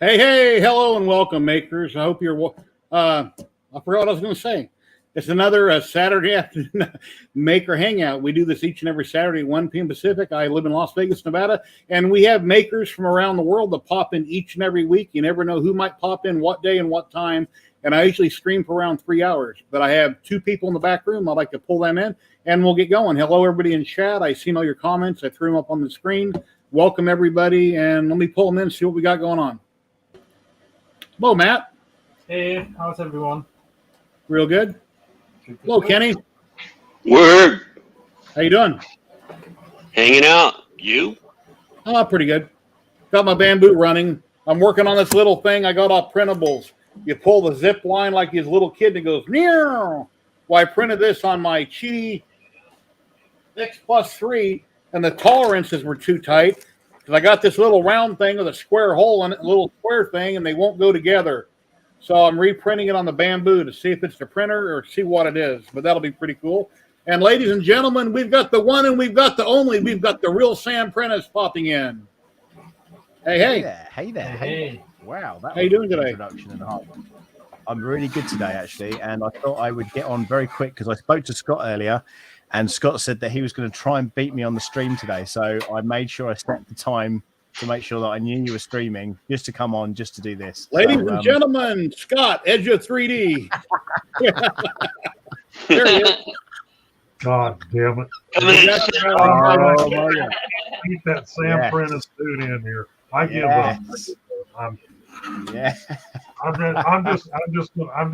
Hey, hello and welcome, makers. I hope you're. I forgot what I was going to say. It's another Saturday afternoon maker hangout. We do this each and every Saturday, 1 p.m. Pacific. I live in Las Vegas, Nevada, and we have makers from around the world that pop in each and every week. You never know who might pop in, what day, and what time. And I usually stream for around 3 hours. But I have two people in the back room. I'd like to pull them in, and we'll get going. Hello, everybody in chat. I seen all your comments. I threw them up on the screen. Welcome, everybody, and let me pull them in and see what we got going on. Hello, Matt. Hey, how's everyone? Real good. Hello, Kenny. Word. How you doing? Hanging out. You? Oh, pretty good. Got my bamboo running. I'm working on this little thing. I got all printables. You pull the zip line like he's a little kid and it goes, meow. Well, I printed this on my Chi X+3, and the tolerances were too tight because I got this little round thing with a square hole in it, a little square thing, and they won't go together. So I'm reprinting it on the bamboo to see if it's the printer or see what it is. But that'll be pretty cool. And ladies and gentlemen, we've got the one and we've got the only. We've got the real Sam Prentice popping in. Hey. Hey there. Hey. Wow. How you doing today? Introduction and a half. I'm really good today, actually. And I thought I would get on very quick because I spoke to Scott earlier. And Scott said that he was going to try and beat me on the stream today. So I made sure I set the time to make sure that I knew you were streaming just to come on, just to do this. Ladies and gentlemen, Scott, Edge of 3D. There he is. God damn it. Keep that Sam Prentice dude in here. I give up. I'm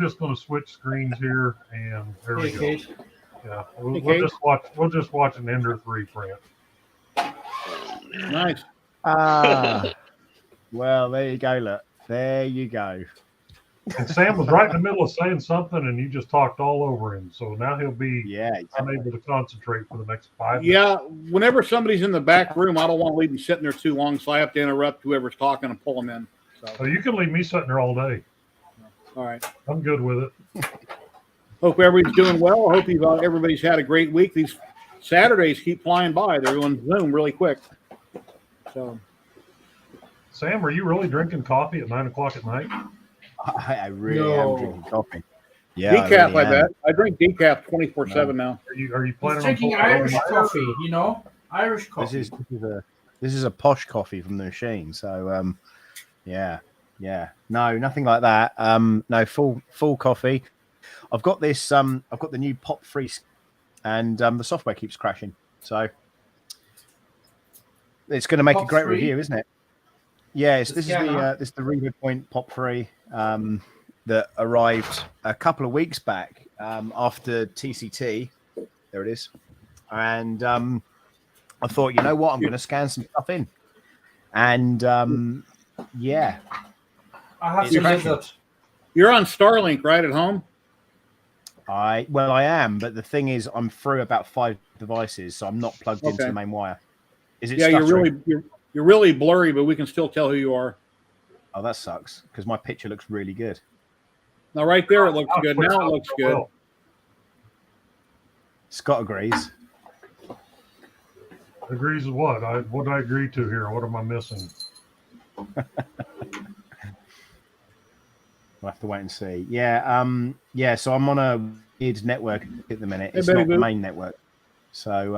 just going to switch screens here, and there we go. Yeah, we'll just watch an Ender 3 print. Nice. Well, there you go. Look, there you go. And Sam was right in the middle of saying something, and you just talked all over him. So now he'll be unable to concentrate for the next 5 minutes. Yeah, whenever somebody's in the back room, I don't want to leave them sitting there too long, so I have to interrupt whoever's talking and pull them in. So you can leave me sitting there all day. All right. I'm good with it. Hope everybody's doing well. I hope everybody's had a great week. These Saturdays keep flying by. They're on Zoom really quick. So, Sam, are you really drinking coffee at 9 o'clock at night? I really am drinking coffee. Yeah, decaf, I bet. I drink decaf 24/7 now. Are you planning drinking on Irish coffee? You know, Irish coffee. This is a posh coffee from the machine. So, yeah. No, nothing like that. No, full coffee. I've got this. I've got the new Pop Free, and the software keeps crashing. So it's going to make a great review, isn't it? Yeah, this is the Reader Point Pop Free that arrived a couple of weeks back after TCT. There it is, and I thought, you know what, I'm going to scan some stuff in, and yeah, I have to use it. You're on Starlink, right, at home? I am, but the thing is, I'm through about 5 devices, so I'm not plugged into the main wire. Is it? Yeah, you're really blurry, but we can still tell who you are. Oh, that sucks because my picture looks really good. Now, right there, it looks good. Now it looks good. Scott agrees. Agrees with what? What did I agree to here? What am I missing? We'll have to wait and see. Yeah, so I'm on a weird network at the minute. It's not the main network. So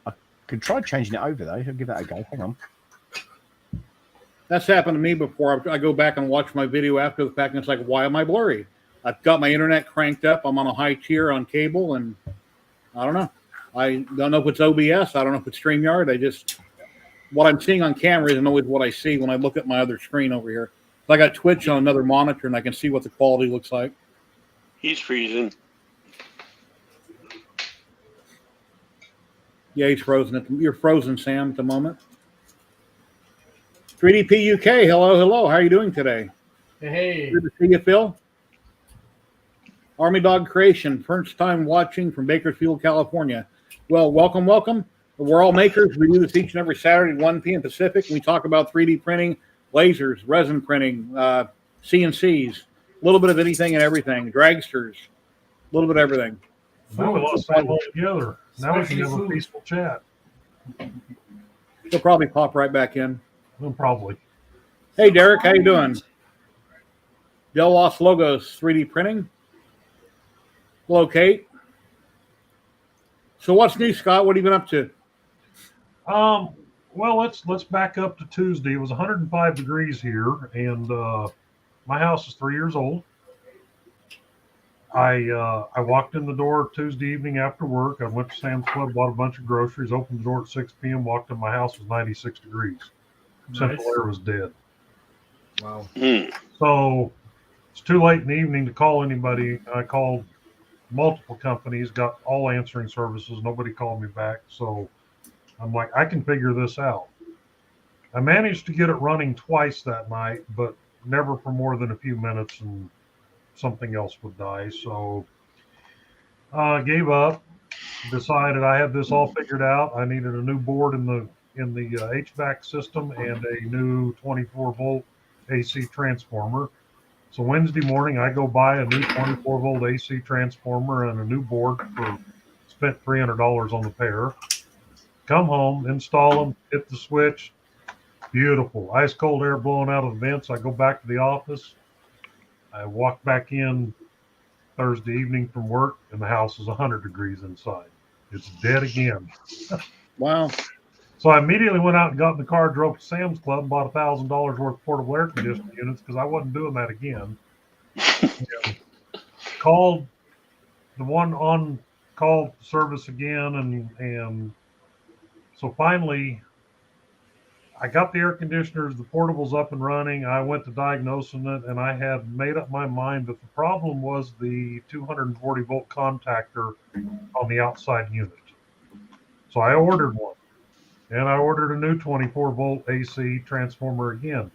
I could try changing it over, though. I'll give that a go. Hang on. That's happened to me before. I go back and watch my video after the fact, and it's like, why am I blurry? I've got my internet cranked up. I'm on a high tier on cable, and I don't know. I don't know if it's OBS. I don't know if it's StreamYard. What I'm seeing on camera isn't always what I see when I look at my other screen over here. I got Twitch on another monitor, and I can see what the quality looks like. He's freezing. Yeah, he's frozen. You're frozen, Sam, at the moment. 3DP UK, hello. How are you doing today? Hey. Good to see you, Phil. Army Dog Creation, first time watching from Bakersfield, California. Well, welcome. We're all makers. We do this each and every Saturday, 1 p.m. Pacific. We talk about 3D printing, lasers, resin printing, CNCs, a little bit of anything and everything, dragsters, a little bit of everything. Now we lost that all together. Now we can have a peaceful chat. He'll probably pop right back in. Well, probably. Hey, Derek, how you doing? Del Los Logos 3D printing. Hello, Kate. So what's new, Scott? What have you been up to? Well, let's back up to Tuesday. It was 105 degrees here, and my house is 3 years old. I walked in the door Tuesday evening after work. I went to Sam's Club, bought a bunch of groceries, opened the door at 6 p.m., walked in my house, it was 96 degrees. Central air was dead. Wow. So it's too late in the evening to call anybody. I called multiple companies, got all answering services. Nobody called me back. So I'm like, I can figure this out. I managed to get it running twice that night, but never for more than a few minutes, and something else would die. So I gave up, decided I had this all figured out. I needed a new board in the HVAC system and a new 24-volt AC transformer. So Wednesday morning, I go buy a new 24-volt AC transformer and a new board spent $300 on the pair. Come home, install them, hit the switch. Beautiful. Ice cold air blowing out of the vents. I go back to the office. I walk back in Thursday evening from work, and the house is 100 degrees inside. It's dead again. Wow. So I immediately went out and got in the car, drove to Sam's Club, and bought $1,000 worth of portable air conditioning units because I wasn't doing that again. Called the one on call service again, and so finally I got the air conditioners, the portables up and running. I went to diagnosing it, and I had made up my mind that the problem was the 240 volt contactor on the outside unit. So I ordered one, and I ordered a new 24 volt AC transformer again.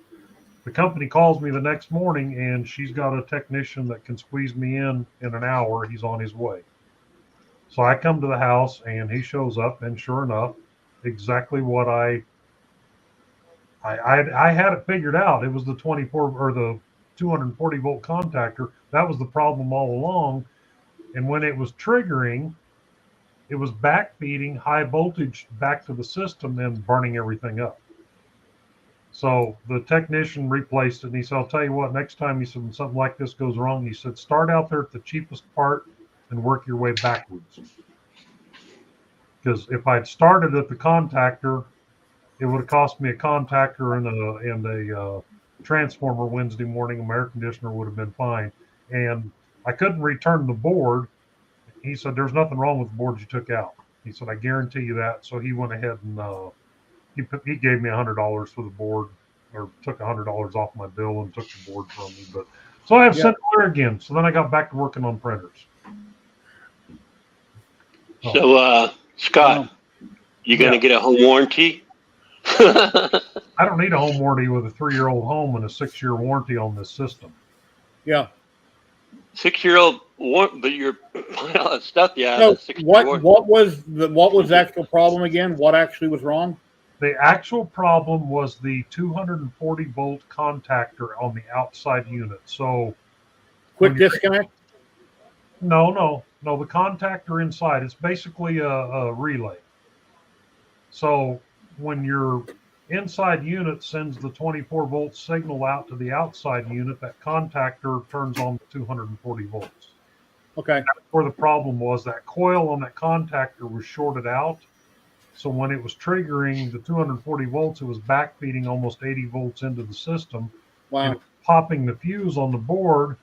The company calls me the next morning, and she's got a technician that can squeeze me in an hour. He's on his way. So I come to the house, and he shows up, and sure enough, exactly what I had it figured out. It was the 24 or the 240 volt contactor. That was the problem all along. And when it was triggering, it was backfeeding high voltage back to the system and burning everything up. So the technician replaced it, and he said, I'll tell you what, next time, he said, when something like this goes wrong, he said, start out there at the cheapest part and work your way backwards. Because if I'd started at the contactor, it would have cost me a contactor and a transformer Wednesday morning, and my air conditioner would have been fine. And I couldn't return the board. He said, there's nothing wrong with the board you took out. He said, I guarantee you that. So he went ahead and he gave me $100 for the board, or took $100 off my bill and took the board from me. But so I have Central Air again. So then I got back to working on printers. So, Scott, you going to get a home warranty? I don't need a home warranty with a 3-year-old home and a 6-year warranty on this system. Yeah. 6-year-old, but you're buying all that stuff. Yeah. So what was the actual problem again? What actually was wrong? The actual problem was the 240 volt contactor on the outside unit. So quick disconnect? No. The contactor inside, it's basically a relay. So when your inside unit sends the 24 volt signal out to the outside unit, that contactor turns on the 240 volts. Okay. That's where the problem was. That coil on that contactor was shorted out. So when it was triggering the 240 volts, it was backfeeding almost 80 volts into the system. Wow. And popping the fuse on the board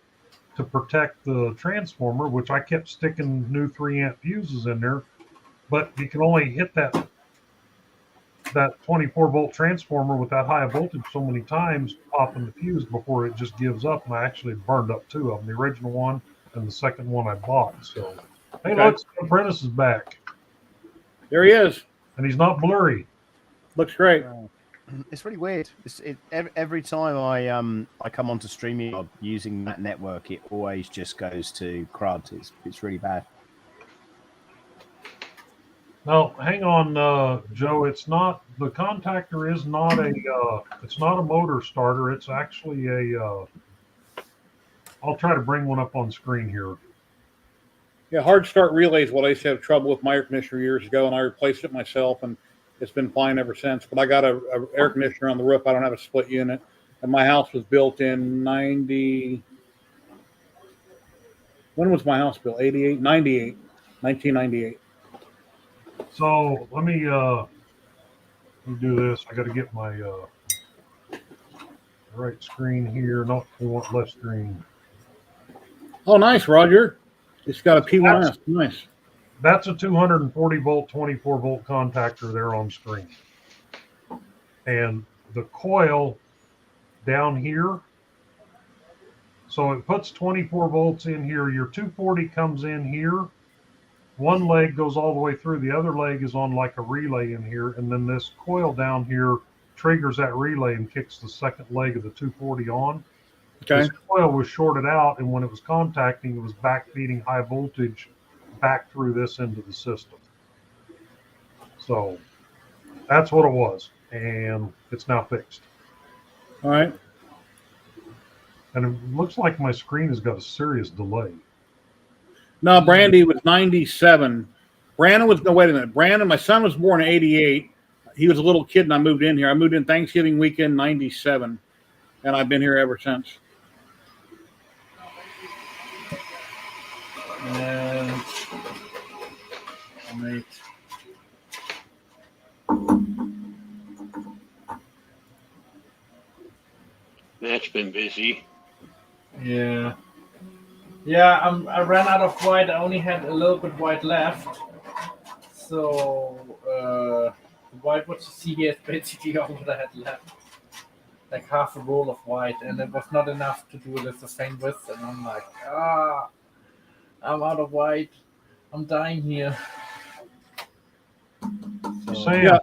to protect the transformer, which I kept sticking new 3-amp fuses in there. But you can only hit that 24 volt transformer with that high voltage so many times, popping the fuse before it just gives up. And I actually burned up 2 of them, the original one and the second one I bought. So, hey, look, the apprentice is back. There he is. And he's not blurry. Looks great. It's really weird. Every time I come onto StreamYard using that network, it always just goes to crud. It's really bad. No, hang on, Joe. It's not, the contactor is not it's not a motor starter. It's actually I'll try to bring one up on screen here. Yeah, hard start relay is what I used to have trouble with my air conditioner years ago, and I replaced it myself, and it's been fine ever since. But I got a air conditioner on the roof. I don't have a split unit. And my house was built in 90. When was my house built? 88, 98, 1998. So let me do this. I got to get my right screen here. No, we want left screen. Oh, nice, Roger. It's got a P1S. Nice. That's a 240 volt, 24 volt contactor there on screen. And the coil down here, so it puts 24 volts in here. Your 240 comes in here. One leg goes all the way through. The other leg is on like a relay in here. And then this coil down here triggers that relay and kicks the second leg of the 240 on. Okay. This coil was shorted out, and when it was contacting, it was backfeeding high voltage back through this into the system. So that's what it was, and it's now fixed. All right. And it looks like my screen has got a serious delay. No, Brandy was 97. Brandon was, no, wait a minute. Brandon, my son was born in 88. He was a little kid and I moved in here. I moved in Thanksgiving weekend, 97. And I've been here ever since. And wait. That's been busy. Yeah. Yeah, I ran out of white. I only had a little bit white left. So, the white what you see here is basically all what I had left. Like half a roll of white, and it was not enough to do the same width. And I'm like, I'm out of white. I'm dying here. So, Yeah,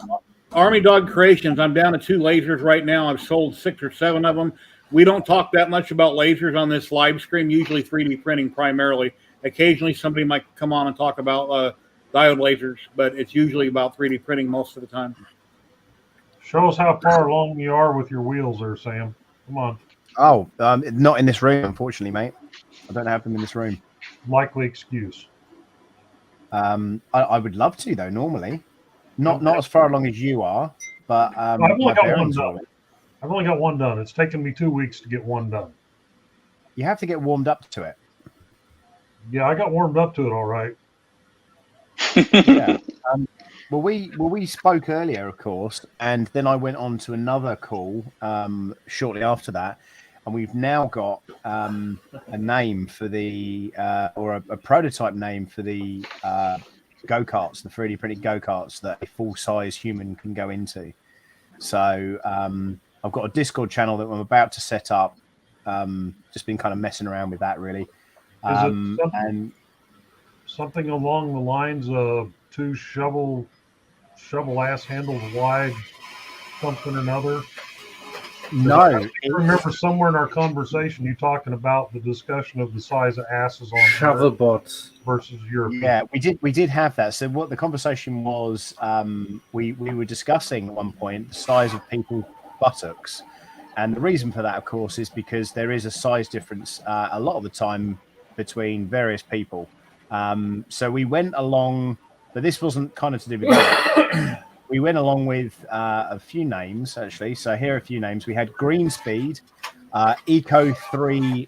Army Dog Creations. I'm down to 2 lasers right now. I've sold 6 or 7 of them. We don't talk that much about lasers on this live stream, usually 3D printing primarily. Occasionally somebody might come on and talk about diode lasers, but it's usually about 3D printing most of the time. show us how far along you are with your wheels there, Sam. Come on. Oh, not in this room, unfortunately, mate. I don't have them in this room. Likely excuse. I would love to, though, normally. Not as far along as you are, but I've only my got one bearings done. are. I've only got one done. It's taken me 2 weeks to get one done. You have to get warmed up to it. Yeah, I got warmed up to it all right. Yeah. Well, we spoke earlier, of course, and then I went on to another call shortly after that, and we've now got a name for the or a prototype name for the go-karts, the 3D printed go-karts that a full-size human can go into. So I've got a Discord channel that I'm about to set up. Just been kind of messing around with that, really. Is it something along the lines of 2 shovel ass handles wide, something or another? No, I remember somewhere in our conversation you talking about the discussion of the size of asses on Shovel bots versus Europe. yeah, we did have that. So what the conversation was, we were discussing at one point the size of people's buttocks, and the reason for that, of course, is because there is a size difference a lot of the time between various people. So we went along, but this wasn't kind of to do with that. We went along with a few names, actually. So here are a few names. We had Greenspeed, Eco 3D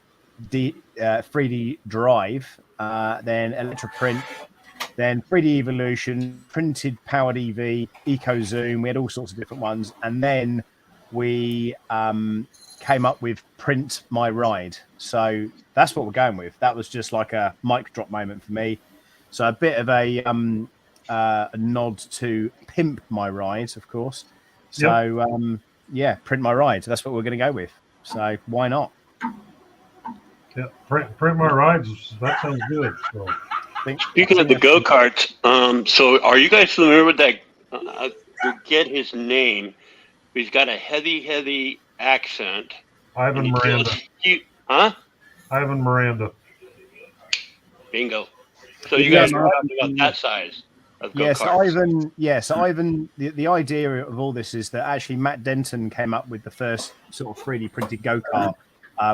3D Drive, then Electroprint, then 3D Evolution, Printed Powered EV, Eco Zoom. We had all sorts of different ones. And then we came up with Print My Ride. So that's what we're going with. That was just like a mic drop moment for me. So a bit of a nod to Pimp My Ride, of course. So, yeah, Print My Ride. That's what we're going to go with. So why not? Yeah, print my rides. That sounds good. So. Speaking of the go-karts, so are you guys familiar with that? I forget his name. He's got a heavy accent. Ivan Miranda. Ivan Miranda. Bingo. So you guys are talking about that size of go-karts. Yes, Ivan, the idea of all this is that actually Matt Denton came up with the first sort of 3D printed go-kart,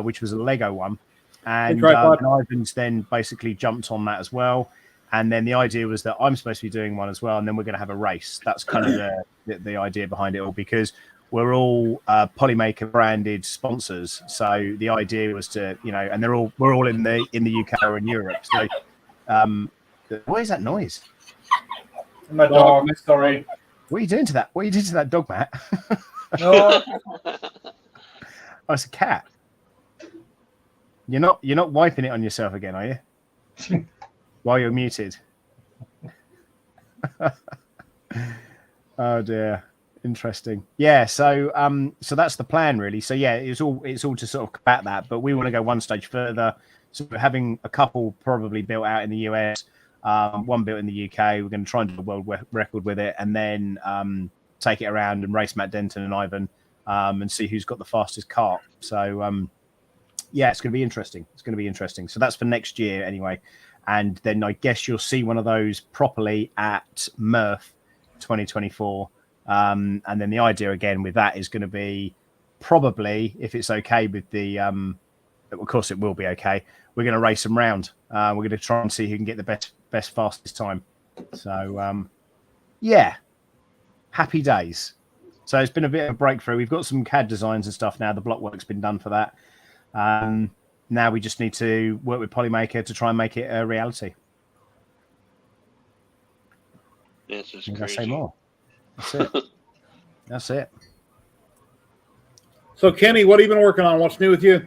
which was a Lego one. And Ivan's then basically jumped on that as well. And then the idea was that I'm supposed to be doing one as well, and then we're going to have a race. That's kind of the idea behind it all, because we're all Polymaker branded sponsors. So the idea was to, and we're all in the UK or in Europe. So what is that noise? My dog. Sorry. What are you doing to that? What are you doing to that dog, Matt? No. Oh, it's a cat. You're not wiping it on yourself again, are you? While you're muted. Oh dear. Interesting. Yeah, so that's the plan really. So yeah, it's all to sort of combat that, but we want to go one stage further. So we're having a couple probably built out in the US, one built in the UK. We're going to try and do a world record with it, and then take it around and race Matt Denton and Ivan, and see who's got the fastest cart. So yeah, it's going to be interesting. So that's for next year anyway, and then I guess you'll see one of those properly at Murph 2024. And then the idea again with that is going to be probably, if it's okay with the, of course it will be okay. We're going to race them round. We're going to try and see who can get the best fastest time. So yeah, happy days. So it's been a bit of a breakthrough. We've got some CAD designs and stuff now. The block work's been done for that. Now we just need to work with Polymaker to try and make it a reality. That's just Can I crazy. say more? That's it. That's it. So, Kenny, what have you been working on? What's new with you?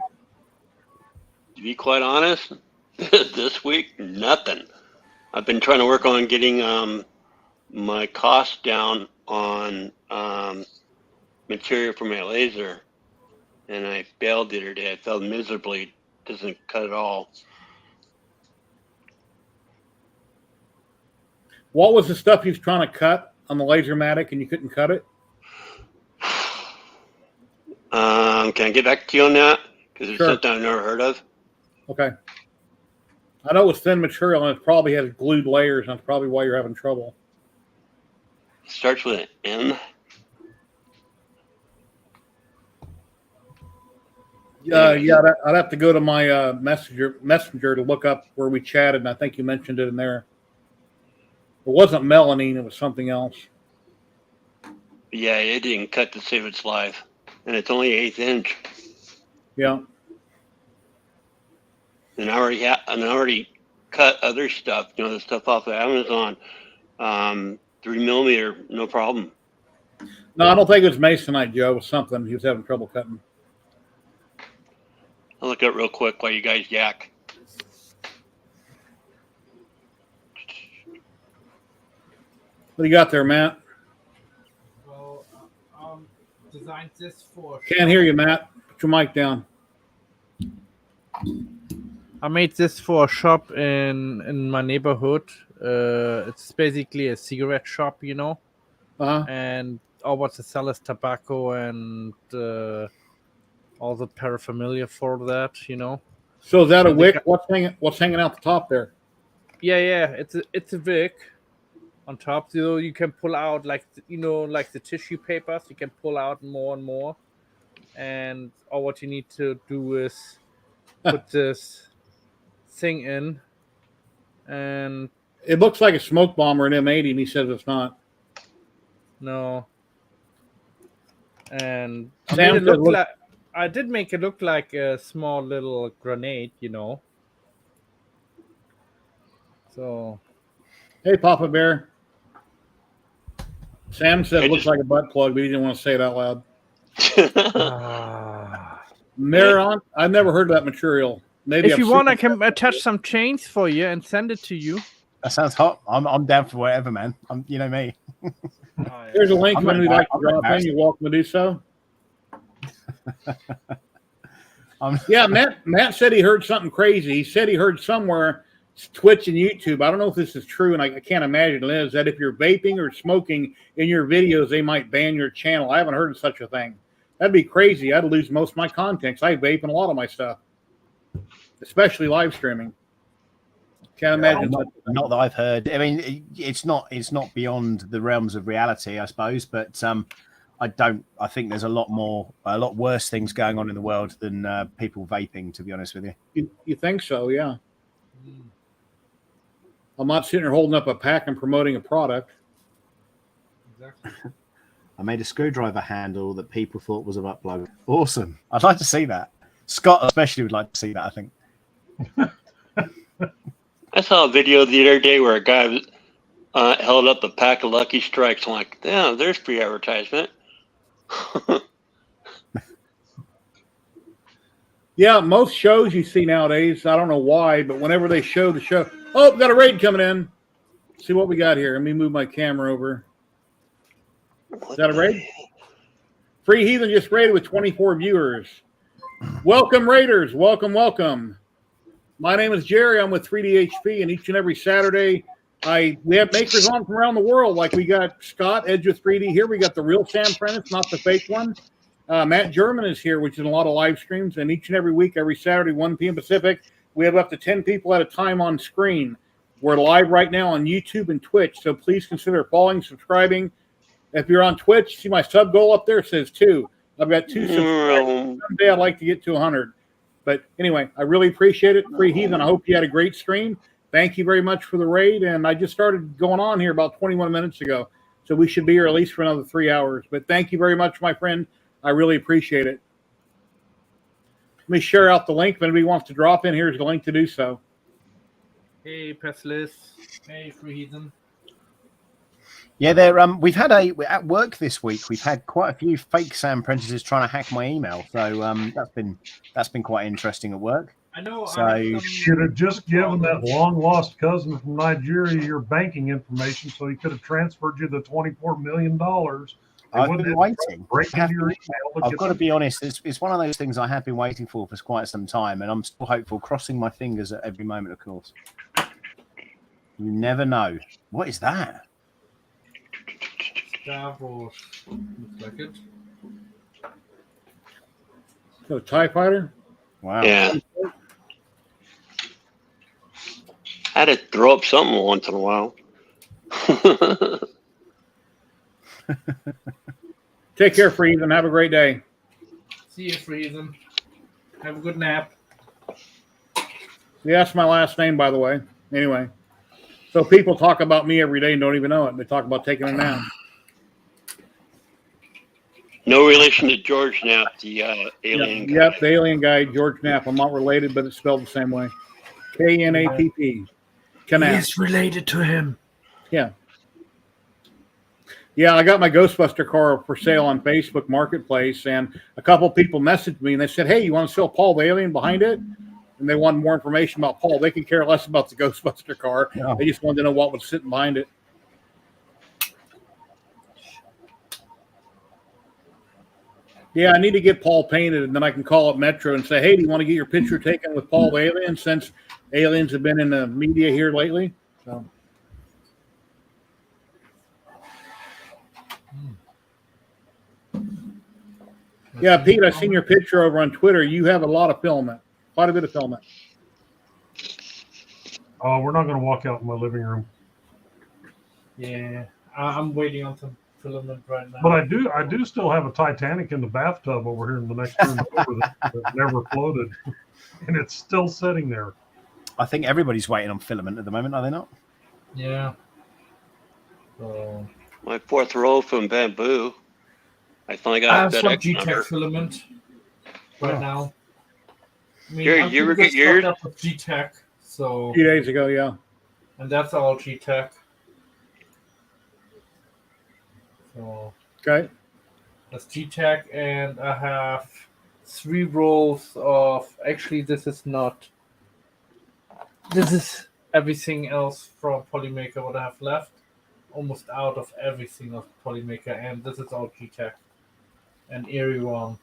To be quite honest, this week, nothing. I've been trying to work on getting my costs down on material for my laser, and I failed the other day. I failed miserably. Doesn't cut at all. What was the stuff you was trying to cut on the Lasermatic and you couldn't cut it? Can I get back to you on that? Because it's Sure. something I've never heard of. Okay. I know it was thin material and it probably has glued layers, and that's probably why you're having trouble. It starts with an M. Yeah, I'd have to go to my messenger to look up where we chatted, and I think you mentioned it in there. It wasn't melamine; it was something else. Yeah, it didn't cut to save its life, and it's only 1/8 inch. Yeah. And I already cut other stuff. The stuff off of Amazon. 3mm, no problem. No, I don't think it was masonite, Joe. It was something he was having trouble cutting. I'll look up real quick while you guys yak. What do you got there, Matt? Well, designed this for. Can't hear you, Matt. Put your mic down. I made this for a shop in my neighborhood. It's basically a cigarette shop, Uh-huh. and all what they sell is tobacco and all the paraphernalia for that, So is that a wick? What's hanging out the top there? Yeah, it's a wick on top. You can pull out like the tissue papers. You can pull out more and more, and all what you need to do is put this thing in, and It looks like a smoke bomb or an M80, and he says it's not. no. And Sam I did make it look like a small little grenade, So. Hey, Papa Bear. Sam said it looks like a butt plug, but he didn't want to say it out loud. Maron, I've never heard of that material. Maybe if you want, I can attach some chains for you and send it to you. That sounds hot. I'm down for whatever, man. You know me. Here's a link when we'd like to drop in. You're welcome to do so. Yeah, Matt said he heard something crazy. He said he heard somewhere, Twitch and YouTube. I don't know if this is true, and I can't imagine it is, that if you're vaping or smoking in your videos, they might ban your channel. I haven't heard of such a thing. That'd be crazy. I'd lose most of my content. I vape in a lot of my stuff, especially live streaming. Can't imagine. Not that I've heard. I mean, it's not beyond the realms of reality, I suppose. But I think there's a lot worse things going on in the world than people vaping. To be honest with you. You think so? Yeah. I'm not sitting here holding up a pack and promoting a product. Exactly. I made a screwdriver handle that people thought was a butt plug. Awesome. I'd like to see that. Scott especially would like to see that, I think. I saw a video the other day where a guy held up a pack of Lucky Strikes. I'm like, damn, there's free advertisement. Yeah, most shows you see nowadays, I don't know why, but whenever they show the show, oh, we got a raid coming in. See what we got here. Let me move my camera over. Is that a raid? Free Heathen just raided with 24 viewers. Welcome, Raiders. Welcome, welcome. My name is Jerry. I'm with 3DHP, and each and every Saturday, we have makers on from around the world. Like we got Scott, Edge with 3D here. We got the real Sam Prentice, not the fake one. Matt German is here, which is a lot of live streams. And each and every week, every Saturday, 1 p.m. Pacific, we have up to 10 people at a time on screen. We're live right now on YouTube and Twitch, so please consider following, subscribing. If you're on Twitch, see my sub goal up there. It says 2. I've got 2 subscribers. Someday I'd like to get to 100. But anyway, I really appreciate it. Free Heathen, I hope you had a great stream. Thank you very much for the raid. And I just started going on here about 21 minutes ago. So we should be here at least for another 3 hours. But thank you very much, my friend. I really appreciate it. Let me share out the link. If anybody wants to drop in, here's the link to do so. Hey, Pestless. Hey, Free Heathen. Yeah, we've had at work this week. We've had quite a few fake Sam Prentices trying to hack my email. So that's been quite interesting at work. I know. So You should have just given that long lost cousin from Nigeria your banking information, so he could have transferred you the $24 million. I've been waiting. I've got to be honest. It's one of those things I have been waiting for quite some time, and I'm still hopeful, crossing my fingers at every moment, of course. You never know. What is that? Star Wars. Looks like it. So, TIE Fighter? Wow. Yeah. I had to throw up something once in a while. Take care, Free Heathen. Have a great day. See you, Free Heathen. Have a good nap. Yeah, that's my last name, by the way. Anyway. So people talk about me every day and don't even know it. They talk about taking a nap. No relation to George Knapp, the alien guy. Yep, the alien guy, George Knapp. I'm not related, but it's spelled the same way. K-N-A-P-P. Knapp. He's related to him. Yeah. Yeah, I got my Ghostbuster car for sale on Facebook Marketplace, and a couple people messaged me, and they said, hey, you want to sell Paul the alien behind it? And they wanted more information about Paul. They could care less about the Ghostbuster car. Yeah. They just wanted to know what was sitting behind it. Yeah, I need to get Paul painted, and then I can call up Metro and say, hey, do you want to get your picture taken with Paul the alien, since aliens have been in the media here lately? So. Yeah, Pete, I've seen your picture over on Twitter. You have a lot of filament, quite a bit of filament. Oh, we're not going to walk out in my living room. Yeah, I'm waiting on some filament right now. But I do still have a Titanic in the bathtub over here in the next room over that never floated, and it's still sitting there. I think everybody's waiting on filament at the moment, are they not? Yeah. So My 4th roll from Bamboo. I finally I got have that some extra G-Tech number. filament right now. I mean, Jerry, I'm you ever pretty get good stocked yours? up with G-Tech, so, A few days ago, yeah. and that's all G-Tech. So Okay. that's G-Tech, and I have 3 rolls of. Actually, this is not. This is everything else from Polymaker what I have left. Almost out of everything of Polymaker, and this is all G-Tech and Eerie One.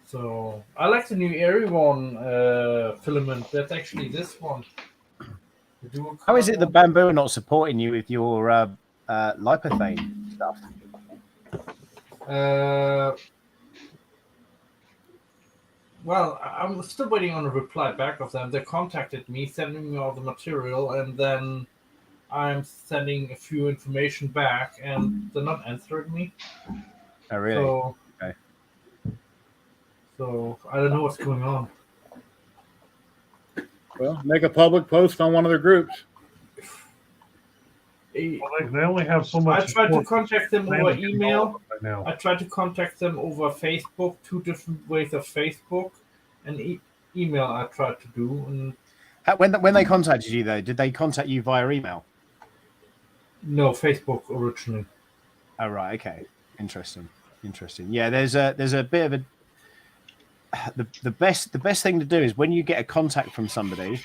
So I like the new Eerie One filament. That's actually this one. The dual How is it color that Bamboo are not supporting you with your lipophane stuff? Well, I'm still waiting on a reply back of them. They contacted me, sending me all the material, and then I'm sending a few information back, and they're not answering me. Oh, really? So, Okay. So I don't know what's going on. Well, make a public post on one of their groups. They only have so much. I tried to support. contact them over email. Right now. I tried to contact them over Facebook, 2 different ways of Facebook, and email I tried to do. And when they contacted you, though, did they contact you via email? no, Facebook originally. Oh, right. Okay. Interesting. Yeah, there's a bit of a the best thing to do is when you get a contact from somebody.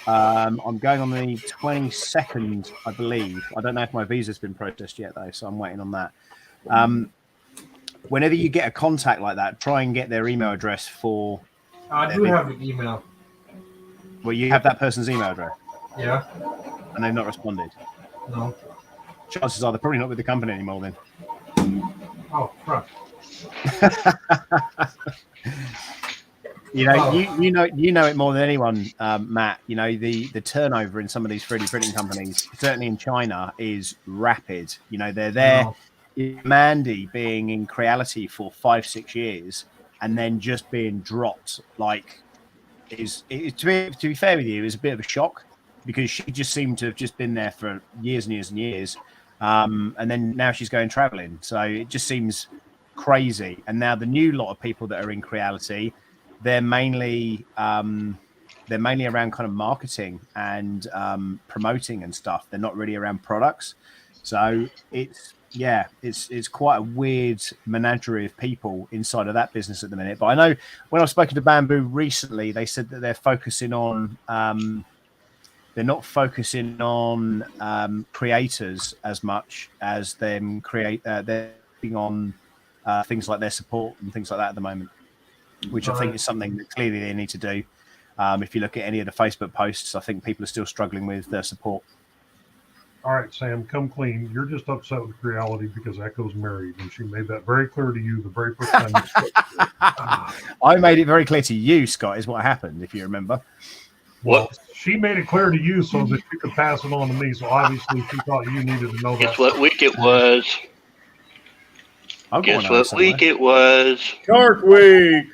I'm going on the 22nd, I believe. I don't know if my visa's been processed yet, though, so I'm waiting on that. Whenever you get a contact like that, try and get their email address for. I do have an email. Well, you have that person's email address. Yeah. And they've not responded. No. Chances are they're probably not with the company anymore then. Oh, crap. You know it more than anyone, Matt. You know the turnover in some of these 3D printing companies, certainly in China, is rapid. You know they're there. Mandy being in Creality for 5-6 years and then just being dropped to be fair with you, is a bit of a shock because she just seemed to have just been there for years and years and years, and then now she's going traveling. So it just seems crazy. And now the new lot of people that are in Creality. They're mainly around kind of marketing and promoting and stuff. They're not really around products. So it's quite a weird menagerie of people inside of that business at the minute. But I know when I've spoken to Bamboo recently, they said that they're focusing on they're not focusing on creators as much as them they're on things like their support and things like that at the moment. Which I think is something that clearly they need to do. If you look at any of the Facebook posts, I think people are still struggling with their support. All right, Sam, come clean. You're just upset with Reality because Echo's married, and she made that very clear to you the very first time you spoke to her. I made it very clear to you, Scott, is what happened, if you remember. Well, she made it clear to you so that you could pass it on to me, so obviously she thought you needed to know that. Guess what week it was? Guess what week it was? Shark Week!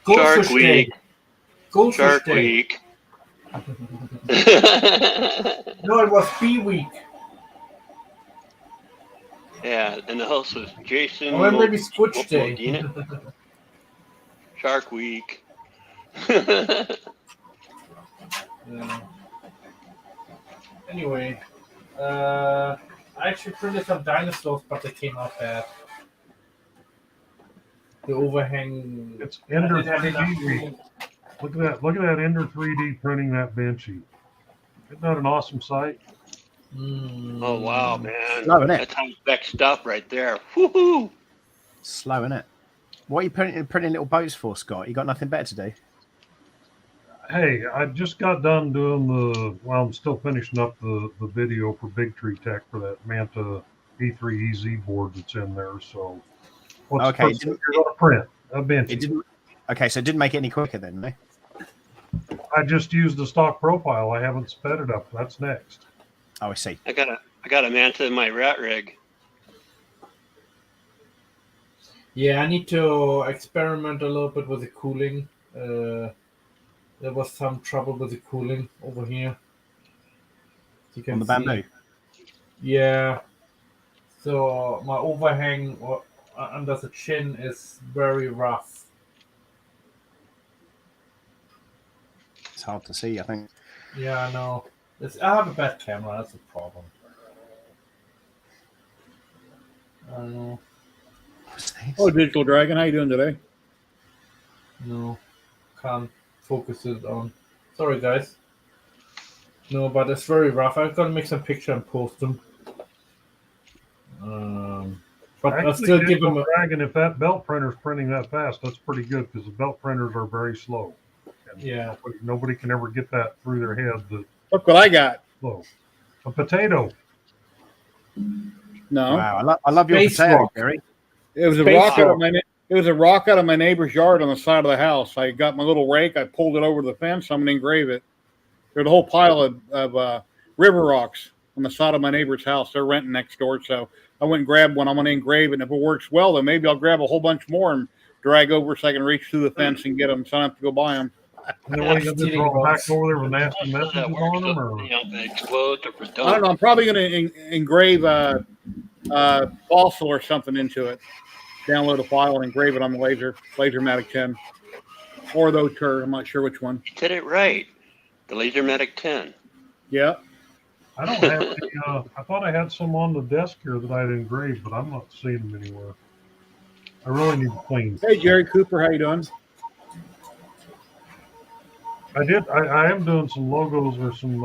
Shark Week. Shark Week. No, it was Bee Week. Yeah, and the host was Jason. Or maybe Squitch Day. Shark Week. Yeah. Anyway, I actually printed some dinosaurs, but they came out bad. The overhang. It's Ender 3D. Look at that Ender 3D printing that Banshee. Isn't that an awesome sight? Oh wow, man! Slow, isn't it? That's high-spec stuff right there. Woohoo! Slow, isn't it? What are you printing little boats for, Scott? You got nothing better to do? Hey, I just got done doing I'm still finishing up the video for Big Tree Tech for that Manta E3EZ board that's in there. So, you're going to print a Banshee. Okay, so it didn't make it any quicker then, no? I just used the stock profile. I haven't sped it up. That's next. Oh, I see. I got a Manta in my rat rig. Yeah, I need to experiment a little bit with the cooling. There was some trouble with the cooling over here. You can on the Bamboo? Yeah. So my overhang under the chin is very rough. It's hard to see, I think. Yeah, I know. I have a bad camera. That's a problem. I don't know. Oh, Digital Dragon, how you doing today? No, can't focus it on. Sorry, guys. No, but it's very rough. I've got to make some picture and post them. But I'll still give them a Dragon. If that belt printer's printing that fast, that's pretty good because the belt printers are very slow. And yeah. Nobody can ever get that through their head. Look what I got. Slow. A potato. No. Wow, I love your Space potato, rock. Gary. It was a rock out of my. It was a rock out of my neighbor's yard on the side of the house. I got my little rake. I pulled it over the fence. I'm going to engrave it. There's a whole pile of river rocks on the side of my neighbor's house. They're renting next door, so I went and grabbed one. I'm going to engrave it. And if it works well, then maybe I'll grab a whole bunch more and drag over so I can reach through the fence and get them, so I don't have to go buy them. And then what, you got this wrong back over there with nasty How messages that works, on them, or? you know, if it explodes or if it I don't know. don't. I'm probably going to engrave fossil or something into it. Download a file and engrave it on the LaserMatic 10, or the Otur. I'm not sure which one. You did it right. The LaserMatic 10. Yeah. I don't have any, I thought I had some on the desk here that I'd engraved, but I'm not seeing them anywhere. I really need to clean. Hey, Jerry Cooper, how you doing? I am doing some logos or some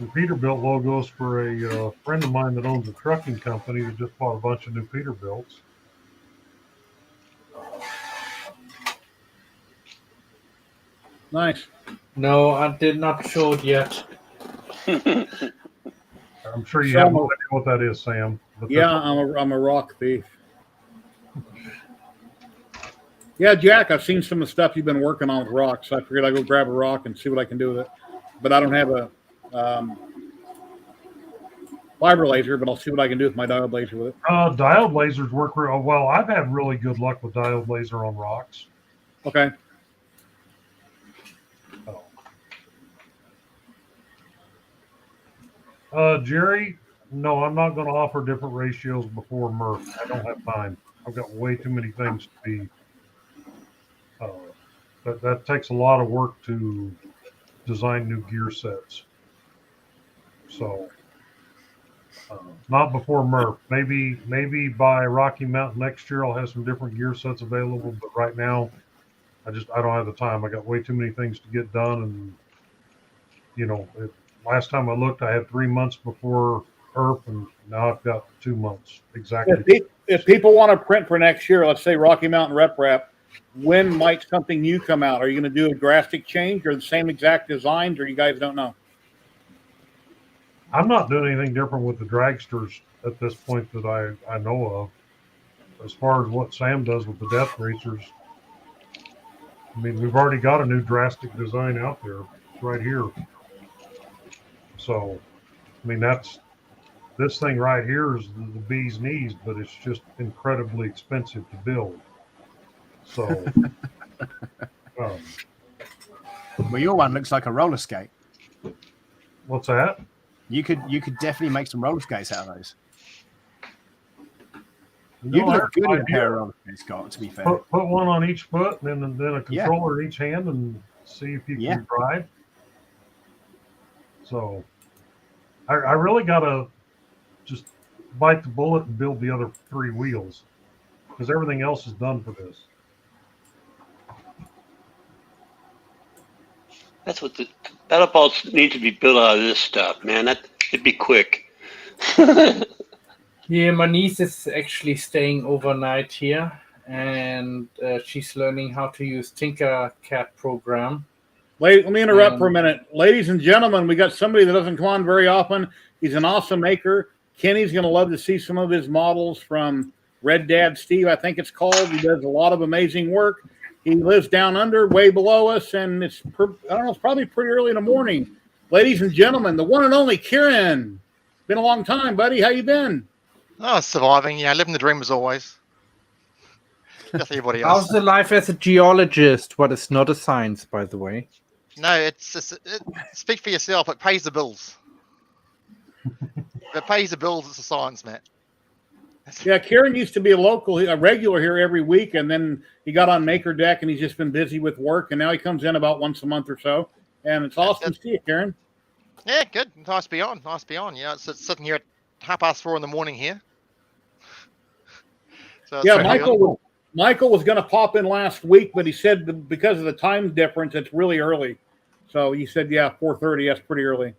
Peterbilt logos for a friend of mine that owns a trucking company that just bought a bunch of new Peterbilts. Nice. No, I did not show it yet. I'm sure you have no idea what that is, Sam. But Yeah, I'm a rock thief. Yeah, Jack, I've seen some of the stuff you've been working on with rocks. So I figured I'd go grab a rock and see what I can do with it. But I don't have a fiber laser, but I'll see what I can do with my diode laser with it. Diode lasers work real well. I've had really good luck with diode laser on rocks. Okay. Jerry, no, I'm not going to offer different ratios before Murph. I don't have time. I've got way too many things to be. That takes a lot of work to design new gear sets. So, not before Murph. Maybe by Rocky Mountain next year I'll have some different gear sets available. But right now, I don't have the time. I got way too many things to get done, and you know, last time I looked, I had 3 months before Earth, and now I've got 2 months exactly. If people want to print for next year, let's say Rocky Mountain Rep Wrap, when might something new come out? Are you going to do a drastic change or the same exact designs, or you guys don't know? I'm not doing anything different with the dragsters at this point that I know of. As far as what Sam does with the death racers, I mean, we've already got a new drastic design out there. It's right here. So, I mean, this thing right here is the bee's knees, but it's just incredibly expensive to build. So, well, your one looks like a roller skate. What's that? You could definitely make some roller skates out of those. You look good in a pair of roller skates, Scott, to be fair. Put one on each foot, and then a controller in each hand, and see if you can drive. So, I really got to just bite the bullet and build the other 3 wheels, because everything else is done for this. That's what that'll all need to be built out of this stuff, man. It'd be quick. Yeah, my niece is actually staying overnight here, and she's learning how to use Tinkercad program. Let me interrupt for a minute. Ladies and gentlemen, we got somebody that doesn't come on very often. He's an awesome maker. Kenny's going to love to see some of his models from Red Dad Steve, I think it's called. He does a lot of amazing work. He lives down under, way below us, and it's probably pretty early in the morning. Ladies and gentlemen, the one and only Kieran. Been a long time, buddy. How you been? Oh, surviving. Yeah, living the dream as always. Just everybody else. How's the life as a geologist? What is not a science, by the way? No, speak for yourself. It pays the bills. If it pays the bills, it's a science, Matt. Yeah, Kieran used to be a regular here every week, and then he got on Maker Deck, and he's just been busy with work, and now he comes in about once a month or so, and it's awesome to see you, Kieran. Yeah, good. Nice to be on. Yeah, it's sitting here at 4:30 in the morning here. So yeah, Michael was going to pop in last week, but he said because of the time difference, it's really early. So he said, 4:30, that's pretty early.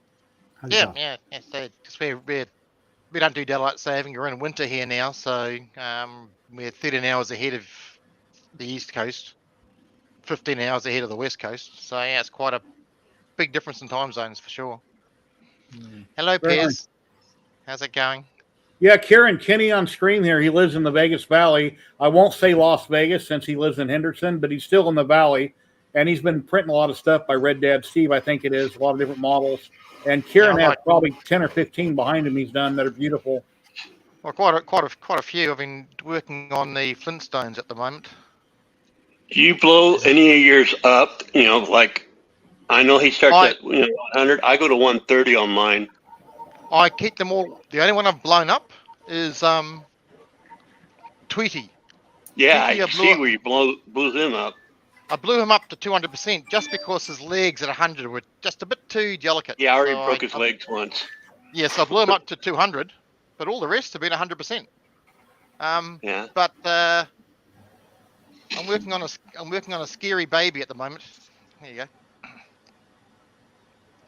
Yeah. So because we don't do daylight saving. We're in winter here now, so we're 13 hours ahead of the East Coast, 15 hours ahead of the West Coast. So yeah, it's quite a big difference in time zones for sure. Hello, Piers. How's it going? Yeah, Kieran, Kenny on screen here. He lives in the Vegas Valley. I won't say Las Vegas since he lives in Henderson, but he's still in the Valley. And he's been printing a lot of stuff by Red Dad Steve, I think it is, a lot of different models. And Kieran has probably 10 or 15 behind him he's done that are beautiful. Well, quite a few. I've been working on the Flintstones at the moment. Do you blow any of yours up? You know, like I know he starts at 100. I go to 130 on mine. I keep them all. The only one I've blown up is Tweety. Yeah, Tweety, I see where you blew him up. I blew him up to 200% just because his legs at 100 were just a bit too delicate. Yeah, I already broke his legs once. Yes, I blew him up to 200, but all the rest have been 100%. Yeah. But I'm working on a scary baby at the moment. There you go.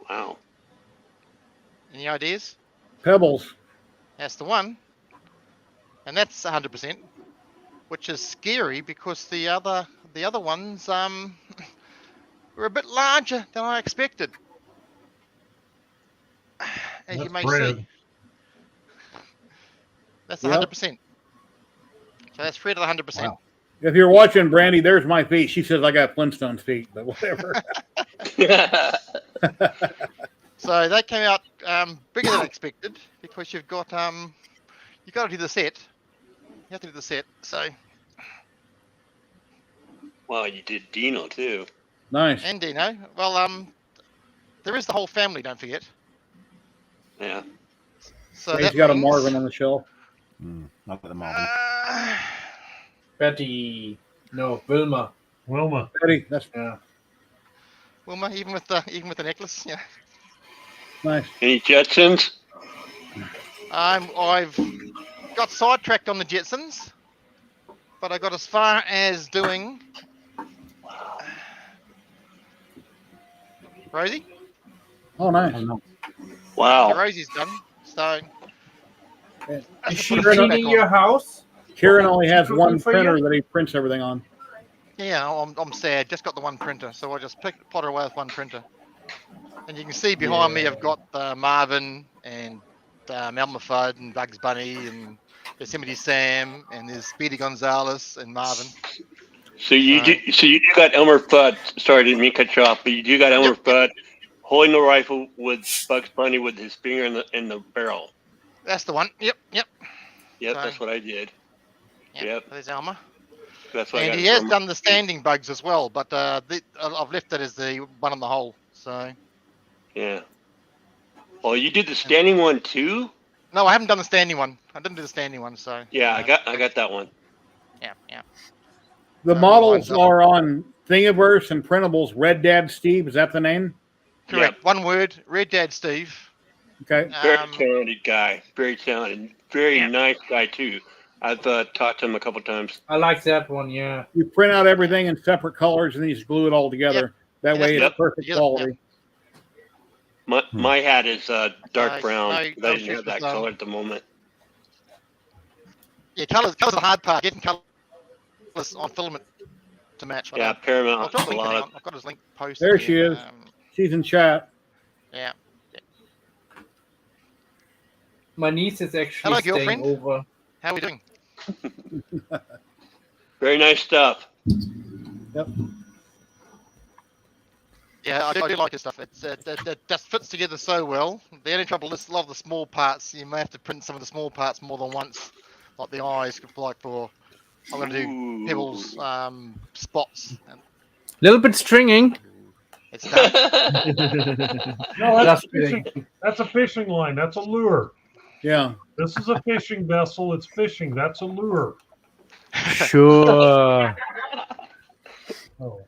Wow. Any ideas? Pebbles. That's the one, and that's 100%, which is scary because the other ones were a bit larger than I expected. As you may see, that's 100%. So that's Fred at 100%. Wow. If you're watching Brandy, there's my feet. She says I got Flintstones feet, but whatever. So they came out bigger than expected because you've got to do the set. You have to do the set. So. Wow, you did Dino too. Nice. And Dino. Well, there is the whole family. Don't forget. Yeah. So he's got a Marvin on the shelf. Not the Marvin. Betty. No, Wilma. Betty. That's Wilma, even with the necklace. Yeah. Nice. Any Jetsons? I've got sidetracked on the Jetsons, but I got as far as doing Rosie. Oh, nice. Wow. Yeah, Rosie's done. So. Is she cleaning your house? Kieran only has one printer that he prints everything on. Yeah, I'm sad. Just got the one printer, so I just potter away with one printer. And you can see behind me, I've got Marvin and Elmer Fudd and Bugs Bunny and Yosemite Sam, and there's Speedy Gonzalez and Marvin. So you do got Elmer Fudd. Sorry, I didn't mean to cut you off, but you do got Elmer Fudd holding the rifle with Bugs Bunny with his finger in the barrel. That's the one. Yep. Yep, so, that's what I did. Yep. There's Elmer. That's what and he has done the standing bugs as well, but I've left it as the one on the hole. So. Yeah. Oh, you did the standing one too? No, I haven't done the standing one. I didn't do the standing one, so. Yeah, I got that one. Yeah. The models are on Thingiverse and Printables. Red Dad Steve, is that the name? Correct. Yep. One word. Red Dad Steve. Okay. Very talented guy. Very talented. Very nice guy too. I've talked to him a couple times. I like that one. Yeah. You print out everything in separate colors and then you just glue it all together. That way it's perfect quality. My hat is dark brown. I didn't have that color at the moment. Yeah, colors are the hard part. Getting colors on filament to match. Yeah, Paramount. I've got his link posted. There she is. She's in chat. Yeah. My niece is actually staying over. How are we doing? Very nice stuff. Yep. Yeah, I do like his stuff. It just fits together so well. The only trouble is a lot of the small parts. You may have to print some of the small parts more than once, like the eyes. Like I'm going to do Pebbles spots. Little bit stringing. It's done. No, that's a fishing line. That's a lure. Yeah. This is a fishing vessel. It's fishing. That's a lure. Sure. Oh.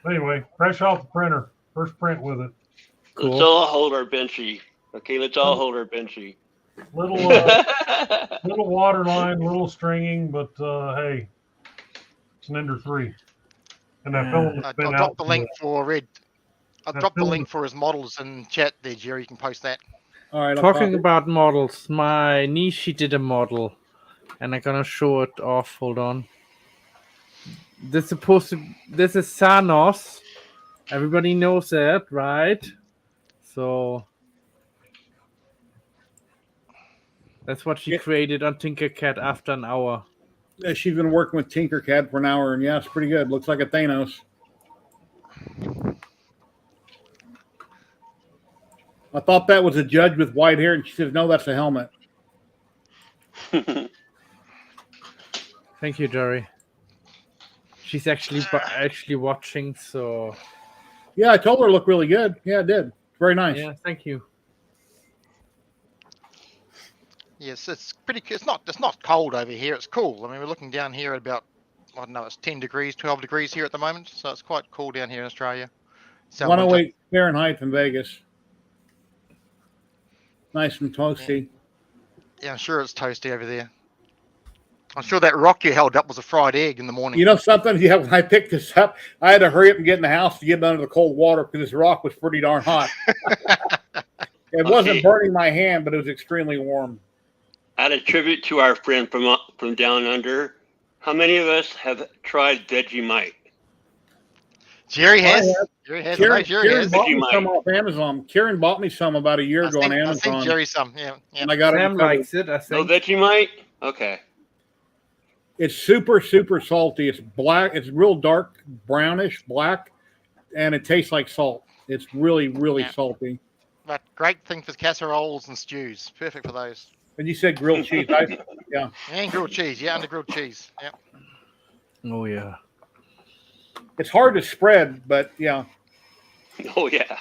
Anyway, fresh off the printer. First print with it. Cool. Let's all hold our benchy. Okay, let's all hold our benchy. Little water line, little stringing, but hey, it's an Ender 3. And that film has been out. I'll drop the link for Red. I'll drop the link for his models in chat there, Jerry. You can post that. All right. Talking about models, my niece, she did a model, and I'm gonna show it off. Hold on. This is Thanos. Everybody knows that, right? So that's what she created on Tinkercad after an hour. Yeah, she's been working with Tinkercad for an hour, and it's pretty good. Looks like a Thanos. I thought that was a judge with white hair, and she says, no, that's a helmet. Thank you, Jerry. she's actually watching. So Yeah, I told her it looked really good. Yeah, it did. Very nice. yeah, thank you. Yes, it's pretty. It's not cold over here. It's cool. I mean, we're looking down here at about, I don't know, it's 10 degrees, 12 degrees here at the moment. So it's quite cool down here in Australia. So 108 Fahrenheit in Vegas. Nice and toasty. Yeah, I'm sure it's toasty over there. I'm sure that rock you held up was a fried egg in the morning. You know something? Yeah, when I picked this up, I had to hurry up and get in the house to get under the cold water because this rock was pretty darn hot. It wasn't burning my hand, but it was extremely warm. Add a tribute to our friend from down under. How many of us have tried Vegemite? Jerry has. Kieran bought me some off Amazon. Kieran bought me some about a year ago on Amazon. I think Jerry some. Yeah. And I got Sam likes it. I No think. Vegemite? Okay. It's super, super salty. It's black. It's real dark, brownish, black, and it tastes like salt. It's really, really salty. But great thing for casseroles and stews. Perfect for those. And you said grilled cheese. Yeah. And grilled cheese. Yeah, under grilled cheese. Yeah. Oh yeah. It's hard to spread, but yeah. Oh yeah.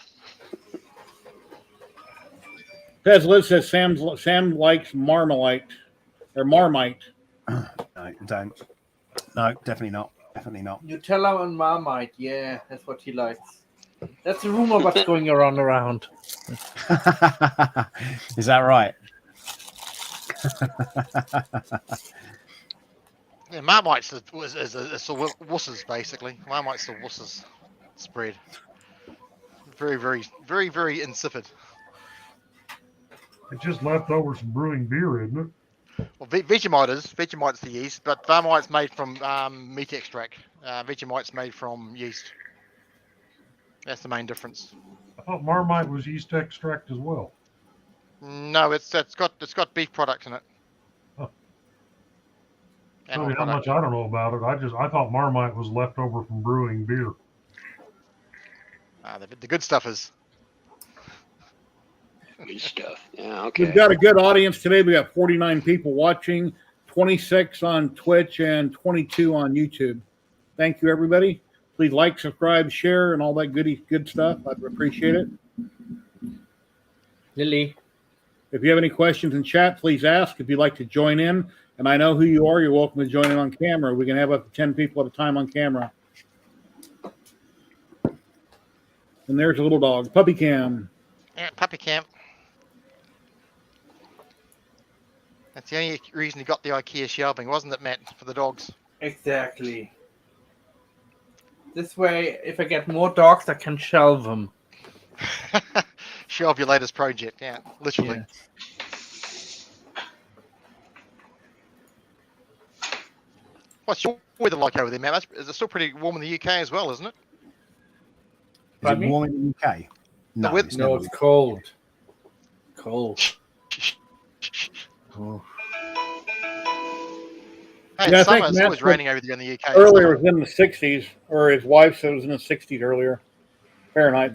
As Liz says, Sam likes Marmite or Marmite. No, don't. No, definitely not. Definitely not. Nutella and Marmite. Yeah, that's what he likes. That's a rumor what's going around. Is that right? Yeah, Marmite's is wusses basically. Marmite's the wusses spread. Very, very, very, very insipid. It's just leftovers from brewing beer, isn't it? Well, Vegemite's the yeast, but Marmite's made from meat extract. Vegemite's made from yeast. That's the main difference. I thought Marmite was yeast extract as well. No, it's got beef products in it. Huh. Animal Tell you how product. much I don't know about it. I thought Marmite was leftover from brewing beer. The good stuff is. Good stuff. Yeah, okay. We've got a good audience today. We got 49 people watching, 26 on Twitch, and 22 on YouTube. Thank you, everybody. Please like, subscribe, share, and all that good stuff. I'd appreciate it. Lily. If you have any questions in chat, please ask. If you'd like to join in, and I know who you are, you're welcome to join in on camera. We can have up to 10 people at a time on camera. And there's a little dog, puppy cam. Yeah, puppy camp. That's the only reason he got the IKEA shelving, wasn't it, Matt, for the dogs? Exactly. This way, if I get more dogs, I can shelve them. Shelve your latest project, yeah, literally. Yeah. What's your weather like over there, Matt? Is it still pretty warm in the UK as well, isn't it? Is it warm in the UK? No, with- it's No, never. it's cold. Cold. Oh. Hey, Yeah, I it's think summer. It's Matt always said raining over there in the UK. Earlier it was in the 60s, or his wife said it was in the 60s earlier. Fahrenheit.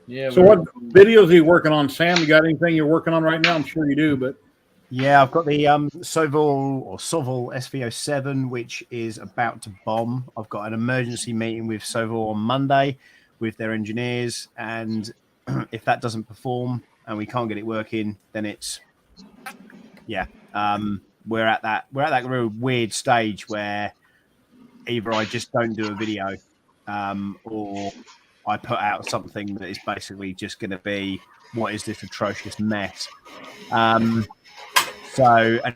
Yeah. So what videos are you working on, Sam? You got anything you're working on right now? I'm sure you do, but Yeah, I've got the Soval SV07, which is about to bomb. I've got an emergency meeting with Soval on Monday with their engineers, and if that doesn't perform and we can't get it working, then it's we're at that real weird stage where either I just don't do a video, or I put out something that is basically just going to be, what is this atrocious mess? And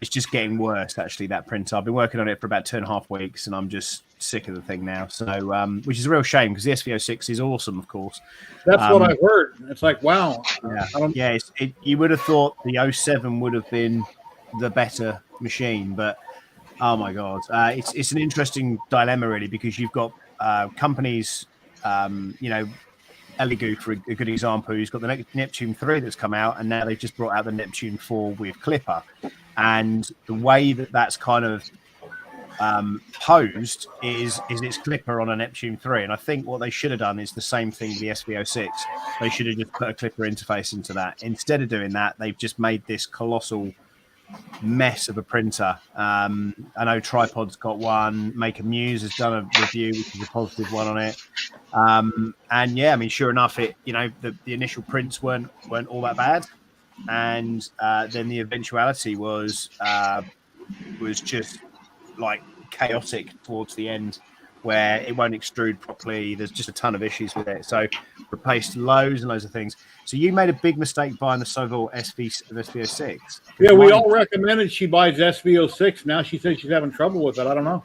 it's just getting worse, actually, that printer. I've been working on it for about 2.5 weeks, and I'm just sick of the thing now. So, which is a real shame, because the SV06 is awesome, of course. that's what I've heard. It's like, wow. Yeah, you would have thought the 07 would have been the better machine, but oh my God. It's an interesting dilemma, really, because you've got companies, Elegoo, for a good example, who's got the Neptune 3 that's come out, and now they've just brought out the Neptune 4 with Clipper. And the way that's kind of posed is it's Clipper on a Neptune 3. And I think what they should have done is the same thing with the SV06. They should have just put a Clipper interface into that. Instead of doing that, they've just made this colossal mess of a printer. I know Tripod's got one. Maker Muse has done a review, which is a positive one on it. And yeah, I mean, sure enough, it the initial prints weren't all that bad, and then the eventuality was just like chaotic towards the end, where it won't extrude properly. There's just a ton of issues with it. So replaced loads and loads of things. So you made a big mistake buying the Sovol SV06. Yeah, we all recommended she buys SV06. Now she says she's having trouble with it. I don't know.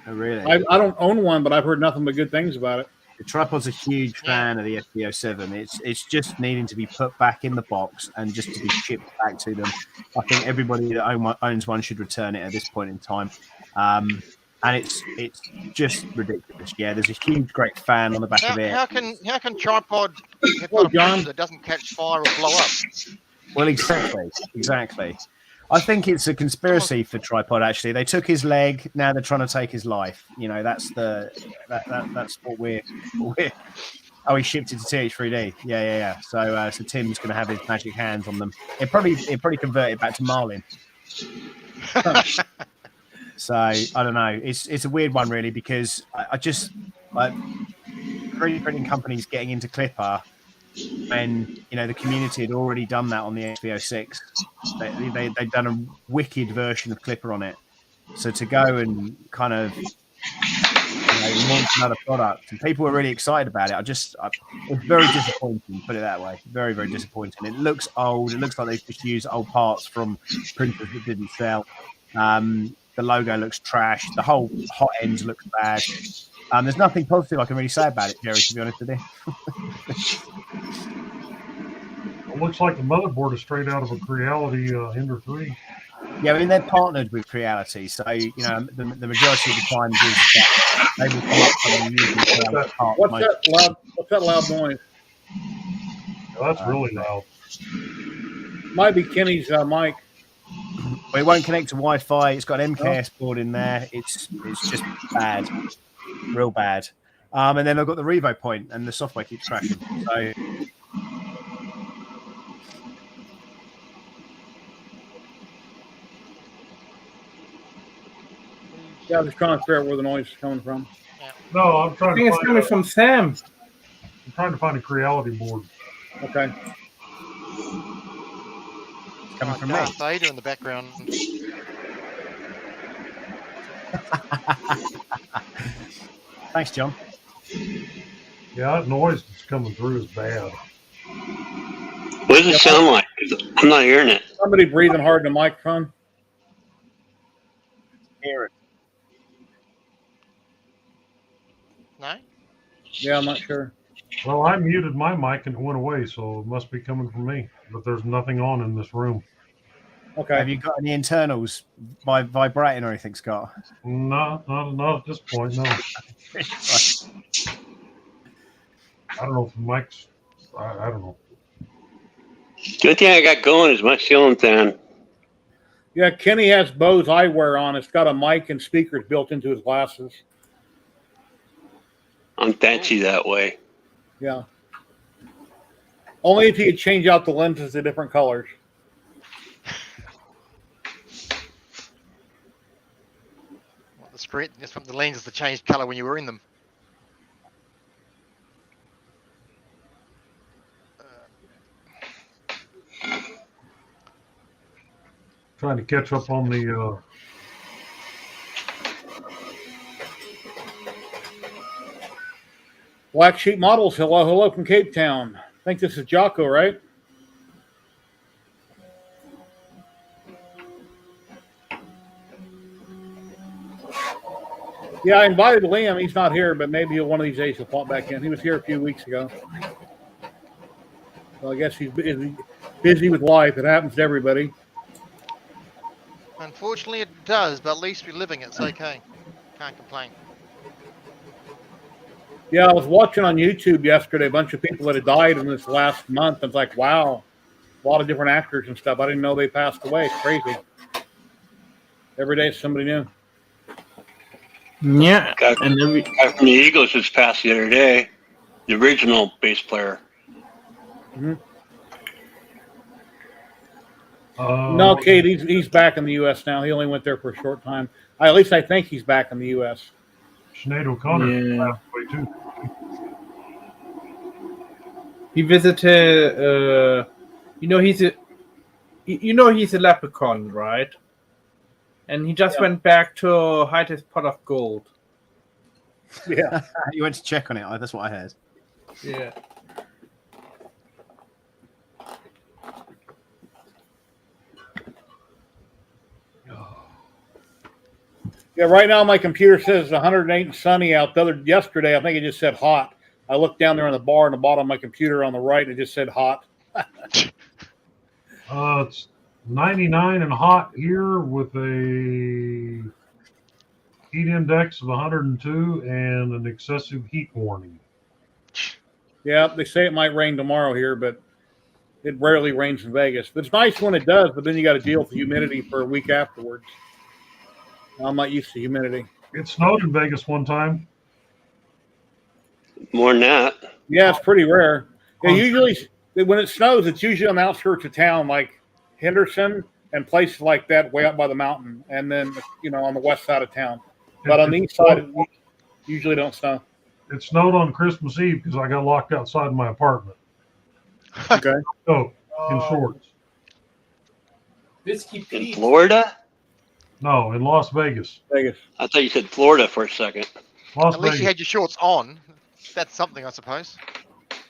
Oh, really? I don't own one, but I've heard nothing but good things about it. The Tripod's a huge fan of the SV07. It's just needing to be put back in the box and just to be shipped back to them. I think everybody that owns one should return it at this point in time. And it's just ridiculous. Yeah, there's a huge, great fan on the back of it. How can Tripod have got a printer that doesn't catch fire or blow up? Well, exactly. I think it's a conspiracy for Tripod. Actually, they took his leg. Now they're trying to take his life. You know, that's what we're. Oh, he shipped it to TH3D. Yeah. So Tim's going to have his magic hands on them. It probably converted back to Marlin. So I don't know. It's a weird one, really, because I just like 3D printing companies getting into Clipper when the community had already done that on the SV06. They'd done a wicked version of Clipper on it. So to go and kind of launch another product, and people were really excited about it. It's very disappointing. Put it that way. Very, very disappointing. It looks old. It looks like they just used old parts from printers that didn't sell. The logo looks trash. The whole hot end looks bad. There's nothing positive I can really say about it, Jerry, to be honest with you. It looks like the motherboard is straight out of a Creality Ender 3. Yeah, I mean, they're partnered with Creality, so, the majority of the time is that they will come up with a using part. What's that loud noise? Oh, that's really loud. Might be Kenny's mic. Well, it won't connect to Wi-Fi. It's got an MKS board in there. It's just bad, real bad. And then I've got the Revo point, and the software keeps crashing. So yeah, I'm just trying to figure out where the noise is coming from. No, I'm trying I think it's coming from Sam. I'm trying to find a Creality board. Okay. it's coming from me. Darth Vader in the background. Thanks, John. Yeah, that noise that's coming through is bad. What does it sound like? 'Cause I'm not hearing it. Somebody breathing hard in the microphone. Hear it. No? Yeah, I'm not sure. Well, I muted my mic and it went away, so it must be coming from me. But there's nothing on in this room. Okay. Have you got any internals by vibrating or anything, Scott? No, not at this point, no. I don't know if the mic's... I don't know. The only thing I got going is my ceiling fan. Yeah, Kenny has Bose eyewear on. It's got a mic and speakers built into his glasses. I'm fancy that way. Yeah. Only if you could change out the lenses to different colors. The screen, the lenses that changed color when you were in them. Trying to catch up on the... Black Sheep Models, hello from Cape Town. I think this is Jocko, right? Yeah, I invited Liam. He's not here, but maybe one of these days he'll pop back in. He was here a few weeks ago. So I guess he's busy with life. It happens to everybody. Unfortunately, it does, but at least we're living it. It's okay. Can't complain. Yeah, I was watching on YouTube yesterday a bunch of people that had died in this last month. I was like, wow, a lot of different actors and stuff. I didn't know they passed away. It's crazy. Every day it's somebody new. Yeah. Guy from the Eagles just passed the other day. The original bass player. Mm-hmm. No, Kate, he's back in the U.S. now. He only went there for a short time. At least I think he's back in the U.S. Sinead O'Connor Yeah. passed away too. He visited. He's a leprechaun, right? And he just went back to hide his pot of gold. Yeah. You went to check on it. That's what I heard. Yeah. Yeah, right now my computer says 108 and sunny out. Yesterday, I think it just said hot. I looked down there on the bar on the bottom of my computer on the right, and it just said hot. It's 99 and hot here with a heat index of 102 and an excessive heat warning. Yeah, they say it might rain tomorrow here, but it rarely rains in Vegas. But it's nice when it does, but then you got to deal with the humidity for a week afterwards. I'm not used to humidity. It snowed in Vegas one time. More than that. Yeah, it's pretty rare. Yeah, usually when it snows, it's usually on the outskirts of town, like Henderson and places like that, way up by the mountain, and then on the west side of town. But on the east side, it usually don't snow. It snowed on Christmas Eve because I got locked outside my apartment. Okay. Oh, in shorts. Whiskey In Pete. Florida? No, in Las Vegas. Vegas. I thought you said Florida for a second. Las At least Vegas. you had your shorts on. That's something, I suppose.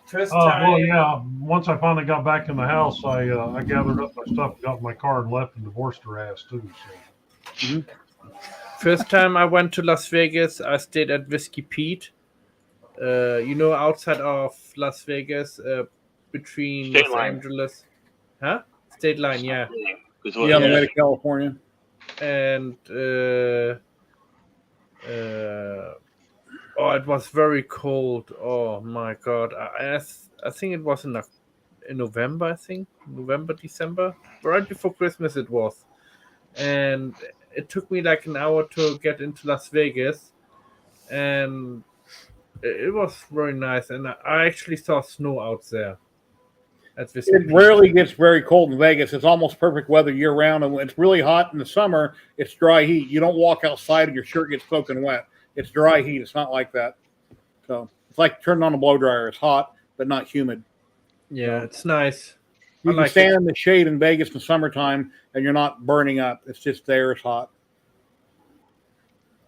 First time. Well, yeah. Once I finally got back in the house, I gathered up my stuff, got in my car, and left, and divorced her ass too. So. First time I went to Las Vegas, I stayed at Whiskey Pete. Outside of Las Vegas, between State Los line. Angeles. Huh? State line, yeah. On the way to California. And it was very cold. Oh my god! I think it was in November. I think November, December, right before Christmas it was, and it took me like an hour to get into Las Vegas, and it was very nice. And I actually saw snow out there. It rarely gets very cold in Vegas. It's almost perfect weather year round, and when it's really hot in the summer, it's dry heat. You don't walk outside and your shirt gets soaking wet. It's dry heat. It's not like that. So it's like turning on a blow dryer. It's hot, but not humid. Yeah, it's nice. You I can like stand in the shade in Vegas in the summertime, and you're not burning up. It's just the air is hot.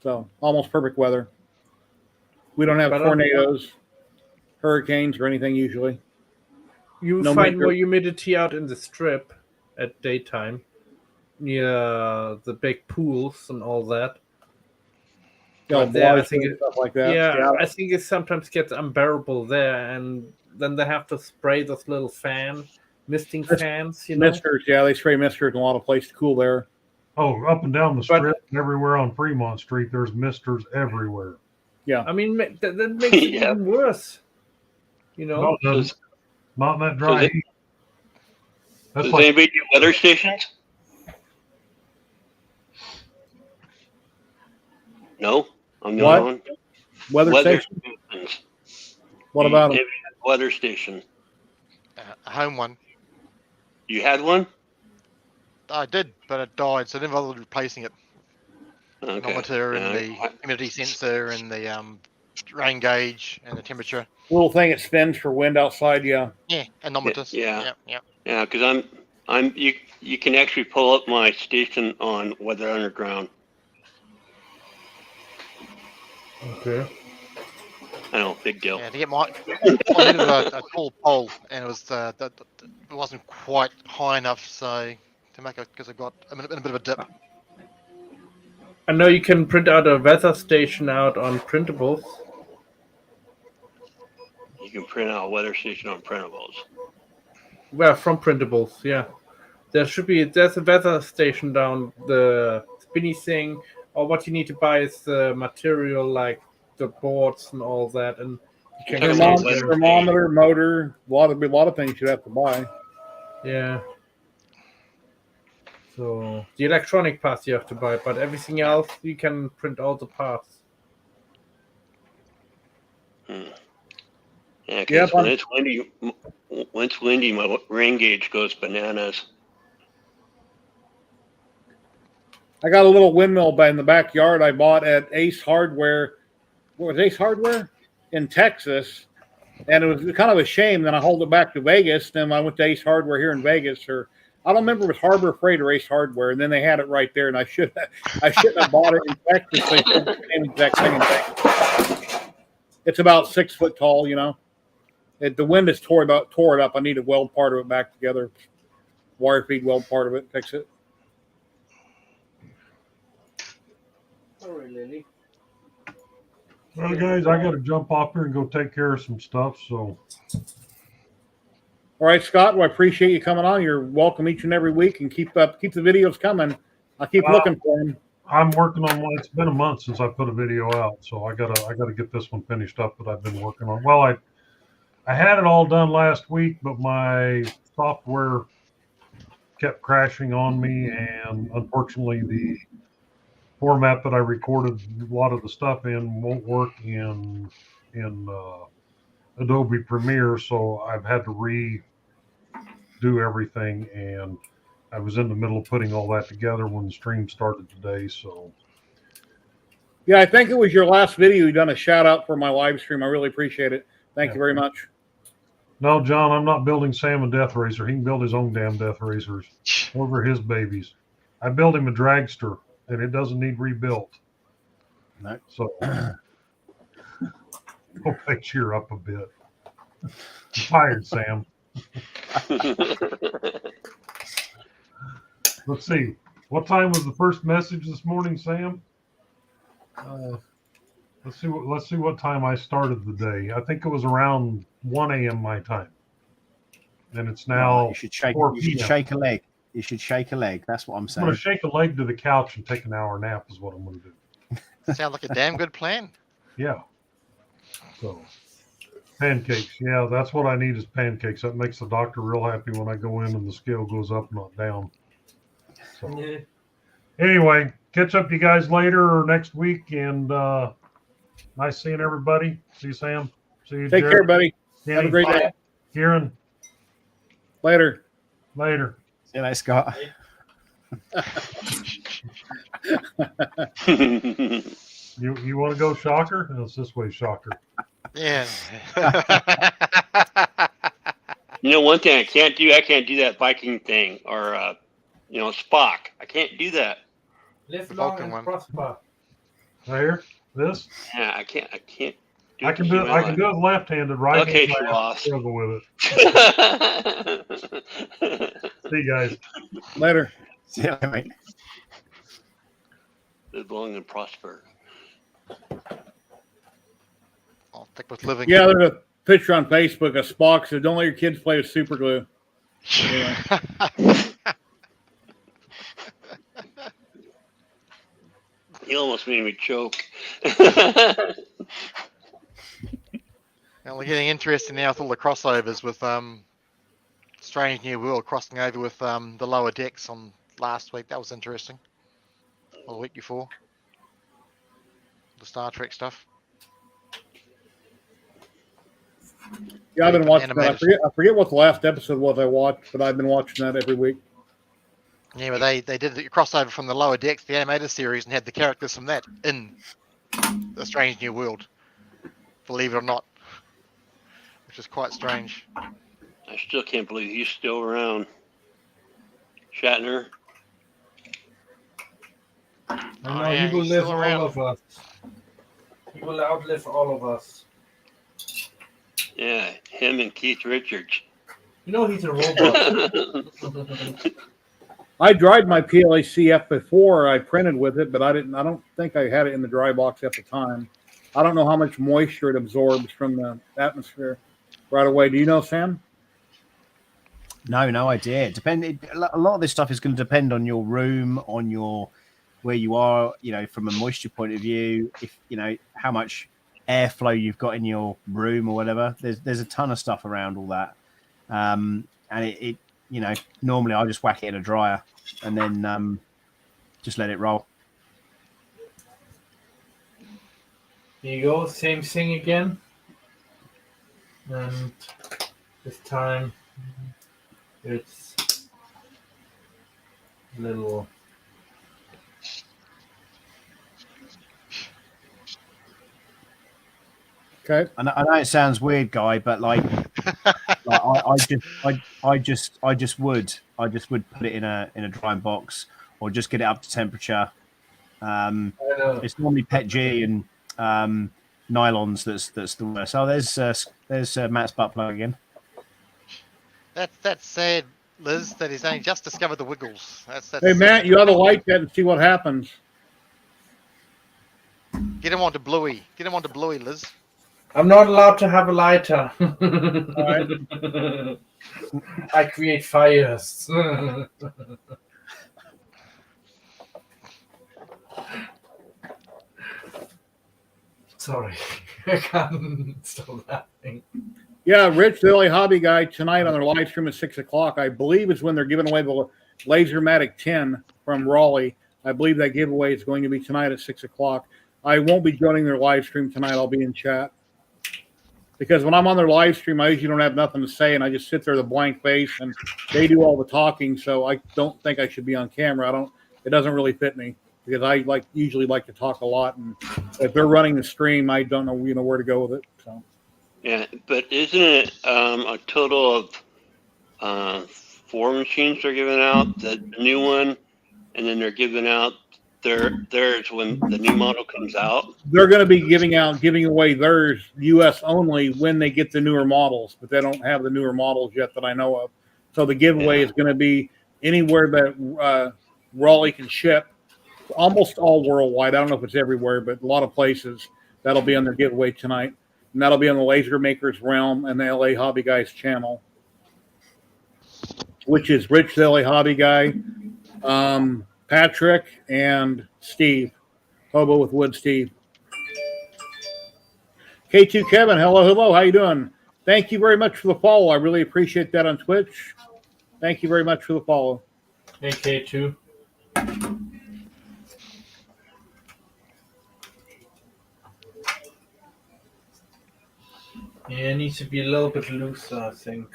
So almost perfect weather. We don't have tornadoes, hurricanes, or anything usually. You find more humidity out in the strip at daytime, near the big pools and all that. I think stuff like that. Yeah, I think it sometimes gets unbearable there, and then they have to spray those little misting fans. Misters, yeah, they spray misters in a lot of places to cool there. Oh, up and down the strip, and everywhere on Fremont Street, there's misters everywhere. Yeah, I mean that makes it even worse. No, it doesn't. Not in that dry heat. Does anybody do weather stations? No, I'm the only one. Weather stations? What about them? Weather station. A home one. You had one? I did, but it died, so I never bothered replacing it. Okay. Thermometer and the humidity sensor and the rain gauge and the temperature. Little thing it spins for wind outside, yeah. Yeah, anemometers. Yeah. Because you can actually pull up my station on Weather Underground. Okay. I know, big deal. Yeah, to get I needed a tall pole, and it was it wasn't quite high enough, so to make it because I got in a bit of a dip. I know you can print out a weather station out on printables. You can print out a weather station on printables. Well, from printables, yeah. There's a weather station down the spinny thing, or what you need to buy is the material like the boards and all that, and you can thermometer, motor, a lot of things you have to buy. Yeah. So the electronic parts you have to buy, but everything else you can print all the parts. Yeah, because when it's windy, my rain gauge goes bananas. I got a little windmill in the backyard I bought at Ace Hardware. What was Ace Hardware? In Texas. And it was kind of a shame. Then I hauled it back to Vegas. Then I went to Ace Hardware here in Vegas, or I don't remember if it was Harbor Freight or Ace Hardware. And then they had it right there, and I shouldn't have bought it in Texas. They said the same exact thing in Vegas. It's about 6 foot tall, you know. The wind has tore it up. I need to weld part of it back together. Wire feed weld part of it, fix it. Sorry, Lily. Well, guys, I got to jump off here and go take care of some stuff. So, all right, Scott. Well, I appreciate you coming on. You're welcome each and every week, and keep the videos coming. I keep looking for them. I'm working on one. It's been a month since I put a video out, so I gotta get this one finished up that I've been working on. Well, I had it all done last week, but my software kept crashing on me, and unfortunately, the format that I recorded a lot of the stuff in won't work in Adobe Premiere, so I've had to redo everything, and I was in the middle of putting all that together when the stream started today. So yeah, I think it was your last video. You done a shout out for my live stream. I really appreciate it. Thank you very much. No, John, I'm not building Sam a death racer. He can build his own damn death racers. Over his babies. I built him a dragster, and it doesn't need rebuilt. No. So hope I cheer up a bit. I'm tired, Sam. Let's see. What time was the first message this morning, Sam? Let's see what time I started the day. I think it was around 1 a.m. my time. And it's now you should shake 4 you p.m. should shake a leg. You should shake a leg. That's what I'm I'm saying. going to shake a leg to the couch and take an hour nap is what I'm going to do. Sounds like a damn good plan. Yeah. So pancakes. Yeah, that's what I need is pancakes. That makes the doctor real happy when I go in and the scale goes up, not down. So anyway, catch up to you guys later or next week, and nice seeing everybody. See you, Sam. See you, Take Jared. care, buddy. Danny. Have a great day. Kieran. Later. Later. See you later, Scott. You want to go Shocker? No, it's this way, Shocker. Yeah. You know, one thing I can't do that Viking thing or, Spock. I can't do that. Live The long Vulcan and one. prosper. Right here? This? Yeah, I can't. I can do it left-handed, right? Okay, handed, I boss. struggle with it. See you guys. Later. See you later, mate. Live long and prosper. I'll stick with living. Yeah, there's a picture on Facebook of Spock said, "Don't let your kids play with super glue." Anyway. You almost made me choke. Well, we're getting interesting now with all the crossovers with Strange New World crossing over with the lower decks on last week. That was interesting. Or the week before. The Star Trek stuff. Yeah, I've been watching that. Animated. I forget what the last episode was I watched, but I've been watching that every week. Yeah, but they did the crossover from the lower decks, the animated series, and had the characters from that in the Strange New World. Believe it or not. Which is quite strange. I still can't believe he's still around. Shatner. I know Oh, yeah, he will he's live still all around. of us. He will outlive all of us. Yeah, him and Keith Richards. You know he's a robot. I dried my PLACF before I printed with it, but I don't think I had it in the dry box at the time. I don't know how much moisture it absorbs from the atmosphere right away. Do you know, Sam? No idea. A lot of this stuff is going to depend on your room, on your where you are, from a moisture point of view, if how much airflow you've got in your room or whatever. There's a ton of stuff around all that, and it normally I just whack it in a dryer and then just let it roll. Here you go, same thing again. And this time it's a little Okay. I know it sounds weird, Guy, but like I just would put it in a drying box or just get it up to temperature. It's normally PET G and nylons that's the worst. Oh, there's Matt's butt plug again. That's sad, Liz, that he's only just discovered the wiggles. That's Hey, Matt, you ought to like that and see what happens. Get him onto Bluey. Get him onto Bluey, Liz. I'm not allowed to have a lighter. Right. I create fires. Sorry, I can't stop laughing. Yeah, Rich, the LA Hobby Guy, tonight on their live stream at 6 o'clock, I believe is when they're giving away the Lasermatic 10 from Raleigh. I believe that giveaway is going to be tonight at 6 o'clock. I won't be joining their live stream tonight. I'll be in chat. Because when I'm on their live stream, I usually don't have nothing to say, and I just sit there with a blank face, and they do all the talking, so I don't think I should be on camera. It doesn't really fit me, because I usually like to talk a lot, and if they're running the stream, I don't know where to go with it. So. Yeah, but isn't it a total of 4 machines they're giving out? The new one, and then they're giving out theirs when the new model comes out. They're going to be giving away theirs U.S. only when they get the newer models, but they don't have the newer models yet that I know of. So the giveaway is going to be anywhere that Raleigh can ship, almost all worldwide. I don't know if it's everywhere, but a lot of places. That'll be on their giveaway tonight. And that'll be on the Laser Makers Realm and the LA Hobby Guys channel, which is Rich, the LA Hobby Guy, Patrick, and Steve. Hobo with Wood Steve. K2 Kevin, hello. How you doing? Thank you very much for the follow. I really appreciate that on Twitch. Thank you very much for the follow. Hey, K2. Yeah, it needs to be a little bit looser, I think.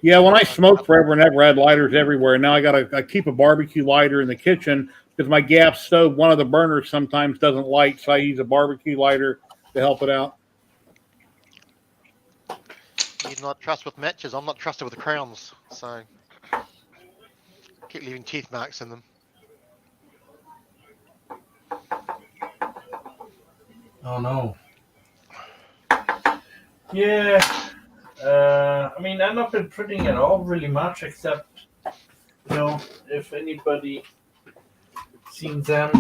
Yeah, when I smoked forever and ever, I had lighters everywhere. Now I keep a barbecue lighter in the kitchen because my gas stove, one of the burners sometimes doesn't light, so I use a barbecue lighter to help it out. You're not trust with matches. I'm not trusted with the crowns, so keep leaving teeth marks in them. Oh no. Yeah. I mean, I've not been printing at all really much, except, if anybody seen them.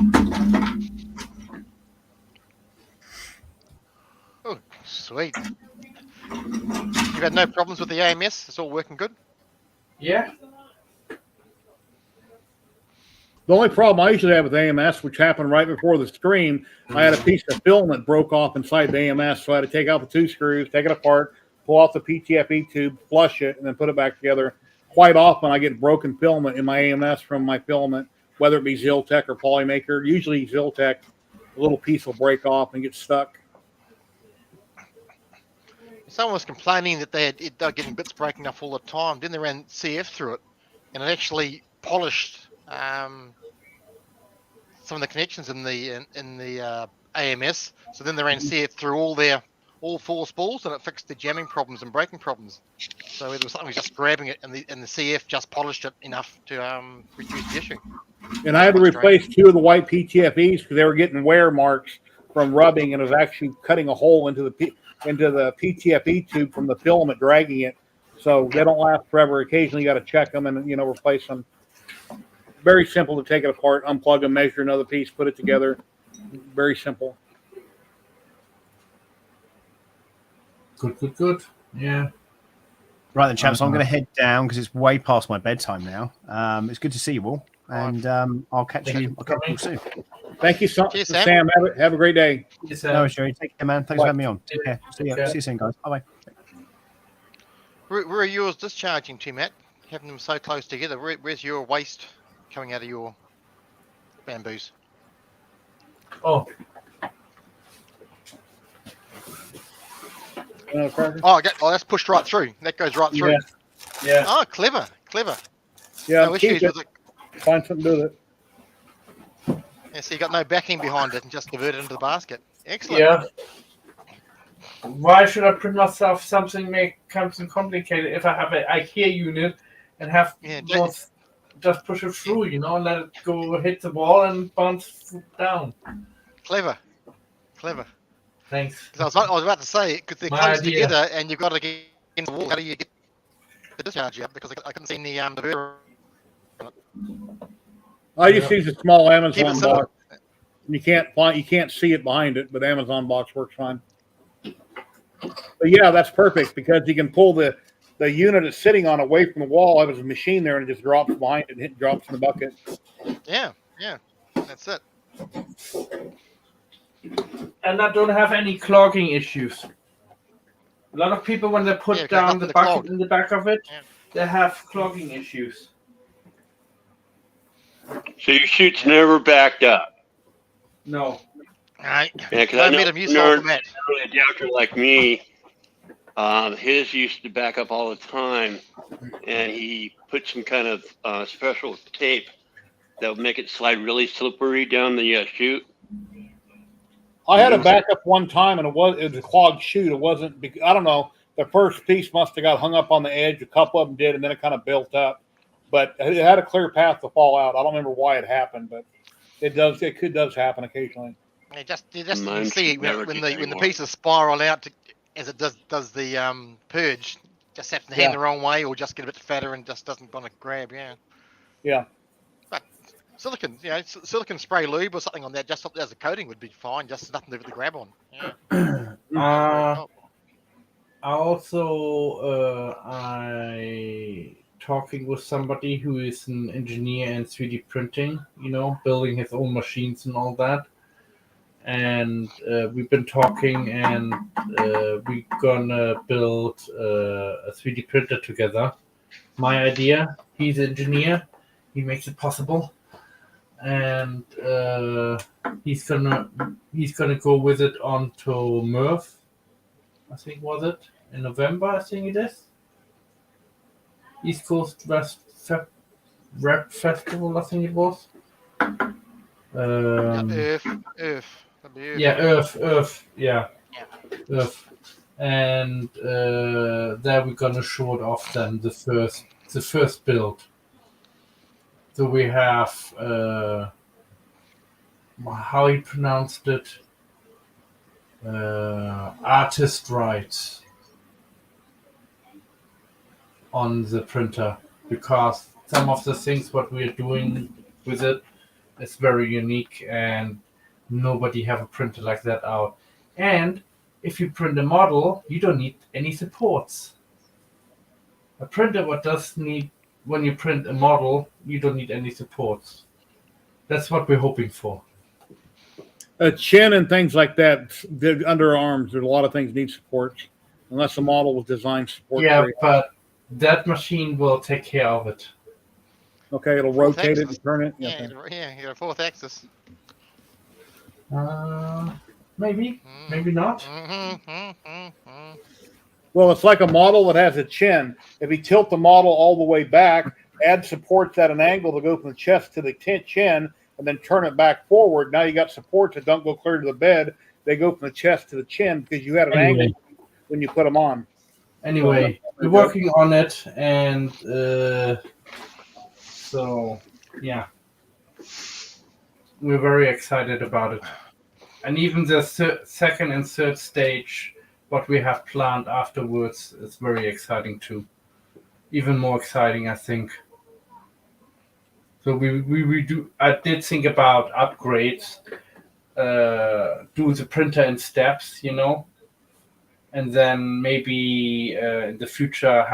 Oh, sweet. You've had no problems with the AMS? It's all working good? Yeah. The only problem I usually have with AMS, which happened right before the stream, I had a piece of filament broke off inside the AMS, so I had to take out the 2 screws, take it apart, pull off the PTFE tube, flush it, and then put it back together. Quite often I get broken filament in my AMS from my filament, whether it be Ziltech or Polymaker. Usually Ziltech, a little piece will break off and get stuck. Someone was complaining that they're getting bits breaking off all the time. Then they ran CF through it, and it actually polished some of the connections in the AMS. So then they ran CF through all 4 spools, and it fixed the jamming problems and breaking problems. So it was something just grabbing it, and the CF just polished it enough to reduce the issue. And I had to replace 2 of the white PTFEs because they were getting wear marks from rubbing, and it was actually cutting a hole into the PTFE tube from the filament, dragging it. So they don't last forever. Occasionally you got to check them and replace them. Very simple to take it apart, unplug them, measure another piece, put it together. Very simple. Good. Yeah. Right then, chaps. I'm going to head down because it's way past my bedtime now. It's good to see you all, and I'll catch you soon. Thank you, Cheers, Sam. Have a great day. No, Jerry. Take care, man. Thanks for having me on. Take care. See you soon, guys. Bye. Where are yours discharging to, Matt? Having them so close together. Where's your waste coming out of your bamboos? Oh. That's pushed right through. That goes right through. Yeah. Oh, clever. Yeah, no issues with it. Find something to do with it. Yeah, so you got no backing behind it and just divert it into the basket. Excellent. Yeah. Why should I print myself something complicated if I have an IKEA unit and have just push it through, and let it go hit the wall and bounce down. Clever. Thanks. Because I was about to say, because they're close together and you've got to get in the wall. How do you get the discharge out? Because I couldn't see the bearer. I just use a small Amazon box. You can't see it behind it, but Amazon box works fine. But yeah, that's perfect because you can pull the unit it's sitting on away from the wall. There's a machine there and it just drops behind it and it drops in the bucket. Yeah, that's it. And I don't have any clogging issues. A lot of people, when they put down the bucket in the back of it, they have clogging issues. So your chute's never backed up? No. Right. Yeah, because I know an early adapter like me, his used to back up all the time, and he put some kind of special tape that would make it slide really slippery down the chute. I had a backup one time, and it was a clogged chute. It wasn't. I don't know. The first piece must have got hung up on the edge. A couple of them did, and then it kind of built up. But it had a clear path to fall out. I don't remember why it happened, but it does. It does happen occasionally. You just see when the pieces spiral out as it does the purge. Just have to hand the wrong way, or just get a bit fatter and just doesn't want to grab. Yeah. But silicon, silicon spray lube or something on that, just as a coating would be fine. Just nothing to do with the grab on. I talking with somebody who is an engineer in 3D printing, building his own machines and all that. And we've been talking, and we're gonna build a 3D printer together. My idea. He's an engineer. He makes it possible, and he's gonna go with it onto Murph. I think was it in November? I think it is. East Coast West Rap Festival. I think it was. Earth. Yeah, Earth. Yeah. Earth. And there we're gonna show it off then the first build. So we have how he pronounced it, artist rights on the printer, because some of the things what we're doing with it is very unique and nobody have a printer like that out. And if you print a model, you don't need any supports. A printer when you print a model, you don't need any supports. That's what we're hoping for. A chin and things like that, the underarms, there's a lot of things need supports, unless the model was designed support. Yeah, but that machine will take care of it. Okay, it'll rotate it and turn it. You got a fourth axis. Maybe not. Well, it's like a model that has a chin. If you tilt the model all the way back, add supports at an angle to go from the chest to the chin, and then turn it back forward, now you got supports that don't go clear to the bed. They go from the chest to the chin because you had an angle when you put them on. Anyway, we're working on it, and so yeah, we're very excited about it. And even the second and third stage, what we have planned afterwards, is very exciting too. Even more exciting, I think. So we do. I did think about upgrades, do the printer in steps, and then maybe in the future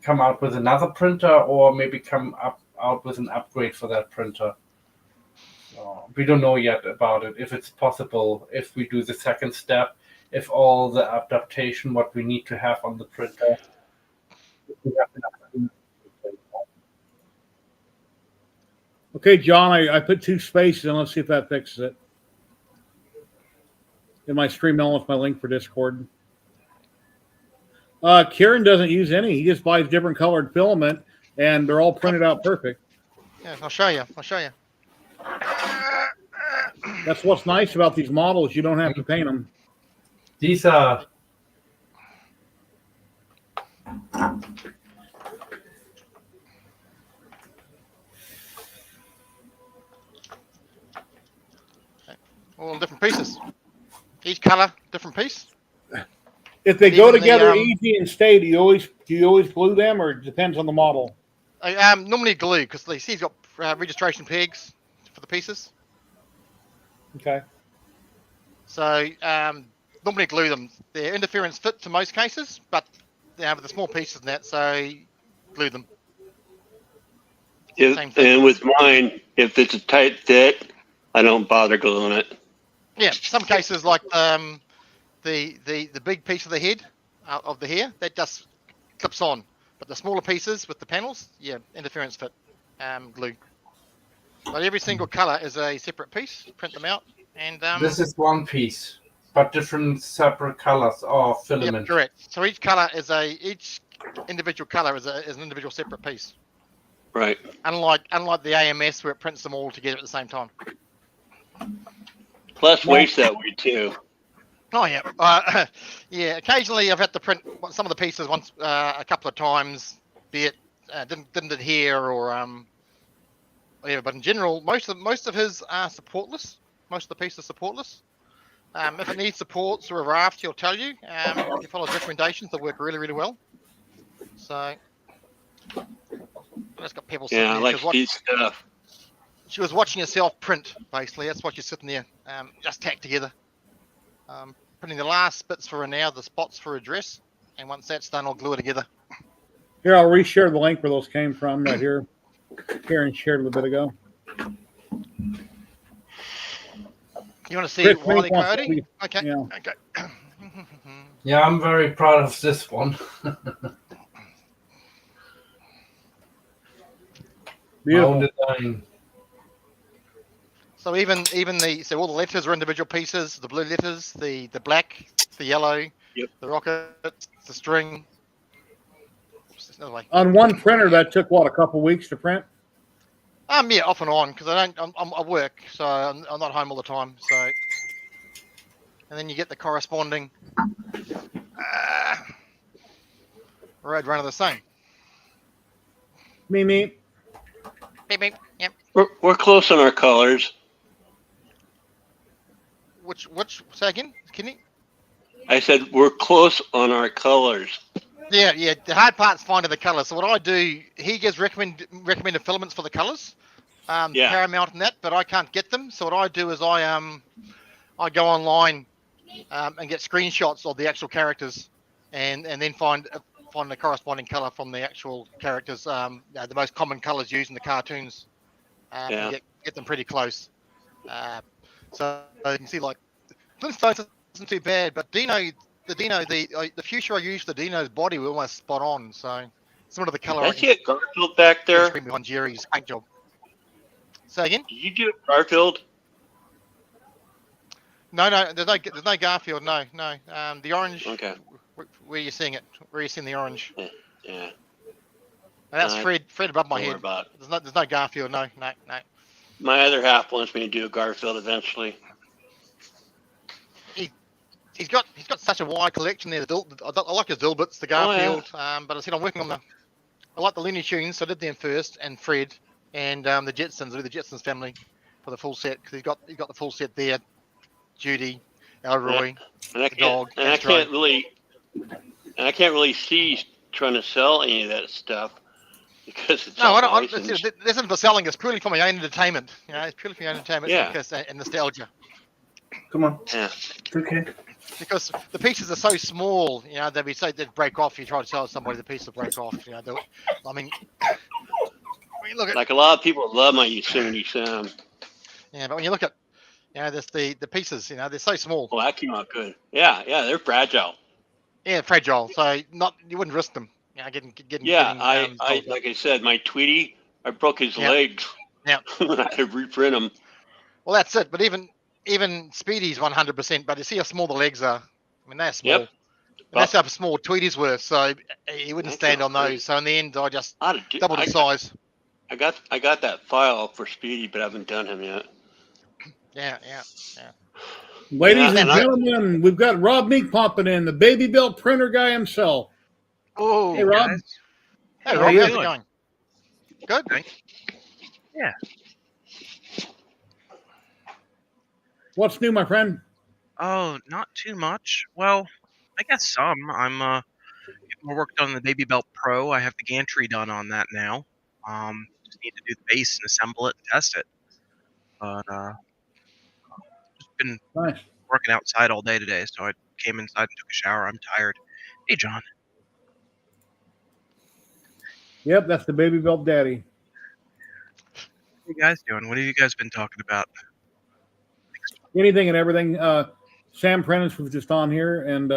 come out with another printer, or maybe come out with an upgrade for that printer. We don't know yet about it, if it's possible, if we do the second step, if all the adaptation what we need to have on the printer. Okay, John, I put 2 spaces in. Let's see if that fixes it. In my stream element, my link for Discord. Kieran doesn't use any. He just buys different colored filament, and they're all printed out perfect. Yeah, I'll show you. That's what's nice about these models. You don't have to paint them. These are All different pieces. Each color, different piece. If they go Even the, together easy and stay, do you always glue them, or it depends on the model? Normally glue, because the he's got registration pegs for the pieces. Okay. So normally glue them. They're interference fit to most cases, but they have the small pieces in that, so glue them. And with mine, if it's a tight fit, I don't bother gluing it. Yeah, some cases like the big piece of the head of the hair that just clips on, but the smaller pieces with the panels, yeah, interference fit, glue. But every single color is a separate piece. Print them out, and this is one piece, but different separate colors or filament. Yep, correct. So each individual color is an individual separate piece. Right. Unlike the AMS where it prints them all together at the same time. Plus waste that way too. Oh yeah, yeah. Occasionally I've had to print some of the pieces once, a couple of times, be it didn't adhere or whatever. But in general, most of his are supportless. Most of the pieces are supportless. If it needs supports or a raft, he'll tell you. If you follow his recommendations, they'll work really, really well. So I just got people sitting Yeah, I there. like these stuff. She was watching herself print, basically. That's why she's sitting there, just tacked together. Putting the last bits for her now, the spots for her dress, and once that's done, I'll glue it together. Here, I'll reshare the link where those came from right here. Karen shared a little bit ago. You want to see Wile E. Coyote? See, Okay. yeah. Okay. Yeah, I'm very proud of this one. Beautiful. My own design. So even all the letters are individual pieces. The blue letters, the black, the yellow, Yep. the rockets, the string. Oops, there's another way. On one printer, that took what, a couple weeks to print? Yeah, off and on, because I work, so I'm not home all the time. So, and then you get the corresponding road runner the same. Me. Beep, beep. Yep. We're close on our colors. Which? Say again, Kenny? I said we're close on our colors. Yeah. The hard part's finding the colours. So what I do, he gives recommended filaments for the colours, Paramount and that, but I can't get them. So what I do is I go online and get screenshots of the actual characters, and then find the corresponding colour from the actual characters. The most common colours used in the cartoons. And get them pretty close. So you can see like Flintstones isn't too bad, but the future I used for Dino's body were almost spot on. So some of the colour. I see a Garfield back there. On Jerry's paint job. Say again? Did you do a Garfield? No, there's no Garfield. No. The orange. Okay. Where are you seeing it? Where are you seeing the orange? Yeah. And that's Fred above my head. About There's no Garfield. No. My other half wants me to do a Garfield eventually. He's got such a wide collection there. I like his Dilberts, the Garfield. But I said I'm working on I like the Looney Tunes, so I did them first, and Fred, and the Jetsons, the Jetsons family, for the full set, because he's got the full set there. Judy, Elroy, the dog. And I can't really see trying to sell any of that stuff because it's no, I don't. This isn't for selling. It's purely for my own entertainment. It's purely for my own entertainment. Yeah. Because, and nostalgia. Come on. Yeah. Okay. Because the pieces are so small, they'd break off. You try to sell somebody, the piece will break off. Look at like a lot of people love my Yosemite Sam. Yeah, but when you look at, there's the pieces, they're so small. Well, that came out good. Yeah, they're fragile. Yeah, fragile. So you wouldn't risk them. Getting. I like I said, my Tweety, I broke his legs. Yeah. I had to reprint them. Well, that's it. But even Speedy's 100%. But you see how small the legs are. I mean, they're small. Yep. That's how small Tweety's were. So he wouldn't stand on those. So in the end, I just doubled the size. I got that file for Speedy, but I haven't done him yet. Yeah. Ladies and gentlemen, we've got Rob Meek popping in, the baby belt printer guy himself. Oh, Hey, Rob. guys. Hey, How Rob, you how's it doing? going? Good. Okay. Yeah. What's new, my friend? Oh, not too much. Well, I guess some. I'm getting more work done on the Baby Belt Pro. I have the gantry done on that now. Just need to do the base and assemble it and test it. But just been Nice. working outside all day today, so I came inside and took a shower. I'm tired. Hey, John. Yep, that's the baby belt daddy. What are you guys doing? What have you guys been talking about? Anything and everything. Sam Prentice was just on here, and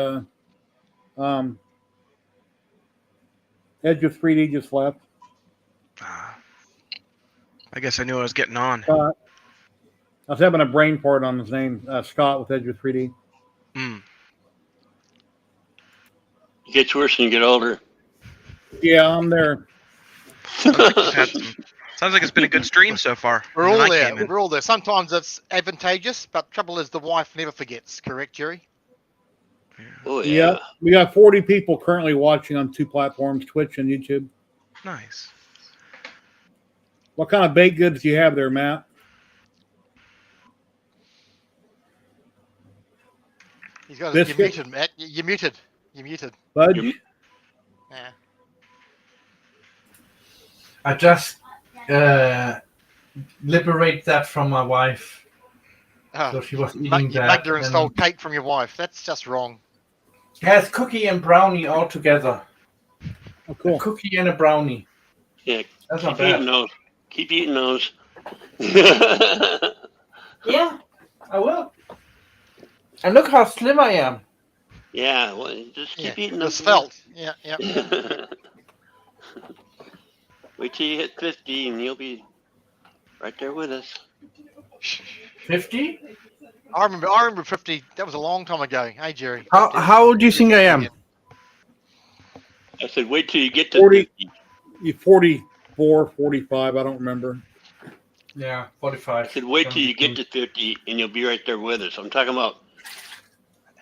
Edge of 3D just left. I guess I knew I was getting on. I was having a brain fart on his name, Scott with Edge of 3D. Hmm. It gets worse when you get older. Yeah, I'm there. Sounds like it's been a good stream so far. We're And then all I there. came in. We're all there. Sometimes it's advantageous, but trouble is the wife never forgets. Correct, Jerry? Oh, yeah. Yep. We got 40 people currently watching on 2 platforms, Twitch and YouTube. Nice. What kind of baked goods do you have there, Matt? He's got. Biscuit? You're muted, Matt. You're muted. You're muted. Fudge? Yeah. I just liberate that from my wife. Oh, So she was you eating that. mugged her and and- stole cake from your wife. That's just wrong. Yeah, it's cookie and brownie all together. Oh, cool. A cookie and a brownie. Yeah, That's not keep eating bad. those. Keep eating those. Yeah, I will. And look how slim I am. Yeah, well, just keep eating The those. svelte. Yeah, yeah. Wait till you hit 50 and you'll be right there with us. 50? I remember 50. That was a long time ago. Hey, Jerry. How old do you think I am? I said, wait till you get to 40. 50. You 44, 45, I don't remember. Yeah, I 45. said, wait till you get to 50 and you'll be right there with us. I'm talking about,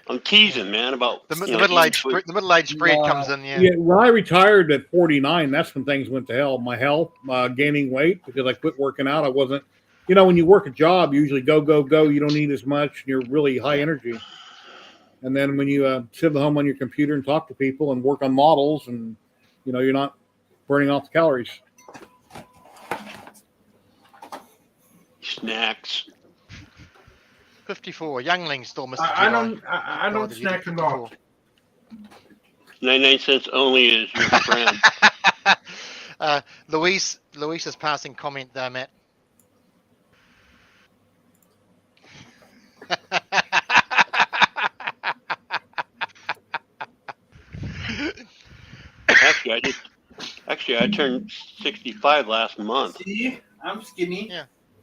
I'm teasing, man, about The you know, middle-aged getting the middle-aged spread comes in. Yeah. Yeah, when I retired at 49, that's when things went to hell. My health, gaining weight, because I quit working out. I wasn't, when you work a job, you usually go, go, go. You don't eat as much, and you're really high energy. And then when you sit at home on your computer and talk to people and work on models, and you're not burning off the calories. snacks. 54. Youngling still Mr. I Jedi. don't snack a lot. 99 cents only is your friend. Luis is passing comment there, Matt. Actually, I turned 65 last month. See, I'm skinny.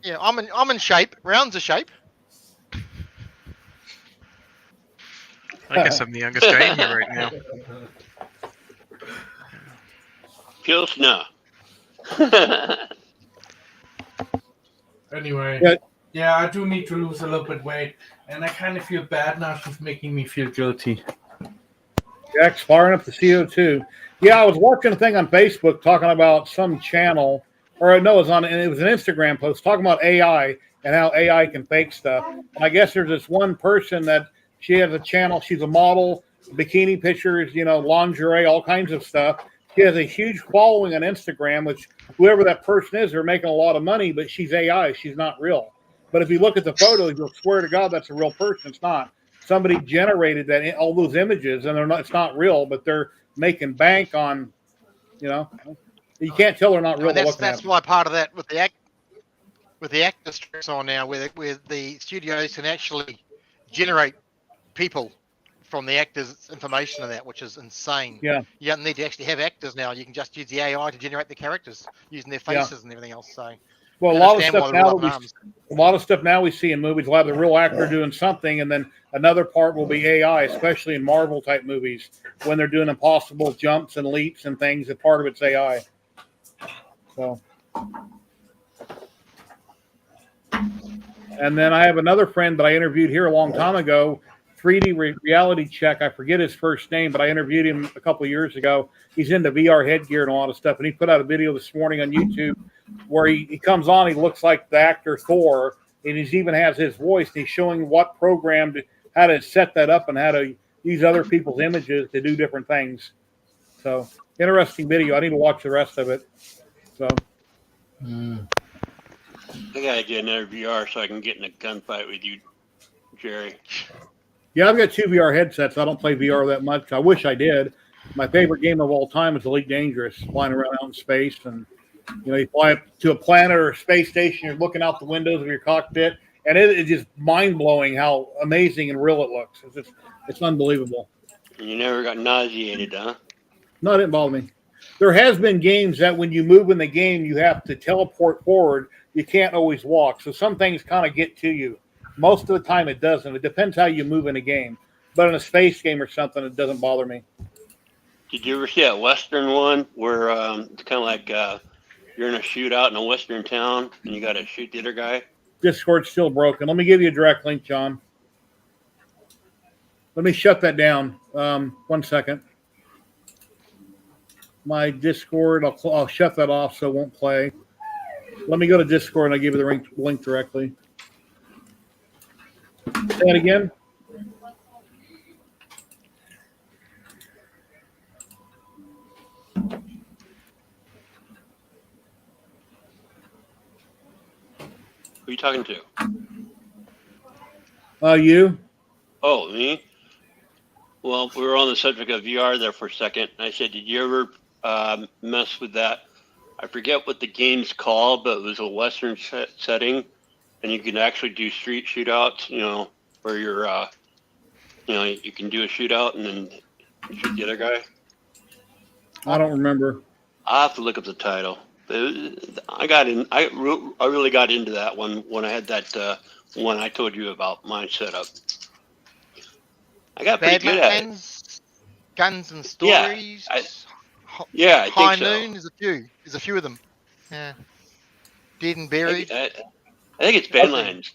Yeah, I'm in shape. Round's a shape. I guess I'm the youngest guy in here right now. Pilsner. Anyway, yeah, I do need to lose a little bit weight, and I kind of feel bad now. She's making me feel guilty. Jack's firing up the CO2. Yeah, I was watching a thing on Facebook talking about some channel, or no, it was an Instagram post talking about AI and how AI can fake stuff. And I guess there's this one person that she has a channel. She's a model, bikini pictures, lingerie, all kinds of stuff. She has a huge following on Instagram, which whoever that person is, they're making a lot of money, but she's AI. She's not real. But if you look at the photos, you'll swear to God that's a real person. It's not. Somebody generated that, all those images, and it's not real, but they're making bank on, you can't tell they're not real. That's why part of that with the actor stress on now, where the studios can actually generate people from the actors' information and that, which is insane. Yeah. You don't need to actually have actors now. You can just use the AI to generate the characters using their faces and everything else. So, well, a lot of stuff now we see in movies will have the real actor doing something, and then another part will be AI, especially in Marvel type movies when they're doing impossible jumps and leaps and things. And part of it's AI. So, and then I have another friend that I interviewed here a long time ago 3D reality check. I forget his first name, but I interviewed him a couple of years ago. He's into VR headgear and a lot of stuff. And he put out a video this morning on YouTube where he comes on, he looks like the actor Thor, and he even has his voice. And he's showing what program, how to set that up and how to use other people's images to do different things. So, interesting video. I need to watch the rest of it. So, I gotta get another VR so I can get in a gunfight with you, Jerry. yeah, I've got 2 VR headsets. I don't play VR that much. I wish I did. My favorite game of all time is Elite Dangerous, flying around out in space. And, you fly up to a planet or a space station, you're looking out the windows of your cockpit, and it's just mind-blowing how amazing and real it looks. It's unbelievable. And you never got nauseated, huh? No, it didn't bother me. There has been games that when you move in the game, you have to teleport forward. You can't always walk. So some things kind of get to you. Most of the time it doesn't. It depends how you move in a game. But in a space game or something, it doesn't bother me. Did you ever see that Western one where it's kind of like you're in a shootout in a Western town and you got to shoot the other guy? Discord's still broken. Let me give you a direct link, John. Let me shut that down. 1 second. My Discord, I'll shut that off so it won't play. Let me go to Discord and I'll give you the link directly. Say it again. Who are you talking to? You. Oh, me? Well, we were on the subject of VR there for a second. And I said, did you ever mess with that? I forget what the game's called, but it was a Western setting, and you can actually do street shootouts, where you're, you can do a shootout and then shoot the other guy. I don't remember. I'll have to look up the title. I really got into that one when I had that one I told you about, mine set up. I got pretty good at it. Guns and Stories. Yeah, I High think so. Noon. There's a few of them. Yeah. Dead and Buried. I think it's Badlands.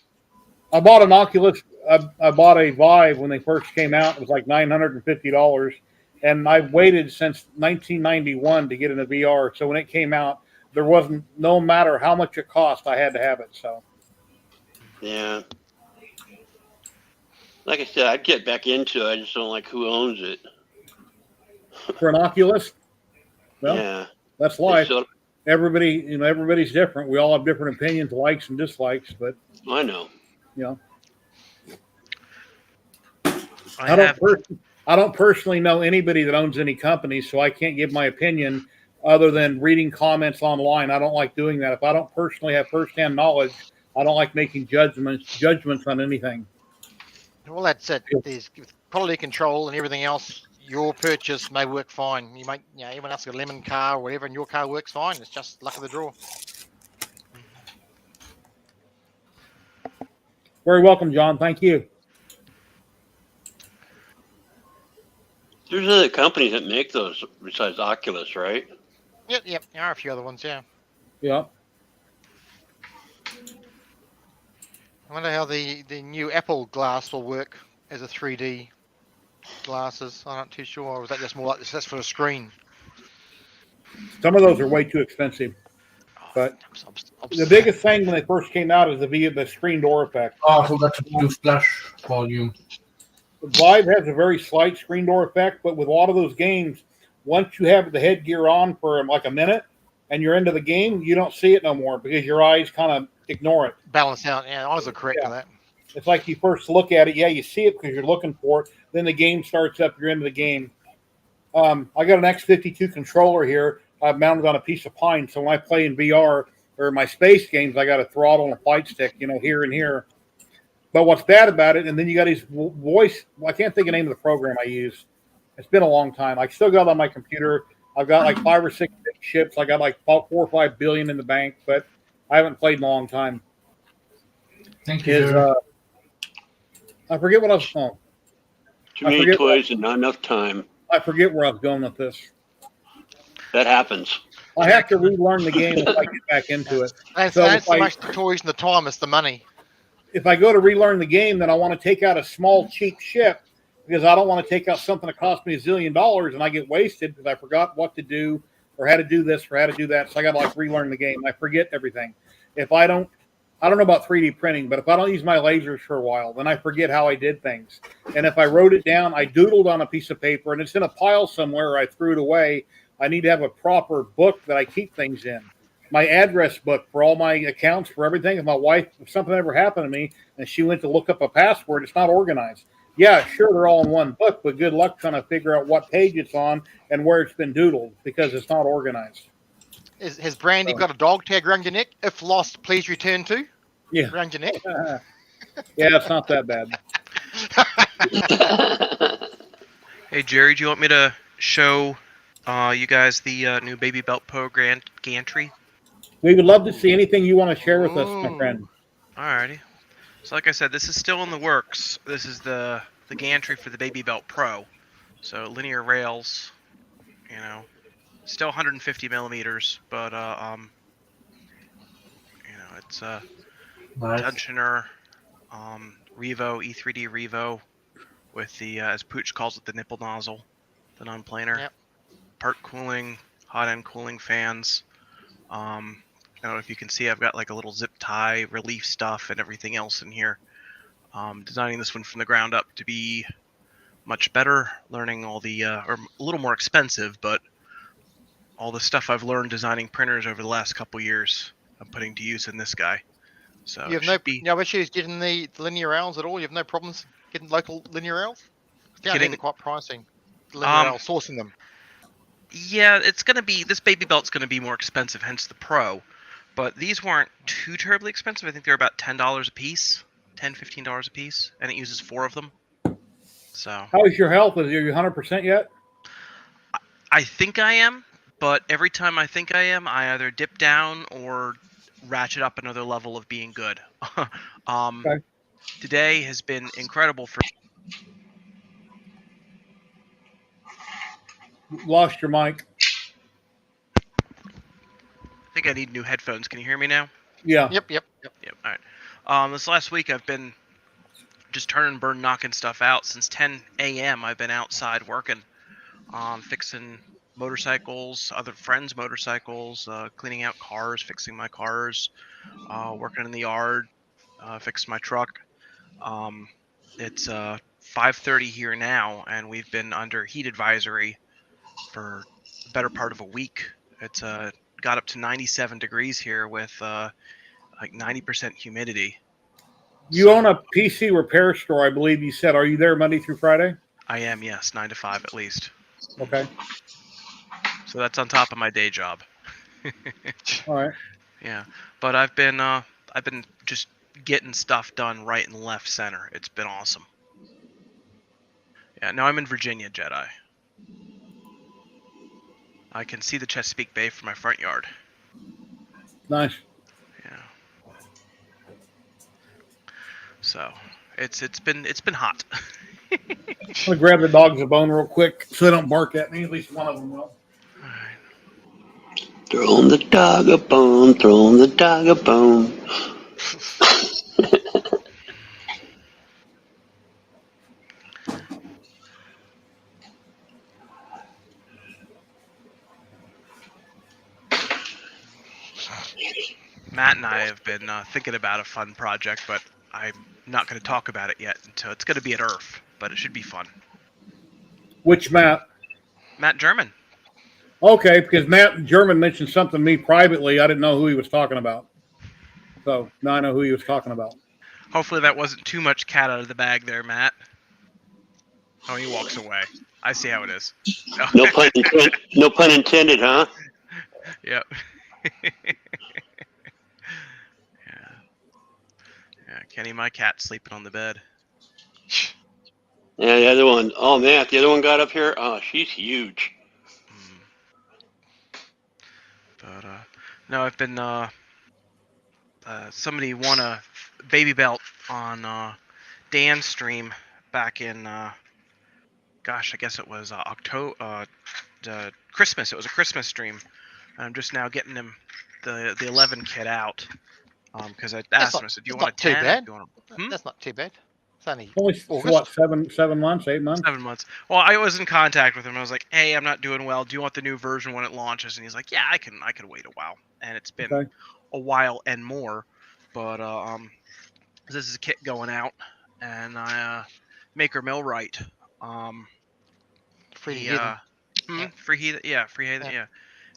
I bought an Oculus. I bought a Vive when they first came out. It was like $950, and I've waited since 1991 to get in a VR. So when it came out, there wasn't, no matter how much it cost, I had to have it. So. Yeah. Like I said, I'd get back into it. I just don't like who owns it. For an Oculus? Well, yeah. That's life. Everybody's different. We all have different opinions, likes and dislikes, but I know. I don't personally know anybody that owns any companies, so I can't give my opinion other than reading comments online. I don't like doing that. If I don't personally have firsthand knowledge, I don't like making judgments on anything. Well, that's it. There's quality control and everything else. Your purchase may work fine. You might, everyone else got a lemon car or whatever, and your car works fine. It's just luck of the draw. Very welcome, John. Thank you. There's other companies that make those besides Oculus, right? Yep. There are a few other ones, yeah. Yeah. I wonder how the new Apple glass will work as a 3D glasses. I'm not too sure. Or is that just more like this? That's for a screen. Some of those are way too expensive. But the biggest thing when they first came out is the screen door effect. Oh, I forgot to do flash volume. Vive has a very slight screen door effect, but with a lot of those games, once you have the headgear on for like a minute and you're into the game, you don't see it no more because your eyes kind of ignore it. Balance out. Yeah, eyes are correct on that. It's like you first look at it. Yeah, you see it because you're looking for it. Then the game starts up. You're into the game. I got an X52 controller here. I've mounted on a piece of pine. So when I play in VR or my space games, I got a throttle and a flight stick, here and here. But what's bad about it, and then you got his voice. I can't think of the name of the program I use. It's been a long time. I still got it on my computer. I've got like 5 or 6 big ships. I got like 4 or 5 billion in the bank, but I haven't played in a long time. Thank you. I forget what I was calling. Too many toys and not enough time. I forget where I was going with this. That happens. I have to relearn the game if I get back into it. That's so much the toys and the time, it's the money. if I go to relearn the game, then I want to take out a small cheap ship because I don't want to take out something that cost me $1 zillion and I get wasted because I forgot what to do or how to do this or how to do that. So I got to like relearn the game. I forget everything. If I don't know about 3D printing, but if I don't use my lasers for a while, then I forget how I did things. And if I wrote it down, I doodled on a piece of paper and it's in a pile somewhere or I threw it away, I need to have a proper book that I keep things in. My address book for all my accounts, for everything. If something ever happened to me and she went to look up a password, it's not organized. Yeah, sure, they're all in one book, but good luck trying to figure out what page it's on and where it's been doodled because it's not organized. Has Brandy got a dog tag around your neck? If lost, please return to. Yeah. Around your neck. Yeah, it's not that bad. Hey Jerry, do you want me to show you guys the new Baby Belt Pro gantry? We would love to see anything you want to share with us, my friend. Alrighty. So like I said, this is still in the works. This is the gantry for the Baby Belt Pro. So linear rails, you know, still 150 millimeters, but you know, it's Nice. tensioner, Revo, E3D Revo, with the as Pooch calls it, the nipple nozzle, the non-planar. Yep. Part cooling, hot end cooling fans. I don't know if you can see, I've got like a little zip tie, relief stuff, and everything else in here. Designing this one from the ground up to be much better, learning all the, or a little more expensive, but all the stuff I've learned designing printers over the last couple years, I'm putting to use in this guy. So You have no issues getting the linear rails at all? You have no problems getting local linear rails? Down here they're quite pricing. Linear rails, sourcing them. Yeah, it's going to be, this Baby Belt's going to be more expensive, hence the Pro. But these weren't too terribly expensive. I think they're about $10 a piece, $10, $15 a piece, and it uses 4 of them. So. How is your health? Are you 100% yet? I think I am, but every time I think I am, I either dip down or ratchet up another level of being good. Okay. Today has been incredible for. Lost your mic. I think I need new headphones. Can you hear me now? Yeah. Yep. All right. This last week I've been just turning, burn, knocking stuff out. Since 10 a.m. I've been outside working, fixing motorcycles, other friends' motorcycles, cleaning out cars, fixing my cars, working in the yard, fixing my truck. It's 5:30 here now, and we've been under heat advisory for the better part of a week. It's got up to 97 degrees here with like 90% humidity. You own a PC repair store, I believe you said. Are you there Monday through Friday? I am, yes, 9 to 5 at least. Okay. So that's on top of my day job. All right. Yeah, but I've been just getting stuff done right and left center. It's been awesome. Yeah, now I'm in Virginia, Jedi. I can see the Chesapeake Bay from my front yard. Nice. Yeah. So it's been hot. I'm gonna grab the dogs a bone real quick so they don't bark at me. At least one of them will. Throwing the dog a bone, throwing the dog a bone. Matt and I have been thinking about a fun project, but I'm not going to talk about it yet until it's going to be at IRF, but it should be fun. Which Matt? Matt German. Okay, because Matt German mentioned something to me privately. I didn't know who he was talking about. So now I know who he was talking about. Hopefully that wasn't too much cat out of the bag there, Matt. Oh, he walks away. I see how it is. No pun intended. No pun intended, huh? Yep. Yeah, Kenny, my cat sleeping on the bed. Yeah, the other one. Oh, man, the other one got up here. Oh, she's huge. But no, I've been somebody won a Baby Belt on Dan's stream back in gosh, I guess it was October, Christmas. It was a Christmas stream. I'm just now getting him the 11 kit out. Because I That's asked not, him, I said, "Do you that's want a not too 10? bad. Do you want a That's not too bad. It's only Only August. what 7 months, 8 months? 7 months?" Well, I was in contact with him. I was like, "Hey, I'm not doing well. Do you want the new version when it launches?" And he's like, "Yeah, I can wait a while." And it's been Okay. a while and more, but this is a kit going out, and I Maker Millwright. Free He heathen. Yeah. free heathen, yeah, free heathen, Yeah. yeah.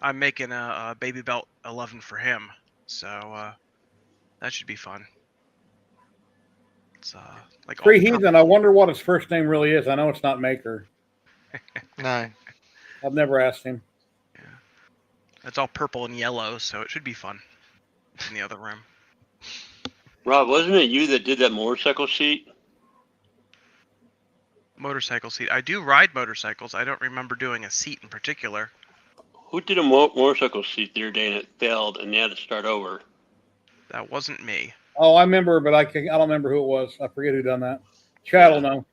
I'm making a baby belt 11 for him, so that should be fun. It's like Free all Heathen. I wonder what his first name really is. I know it's not Maker. No. I've never asked him. Yeah. It's all purple and yellow, so it should be fun in the other room. Rob, wasn't it you that did that motorcycle seat? Motorcycle seat. I do ride motorcycles. I don't remember doing a seat in particular. Who did a motorcycle seat the other day and it failed and they had to start over? That wasn't me. Oh, I remember, but I don't remember who it was. I forget who done that. Chad will know.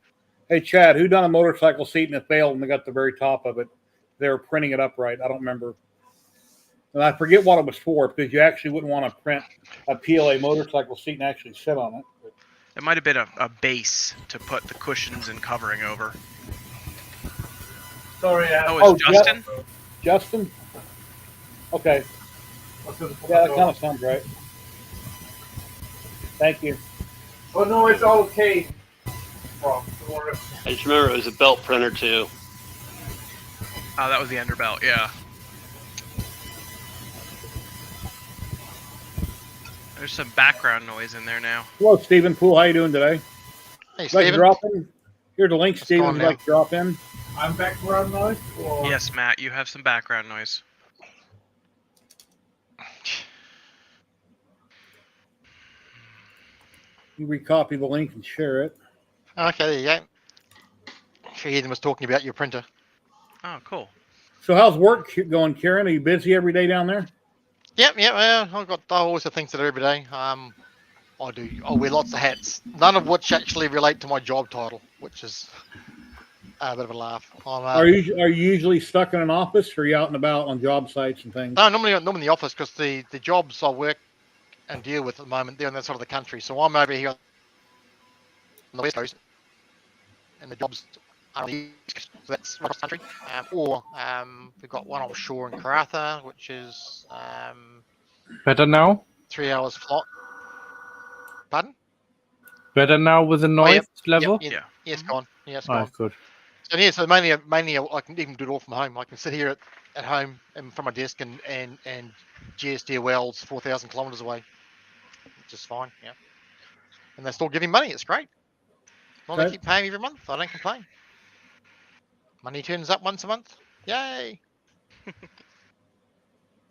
Hey, Chad, who done a motorcycle seat and it failed and they got the very top of it? They were printing it upright. I don't remember. And I forget what it was for because you actually wouldn't want to a PLA motorcycle seat and actually sit on it. It might have been a base to put the cushions and covering over. Sorry, Oh, it's Justin? Justin? Okay. Yeah, that kind of sounds right. Thank you. Oh no, it's all okay. I just remember it was a belt printer too. Oh, that was the underbelt, yeah. There's some background noise in there now. Hello, Stephen Poole. How you doing today? Hey, Like Stephen. drop in. Here's the link, What's Stephen. going Would you like to drop in? I'm background noise. Or... Yes, Matt, you have some background noise. You recopy the link and share it. Okay, there you go. Free heathen was talking about your printer. Oh, cool. So how's work going, Kieran? Are you busy every day down there? Yep. Well, I always have things to do every day. I wear lots of hats, none of which actually relate to my job title, which is a bit of a laugh. Are you usually stuck in an office, or are you out and about on job sites and things? No, normally in the office because the jobs I work and deal with at the moment, they're on that side of the country. So I'm over here on the west coast, and the jobs are on the east coast. So that's right across the country. We've got one offshore in Karratha, which is Better now? 3 hours flight. Pardon? Better now with the noise level? Yeah, it's gone. Yeah, it's Oh, gone. good. So yeah, so mainly I can even do it all from home. I can sit here at home and from my desk and GSD welds 4,000 kilometers away, which is fine. Yeah, and they're still giving money. It's great. Well, they keep paying me every month. I don't complain. Money turns up once a month. Yay!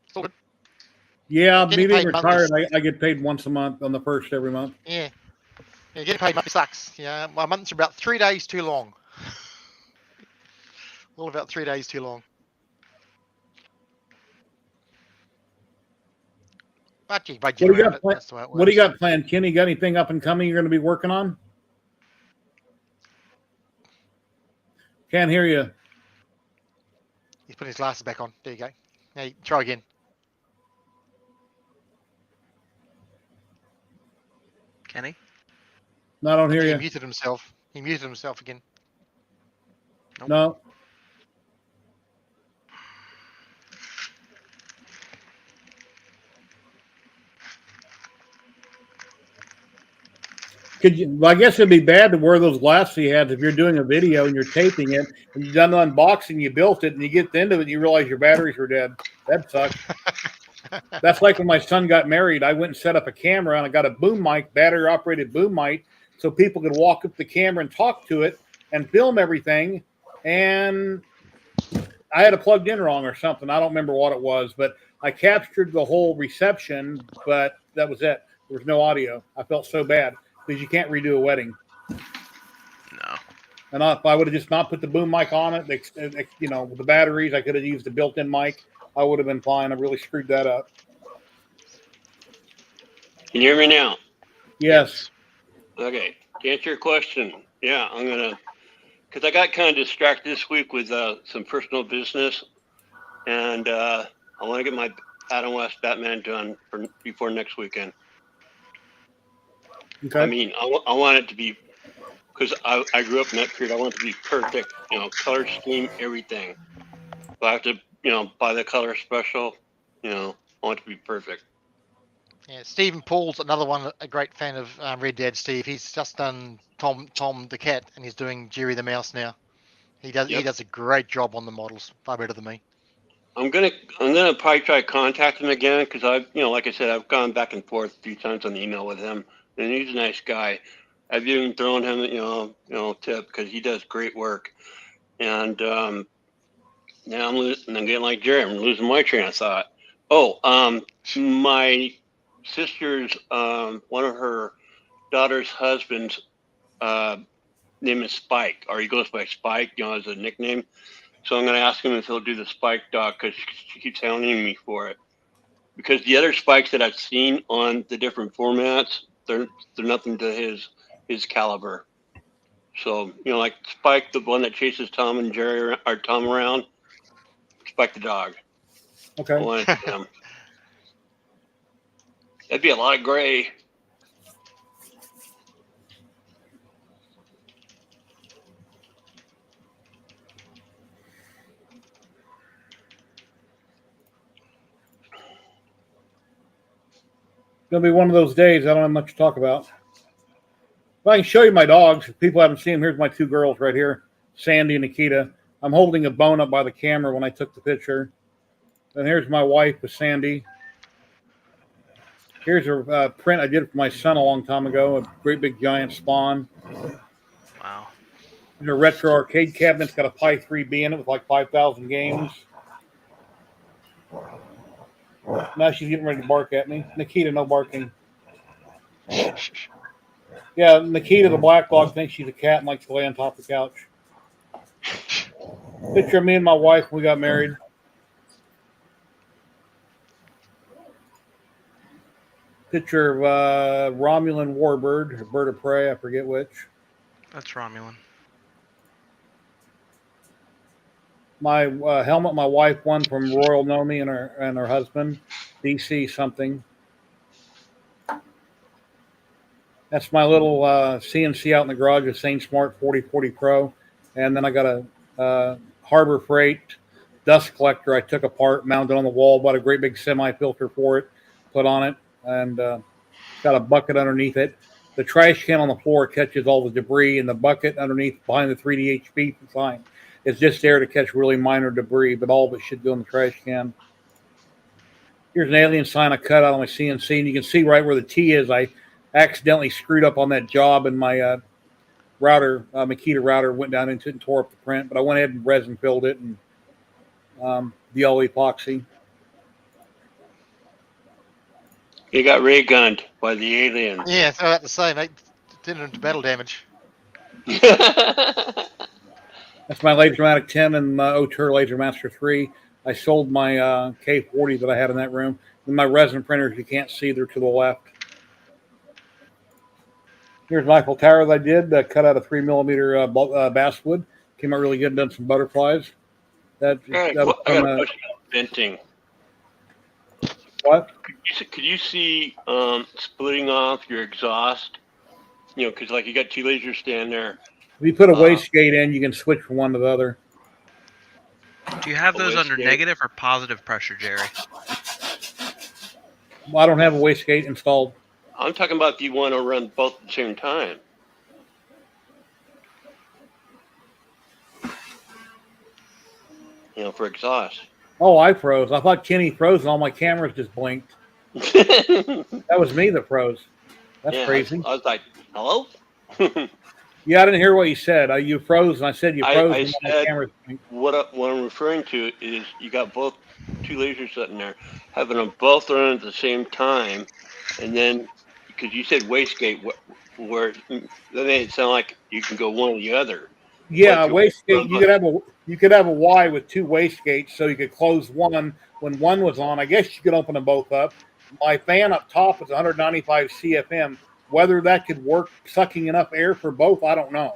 Still good. Yeah, Getting me being paid retired, monthly. I get paid once a month on the first every month. Yeah, getting paid monthly sucks. Yeah, my months are about 3 days too long. All about 3 days too long. But you budget around it. That's the way it works. What do you got planned, Kenny? Got anything up and coming you're going to be working on? Can't hear you. He's putting his glasses back on. There you go. Now try again. Kenny? No, I don't hear He you. muted himself. He muted himself again. Nope. No. I guess it'd be bad to wear those glasses he has if you're doing a video and you're taping it and you've done the unboxing, you built it, and you get to the end of it and you realize your batteries are dead. That sucks. That's like when my son got married. I went and set up a camera and I got a boom mic, battery operated boom mic, so people could walk up the camera and talk to it and film everything. And I had it plugged in wrong or something. I don't remember what it was, but I captured the whole reception, but that was it. There was no audio. I felt so bad because you can't redo a wedding. No. And if I would have just not put the boom mic on it, with the batteries, I could have used the built-in mic. I would have been fine. I really screwed that up. Can you hear me now? Yes. Okay. To answer your question, yeah, I'm going to, because I got kind of distracted this week with some personal business, and I want to get my Adam West Batman done before next weekend. Okay. I mean, I want it to be, because I grew up in that period. I want it to be perfect. Color scheme, everything. If I have to, buy the color special, I want it to be perfect. Yeah, Stephen Paul's another one, a great fan of Red Dead. Steve, he's just done Tom the cat, and he's doing Jerry the mouse now. He does a great job on the models, far better than me. I'm gonna probably try to contact him again, because like I said, I've gone back and forth a few times on the email with him, and he's a nice guy. I've even thrown him, tip, because he does great work. And now I'm getting like Jerry. I'm losing my train of thought. Oh, my sister's one of her daughter's husband's name is Spike, or he goes by Spike, as a nickname. So I'm going to ask him if he'll do the Spike dog, because she keeps hounding me for it. Because the other Spikes that I've seen on the different formats, they're nothing to his caliber. So, like Spike, the one that chases Tom and Jerry, or Tom around, Spike the dog. Okay. I want it to him. That'd be a lot of gray. Gonna be one of those days I don't have much to talk about. But I can show you my dogs. If people haven't seen them, here's my two girls right here, Sandy and Nikita. I'm holding a bone up by the camera when I took the picture. And here's my wife with Sandy. Here's a print I did for my son a long time ago, a great big giant spawn. Wow. There's a retro arcade cabinet. It's got a Pi 3B in it with like 5,000 games. Now she's getting ready to bark at me. Nikita, no barking. Yeah, Nikita, the black dog, thinks she's a cat and likes to lay on top of the couch. Picture of me and my wife when we got married. Picture of Romulan warbird, or bird of prey, I forget which. That's Romulan. My helmet my wife won from Royal Nomi and her husband, DC something. That's my little CNC out in the garage, a Saint Smart 4040 Pro. And then I got a Harbor Freight dust collector I took apart, mounted on the wall, bought a great big semi-filter for it, put on it, and got a bucket underneath it. The trash can on the floor catches all the debris, and the bucket underneath behind the 3D HP sign is just there to catch really minor debris, but all of it should go in the trash can. Here's an alien sign I cut out on my CNC, and you can see right where the T is. I accidentally screwed up on that job, and my router, Makita router, went down into it and tore up the print, but I went ahead and resin filled it and the all epoxy. You got ray gunned by the aliens. Yeah, I have to say, mate, did it into battle damage. That's my Lasermatic 10 and my Otur Lasermaster 3. I sold my K40 that I had in that room. And my resin printers, you can't see, they're to the left. Here's my tower that I did, cut out of 3mm basswood. Came out really good and done some butterflies. That was from venting. What? Could you see splitting off your exhaust? Because like you got two lasers standing there. If you put a wastegate in, you can switch from one to the other. Do you have those under negative or positive pressure, Jerry? Well, I don't have a wastegate installed. I'm talking about if you want to run both at the same time. For exhaust. Oh, I froze. I thought Kenny froze and all my cameras just blinked. That was me that froze. That's crazy. I was like, hello? Yeah, I didn't hear what you said. You froze, and I said you froze. I and said, my cameras blinked. What I'm referring to is you got both two lasers sitting there, having them both run at the same time, and then because you said wastegate, where that made it sound like you can go one or the other. Yeah, wastegate. You could have a Y with two wastegates, so you could close one when one was on. I guess you could open them both up. My fan up top is 195 CFM. Whether that could work, sucking enough air for both, I don't know.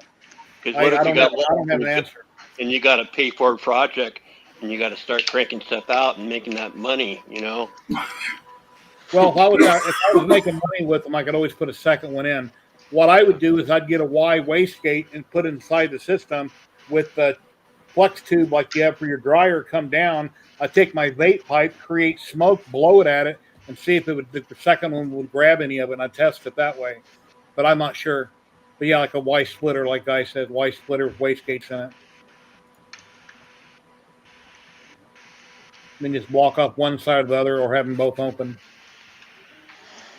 I don't have an answer. And you got to pay for a project, and you got to start cranking stuff out and making that money. Well, if I was making money with them, I could always put a second one in. What I would do is I'd get a Y wastegate and put it inside the system with the flex tube like you have for your dryer come down. I'd take my vape pipe, create smoke, blow it at it, and see if the second one would grab any of it, and I'd test it that way. But I'm not sure. But yeah, like a Y splitter, like Guy said, Y splitter with wastegates in it. And then just walk off one side or the other or have them both open.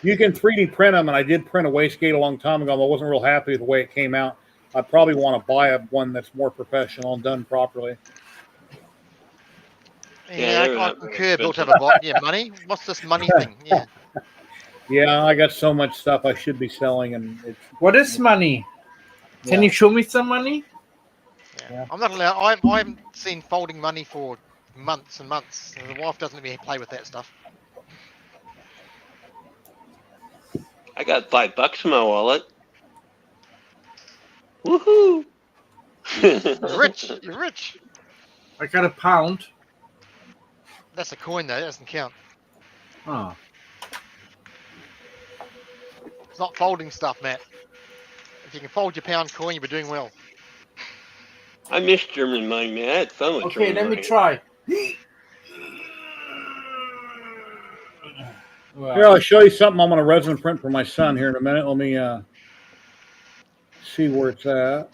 You can 3D print them, and I did print a wastegate a long time ago. I wasn't real happy with the way it came out. I probably want to buy one that's more professional and done properly. Yeah, I concur, built out of what? Yeah, money? What's this money thing? Yeah. Yeah, I got so much stuff I should be selling, and what is money? Can you show me some money? Yeah. I'm not allowed. I haven't seen folding money for months and months. And the wife doesn't let me play with that stuff. I got $5 in my wallet. Woohoo! You're rich. You're rich. I got £1. That's a coin though. That doesn't count. Oh. It's not folding stuff, Matt. If you can fold your pound coin, you'll be doing well. I miss German money, man. I had fun with German let money. me try. Here, I'll show you something I'm going to resin print for my son here in a minute. Let me see where it's at.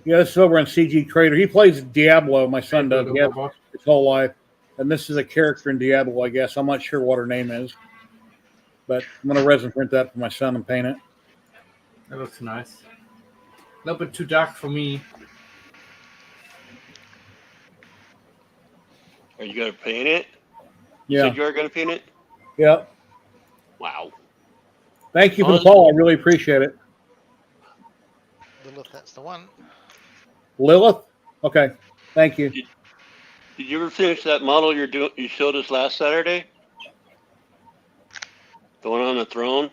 Yeah, this is over on CG Trader. He plays Diablo, my son does. He has his whole life. And this is a character in Diablo, I guess. I'm not sure what her name is. But I'm going to resin print that for my son and paint it. That looks nice. A little bit too dark for me. Are you going to paint it? Yeah. You said you were going to paint it? Yep. Wow. Thank you for the call. I really appreciate it. Lilith, that's the one. Lilith? Okay. Thank you. Did you ever finish that model you showed us last Saturday? The one on the throne?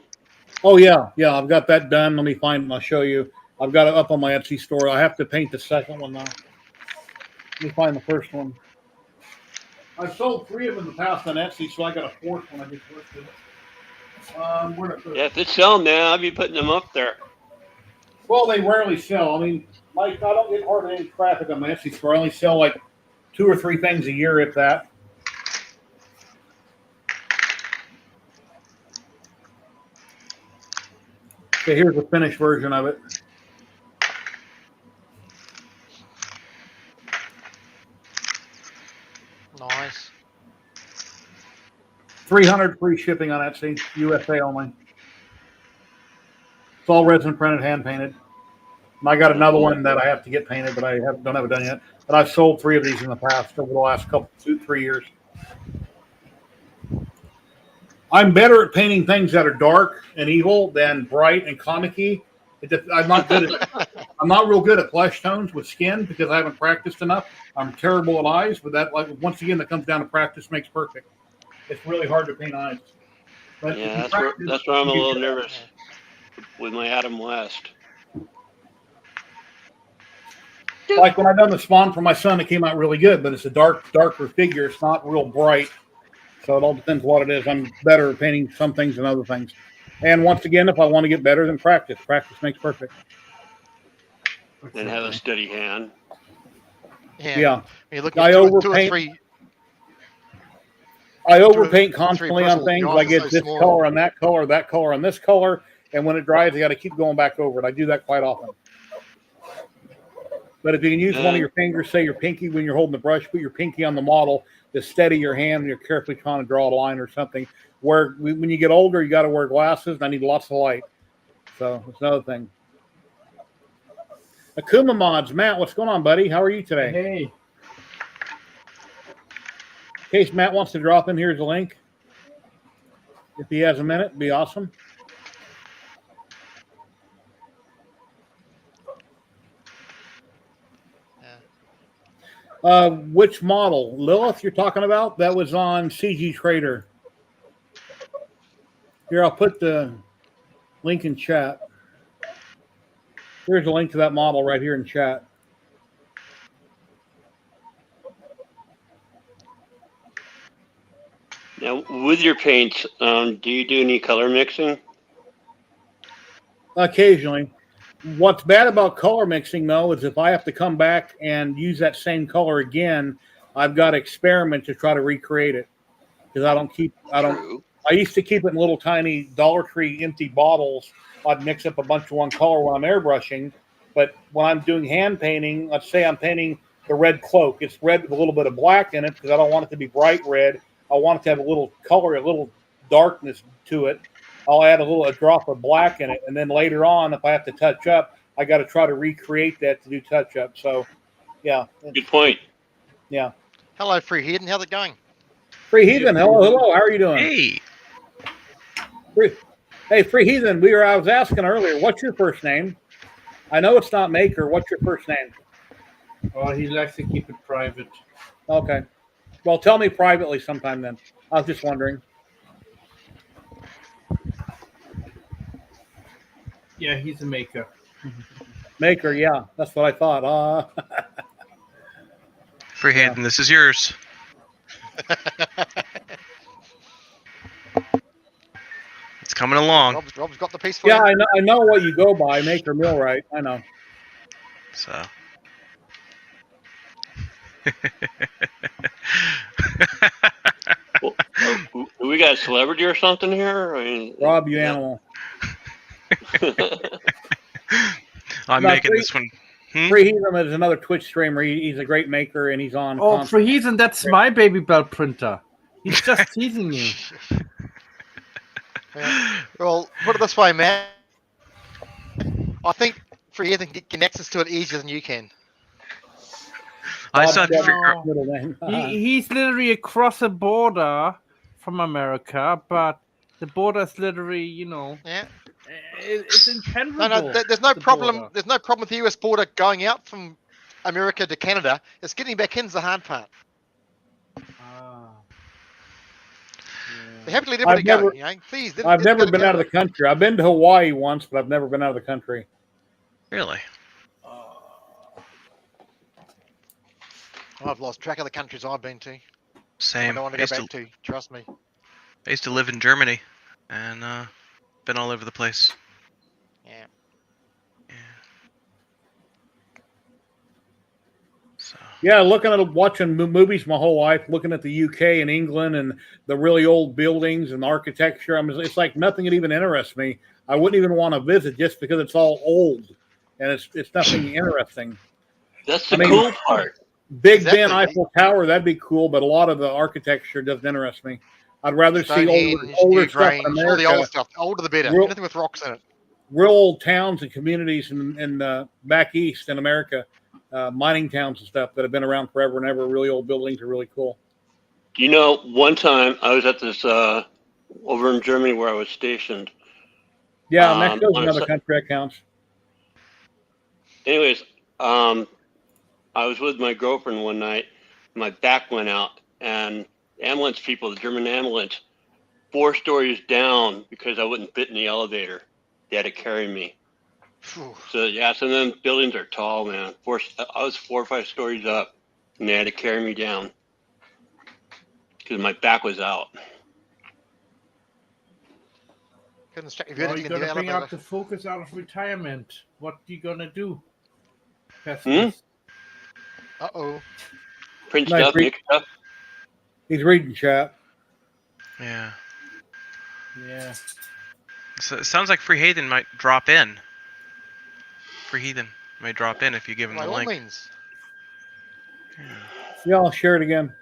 Oh, yeah. Yeah, I've got that done. Let me find it and I'll show you. I've got it up on my Etsy store. I have to paint the second one now. Let me find the first one. I've sold 3 of them in the past on Etsy, so I got a 4th one I just listed. Yeah, if it's selling, man, I'll be putting them up there. Well, they rarely sell. I mean, I don't get hardly any traffic on my Etsy store. I only sell like 2 or 3 things a year, if that. Okay, here's the finished version of it. Nice. $300 free shipping on Etsy, USA only. It's all resin printed, hand painted. And I got another one that I have to get painted, but I don't have it done yet. But I've sold 3 of these in the past over the last 2-3 years. I'm better at painting things that are dark and evil than bright and comic-y. I'm not real good at flesh tones with skin because I haven't practiced enough. I'm terrible at eyes, but once again, that comes down to practice makes perfect. It's really hard to paint eyes. But yeah, that's where I'm a little nervous with my Adam West. Like when I done the spawn for my son, it came out really good, but it's a darker figure. It's not real bright. So it all depends what it is. I'm better at painting some things than other things. And once again, if I want to get better, then practice. Practice makes perfect. And have a steady hand. Yeah. You're looking I at overpaint. I overpaint constantly on things. I get this color on that color, that color on this color. And when it dries, I got to keep going back over it. I do that quite often. But if you can use one of your fingers, say your pinky when you're holding the brush, put your pinky on the model to steady your hand when you're carefully trying to draw a line or something. When you get older, you got to wear glasses, and I need lots of light. So that's another thing. Akuma Mods, Matt, what's going on, buddy? How are you today? Hey. In case Matt wants to drop in, here's a link. If he has a minute, it'd be awesome. Which model? Lilith you're talking about? That was on CG Trader. Here, I'll put the link in chat. Here's a link to that model right here in chat. Now, with your paints, do you do any color mixing? Occasionally. What's bad about color mixing, though, is if I have to come back and use that same color again, I've got to experiment to try to recreate it. Because I used to keep it in little tiny Dollar Tree empty bottles. I'd mix up a bunch of one color when I'm airbrushing. But when I'm doing hand painting, let's say I'm painting the red cloak. It's red with a little bit of black in it because I don't want it to be bright red. I want it to have a little color, a little darkness to it. I'll add a drop of black in it. And then later on, if I have to touch up, I got to try to recreate that to do touch up. So, yeah. Good point. Yeah. Hello, Free Hidden. How's it going? Free Heathen. Hello. How are you doing? Hey. Free Heathen. I was asking earlier, what's your first name? I know it's not Maker. What's your first name? Oh, he likes to keep it private. Okay. Well, tell me privately sometime then. I was just wondering. Yeah, he's a maker. Maker, yeah. That's what I thought. Free Hayden, this is yours. It's coming along. Rob's got the piece for yeah, you. I know what you go by, Maker Millwright. I know. So. Do we got a celebrity or something here? Rob, you animal. I'm making this one. Free Heathen is another Twitch streamer. He's a great maker, and he's on. Oh, Free Heathen, that's my baby belt printer. He's just teasing you. Yeah. Well, put it this way, man. I think Free Heathen can get access to it easier than you can. I still have to figure out. He's literally across a border from America, but the border is literally, Yeah. It's impenetrable. No, there's no problem. Border. There's no problem with the US border going out from America to Canada. It's getting back in's the hard part. They happily let it go. Please. I've never been out of the country. I've been to Hawaii once, but I've never been out of the country. Really? I've lost track of the countries I've been to. Same. I don't want to go back to. Trust me. I used to live in Germany, and been all over the place. Yeah. So. Yeah, watching movies my whole life, looking at the UK and England and the really old buildings and architecture. It's like nothing that even interests me. I wouldn't even want to visit just because it's all old and it's nothing interesting. That's the cool part. Big Ben Eiffel Tower, that'd be cool, but a lot of the architecture doesn't interest me. I'd rather see older stuff in America. All the old stuff. The older the better. Anything with rocks in it. Real old towns and communities in back east in America, mining towns and stuff that have been around forever and ever. Really old buildings are really cool. One time I was at this over in Germany where I was stationed. Yeah, Mexico's another country that counts. Anyways, I was with my girlfriend one night. My back went out, and ambulance people, the German ambulance, 4 stories down because I wouldn't fit in the elevator. They had to carry me. So them buildings are tall, man. I was 4 or 5 stories up, and they had to carry me down because my back was out. You're gonna bring out the focus out of retirement. What are you gonna do? Uh-oh. Print stuff, make stuff. He's reading chat. Yeah. Yeah. So it sounds like Free Heathen might drop in. Free Heathen might drop in if you give him the link. By all means. Yeah, I'll share it again.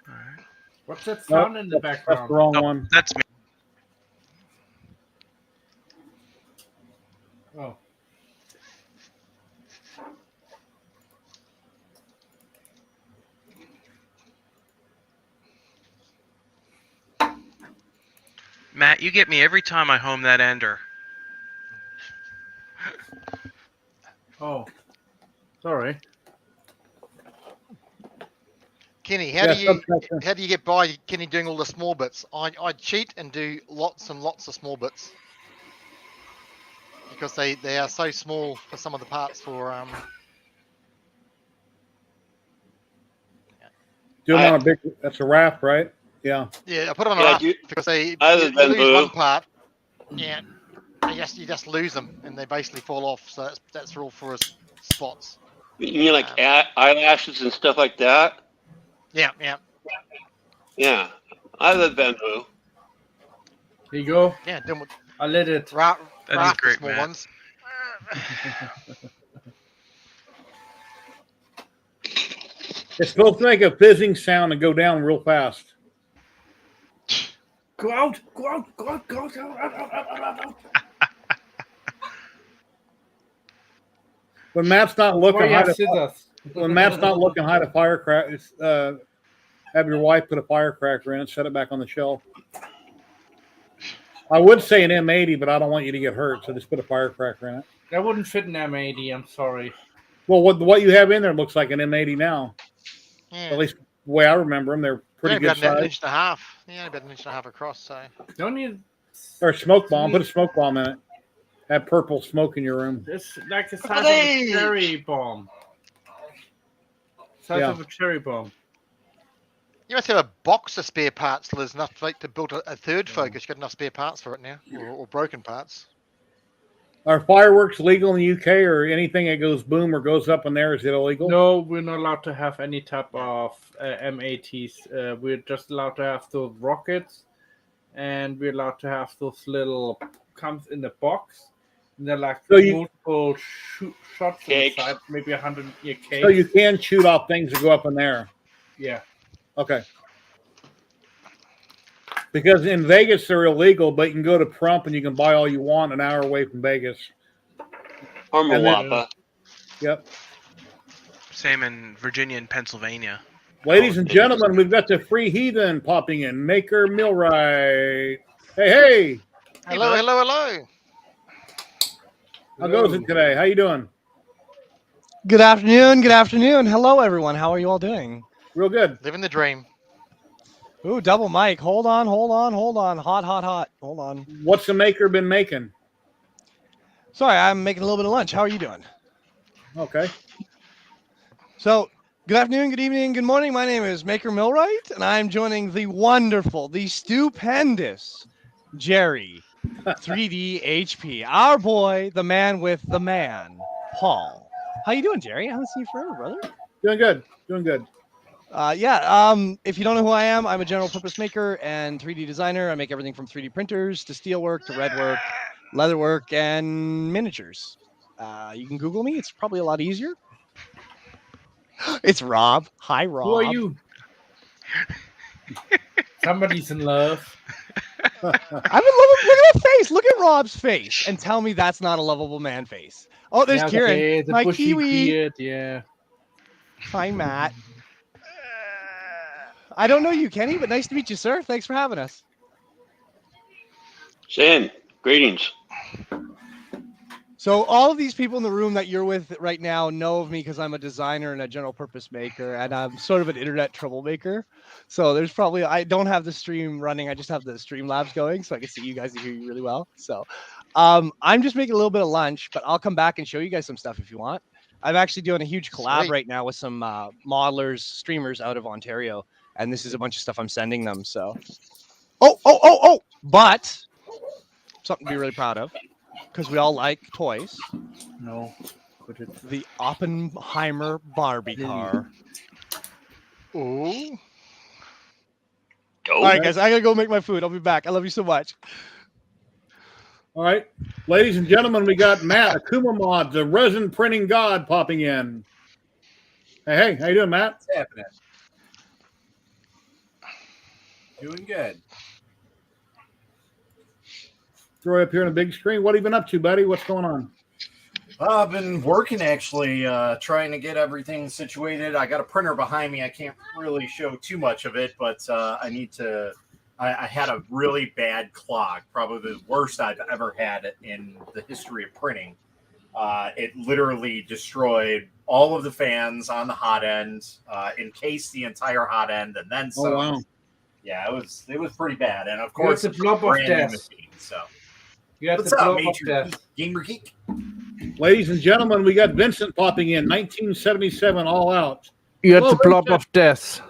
All right. What's that sound in the background? That's the wrong one. That's me. Oh. Matt, you get me every time I home that ender. Oh. Sorry. Kenny, how do you get by, Kenny, doing all the small bits? I cheat and do lots and lots of small bits. Because they are so small for some of the parts for Do them on a big. That's a raft, right? Yeah. Yeah, I put them on Yeah, off because they other you than lose blue. one part. Yeah, you just lose them and they basically fall off. So that's all for us spots. You mean like eyelashes and stuff like that? Yeah. Yeah, other than blue. Here you go. Yeah, then I lit it. That is raft great, small Matt. ones. It's supposed to make a fizzing sound and go down real fast. Go out, go out, go out, go out, out. When Matt's not looking, Why you have hide scissors? when Matt's not looking, hide a firecracker. Have your wife put a firecracker in it, set it back on the shelf. I would say an M80, but I don't want you to get hurt, so just put a firecracker in it. That wouldn't fit an M80. I'm sorry. Well, what you have in there looks like an M80 now. Yeah. At least the way I remember them, they're pretty good About an size. inch and a half. Yeah, about an inch and a half across. So Don't need. Or a smoke bomb. Put a smoke bomb in it. Have purple smoke in your room. It's like the size of a cherry bomb. Size of a cherry bomb. you must have a box of spare parts. So there's enough like to build a third focus. You got enough spare parts for it now, or broken parts. Are fireworks legal in the UK, or anything that goes boom or goes up in there? Is it illegal? No, we're not allowed to have any type of M80s. We're just allowed to have those rockets, and we're allowed to have those little comes in the box. And they're like multiple shots inside, maybe 100 cakes. So you can shoot off things that go up in there. Yeah. Okay. Because in Vegas they're illegal, but you can go to Prump and you can buy all you want an hour away from Vegas. Or Moapa. Yep. Same in Virginia and Pennsylvania. Ladies and gentlemen, we've got the free heathen popping in. Maker Millwright. Hey. Hello. How goes it today? How you doing? Good afternoon. Hello, everyone. How are you all doing? Real good. Living the dream. Ooh, double mic. Hold on. Hot. Hold on. What's the maker been making? Sorry, I'm making a little bit of lunch. How are you doing? Okay. So, good afternoon, good evening, good morning. My name is Maker Millwright, and I'm joining the wonderful, the stupendous Jerry 3D HP. Our boy, the man with the man, Paul. How you doing, Jerry? I haven't seen you forever, brother. Doing good. If you don't know who I am, I'm a general purpose maker and 3D designer. I make everything from 3D printers to steelwork to redwork, leatherwork, and miniatures. You can Google me. It's probably a lot easier. It's Rob. Hi, Rob. Who are you? Somebody's in love. I'm in love with. Look at that face. Look at Rob's face, and tell me that's not a lovable man face. Oh, there's Kieran, okay, the my bushy Kiwi. beard, yeah. Hi, Matt. I don't know you, Kenny, but nice to meet you, sir. Thanks for having us. Same. Greetings. So all of these people in the room that you're with right now know of me because I'm a designer and a general purpose maker, and I'm sort of an internet troublemaker. So there's probably, I don't have the stream running. I just have the Streamlabs going so I can see you guys and hear you really well. So I'm just making a little bit of lunch, but I'll come back and show you guys some stuff if you want. I'm actually doing a huge collab right now with some modelers, streamers out of Ontario. And this is a bunch of stuff I'm sending them. So, but something to be really proud of because we all like toys. No. The Oppenheimer Barbie car. Ooh. All right, guys, I gotta go make my food. I'll be back. I love you so much. All right. Ladies and gentlemen, we got Matt, Akuma Mod, the resin printing god, popping in. Hey, how you doing, Matt? What's happening? Doing good. Throw it up here on a big screen. What have you been up to, buddy? What's going on? I've been working, actually, trying to get everything situated. I got a printer behind me. I can't really show too much of it, but I need to. I had a really bad clog, probably the worst I've ever had in the history of printing. It literally destroyed all of the fans on the hot end, encased the entire hot end, and then some. Oh, wow. Yeah, it was pretty bad, and of course, it's a blob of death. Machine, so. What's up, Major Gamer Geek? Ladies and gentlemen, we got Vincent popping in, 1977, all out. You had Hello, the blob Vincent. of death.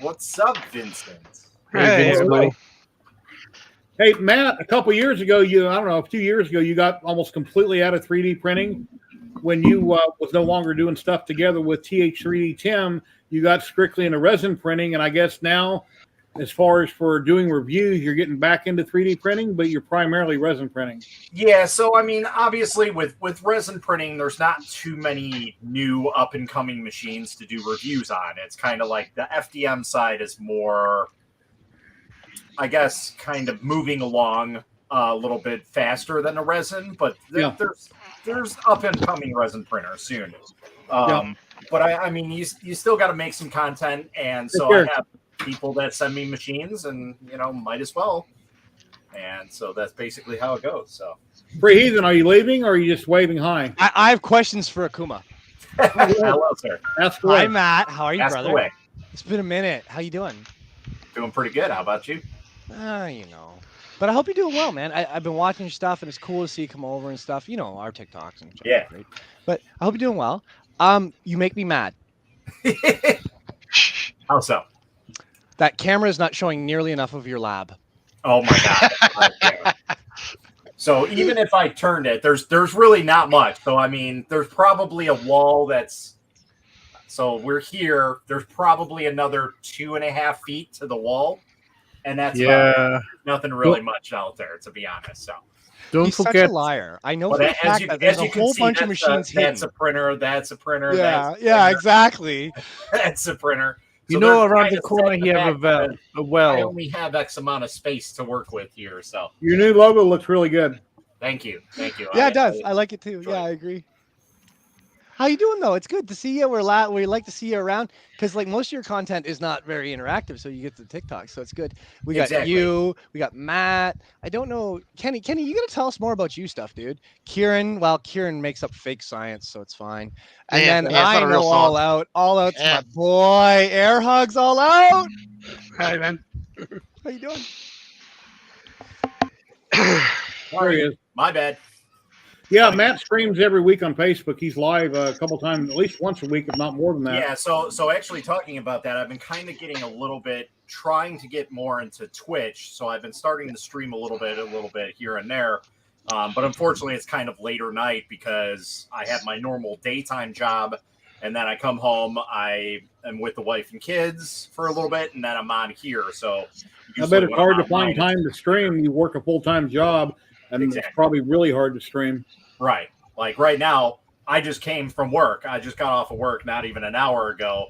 What's up, Vincent? Hey, everybody. Hey, Matt, a couple years ago, a few years ago, you got almost completely out of 3D printing. When you was no longer doing stuff together with TH3D Tim, you got strictly into resin printing. And I guess now, as far as for doing reviews, you're getting back into 3D printing, but you're primarily resin printing. Yeah, so I mean, obviously with resin printing, there's not too many new up and coming machines to do reviews on. It's kind of like the FDM side is more, I guess, kind of moving along a little bit faster than a resin, but there's up and coming resin printers soon. But I mean, you still got to make some content, and so I have people that send me machines, and might as well. And so that's basically how it goes. So, Free Heathen, are you leaving or are you just waving hi? I have questions for Akuma. Hello, sir. Ask away. Hi, Matt. How are you, Ask brother? away. It's been a minute. How you doing? Doing pretty good. How about you? But I hope you're doing well, man. I've been watching your stuff, and it's cool to see you come over and stuff. Our TikToks and stuff. Yeah. Great. But I hope you're doing well. You make me mad. How so? That camera is not showing nearly enough of your lab. Oh my god. So even if I turned it, there's really not much. So I mean, there's probably a wall that's. So we're here. There's probably another 2.5 feet to the wall, and that's nothing really much out there, to be honest. So He's such a liar. I know for a fact that there's a whole bunch of machines hidden. That's a printer. That's a printer. Yeah, exactly. That's a printer. So around the corner you have a well. I only have X amount of space to work with here, so. Your new logo looks really good. Thank you. Yeah, it does. I like it too. Yeah, I agree. How you doing though? It's good to see you. We like to see you around because like most of your content is not very interactive, so you get to TikTok, so it's good. We got you. We got Matt. I don't know, Kenny. Kenny, you gotta tell us more about you stuff, dude. Kieran. Well, Kieran makes up fake science, so it's fine. And then I know all out to my boy. Air hugs all out. Hi, man. How you doing? There he is. My bad. Yeah, Matt streams every week on Facebook. He's live a couple times, at least once a week, if not more than that. Yeah, so actually talking about that, I've been kind of getting trying to get more into Twitch. So I've been starting to stream a little bit here and there. But unfortunately, it's kind of later night because I have my normal daytime job. And then I come home, I am with the wife and kids for a little bit, and then I'm on here. So I bet it's hard to find time to stream. You work a full-time job, and it's probably really hard to stream. Right. Like right now, I just came from work. I just got off of work not even an hour ago.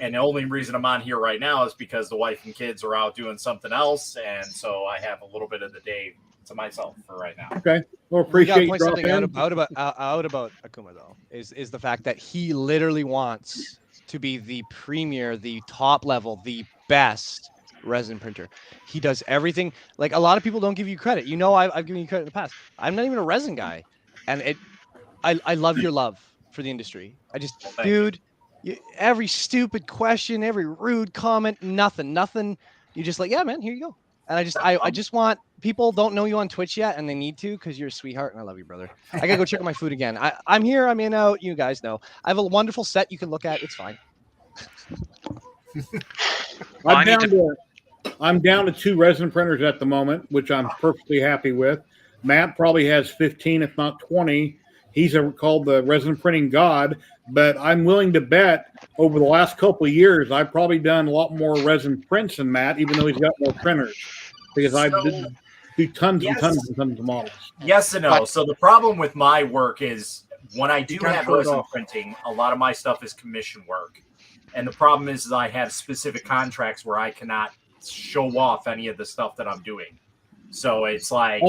And the only reason I'm on here right now is because the wife and kids are out doing something else. And so I have a little bit of the day to myself for right now. Okay. Well, appreciate you dropping in. Out about Akuma, though, is the fact that he literally wants to be the premier, the top level, the best resin printer. He does everything. Like a lot of people don't give you credit. I've given you credit in the past. I'm not even a resin guy. And I love your love for the industry. Every stupid question, every rude comment, nothing. You're just like, yeah, man, here you go. And I just want people don't know you on Twitch yet, and they need to because you're a sweetheart, and I love you, brother. I gotta go check on my food again. I'm here. I'm in out. You guys know. I have a wonderful set you can look at. It's fine. I'm down to 2 resin printers at the moment, which I'm perfectly happy with. Matt probably has 15, if not 20. He's called the resin printing god, but I'm willing to bet over the last couple of years, I've probably done a lot more resin prints than Matt, even though he's got more printers, because I do tons and tons and tons of models. Yes and no. So the problem with my work is when I do have resin printing, a lot of my stuff is commission work. And the problem is I have specific contracts where I cannot show off any of the stuff that I'm doing. So it's like...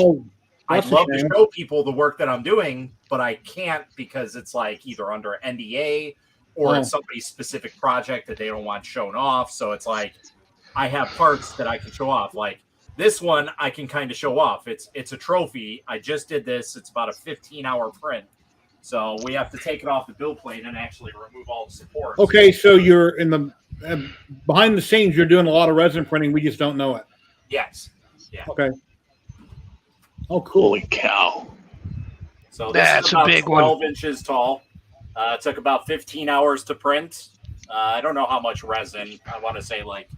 I'd love to show people the work that I'm doing, but I can't because it's like either under NDA or it's somebody's specific project that they don't want shown off. So it's like I have parts that I can show off. Like this one, I can kind of show off. It's a trophy. I just did this. It's about a 15-hour print. So we have to take it off the build plate and actually remove all the support. Okay, so you're in the behind the scenes. You're doing a lot of resin printing. We just don't know it. Yes. Yeah. Okay. Oh, cool. Holy cow. So this is about 12 inches tall. It took about 15 hours to print. I don't know how much resin. I want to say like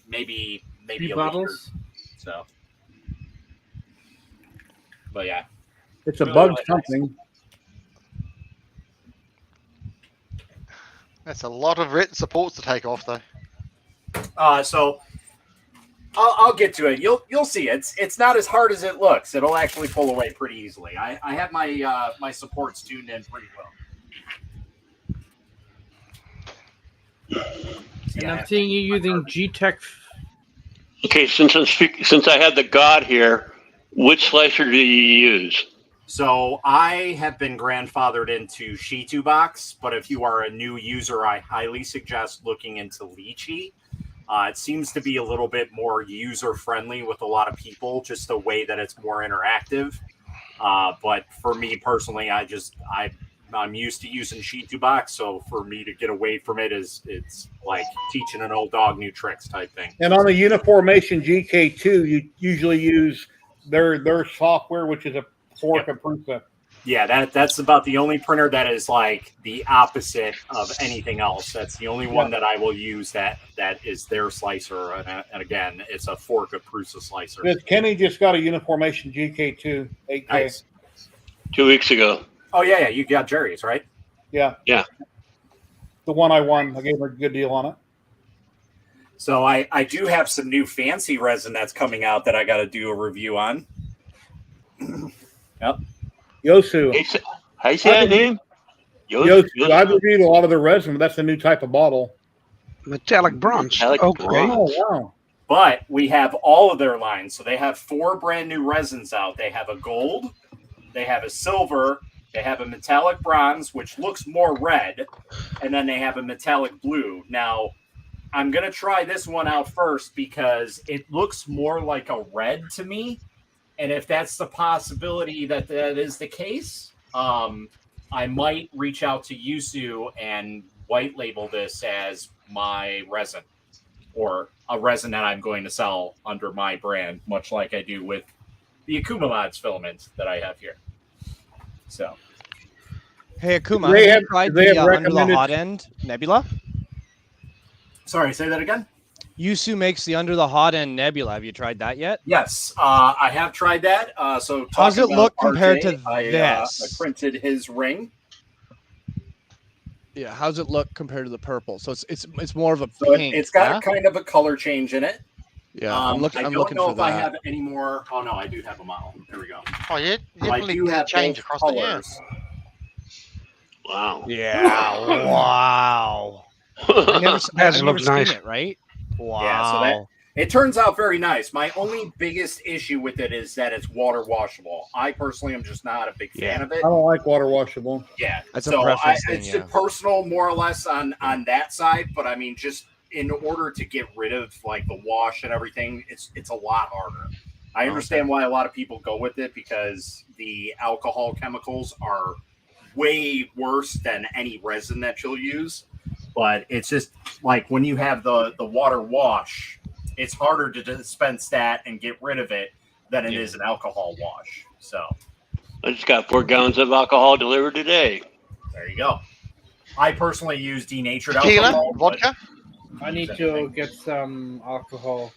maybe maybe a bottles. liter. So, but yeah, It's a Really, bug really nice. something. That's a lot of written supports to take off, though. So I'll get to it. You'll see. It's not as hard as it looks. It'll actually pull away pretty easily. I have my my supports tuned in pretty well. And I'm seeing you using G-Tech. Okay, since I had the God here, which slicer do you use? So I have been grandfathered into Shitu Box, but if you are a new user, I highly suggest looking into Lychee. It seems to be a little bit more user-friendly with a lot of people, just the way that it's more interactive. But for me personally, I'm used to using Shitu Box, so for me to get away from it it's like teaching an old dog new tricks type thing. And on the Uniformation GK2, you usually use their software, which is a fork of Prusa. Yeah, that's about the only printer that is like the opposite of anything else. That's the only one that I will use that is their slicer. And again, it's a fork of Prusa slicer. Kenny just got a Uniformation GK2 8K. Nice. 2 weeks ago. Oh yeah, you got Jerry's, right? Yeah. Yeah. The one I won. I gave her a good deal on it. So I do have some new fancy resin that's coming out that I got to do a review on. Yep. Yosu. How you say that name? Yosu. I've reviewed a lot of the resin, but that's a new type of bottle. Metallic bronze. Metallic Okay. bronze. Oh, wow. But we have all of their lines. So they have 4 brand new resins out. They have a gold, they have a silver, they have a metallic bronze, which looks more red, and then they have a metallic blue. Now, I'm going to try this one out first because it looks more like a red to me. And if that's the possibility that is the case, I might reach out to Yusu and white label this as my resin, or a resin that I'm going to sell under my brand, much like I do with the Akuma Mods filament that I have here. So, Hey Akuma, They have have- you tried they the have under the recommended- hot end nebula? sorry, say that again. Yusu makes the under the hot end nebula. Have you tried that yet? Yes, I have tried that. So, How's talking it look about compared RJ, to I this? printed his ring. Yeah, how's it look compared to the purple? So it's more of a So pink. it's got yeah? kind of a color change in it. Yeah, I'm looking. I I'm don't looking know for if I that. have any more. Oh no, I do have a model. There we go. Oh, yeah, So I definitely do have change both across it, yeah. colors. Wow. Yeah. Wow. I never, That I've never looks seen nice. it, right? Wow. Yeah, so that it turns out very nice. My only biggest issue with it is that it's water washable. I personally am just not a big fan of it. I don't like water washable. Yeah, That's a so preference thing, it's yeah. personal, more or less, on that side. But I mean, just in order to get rid of like the wash and everything, it's a lot harder. I understand why a lot of people go with it because the alcohol chemicals are way worse than any resin that you'll use. But it's just like when you have the water wash, it's harder to dispense that and get rid of it than it is an alcohol wash. So I just got 4 gallons of alcohol delivered today. there you go. I personally use denatured Tequila, alcohol. but- vodka. I need to get some alcohol.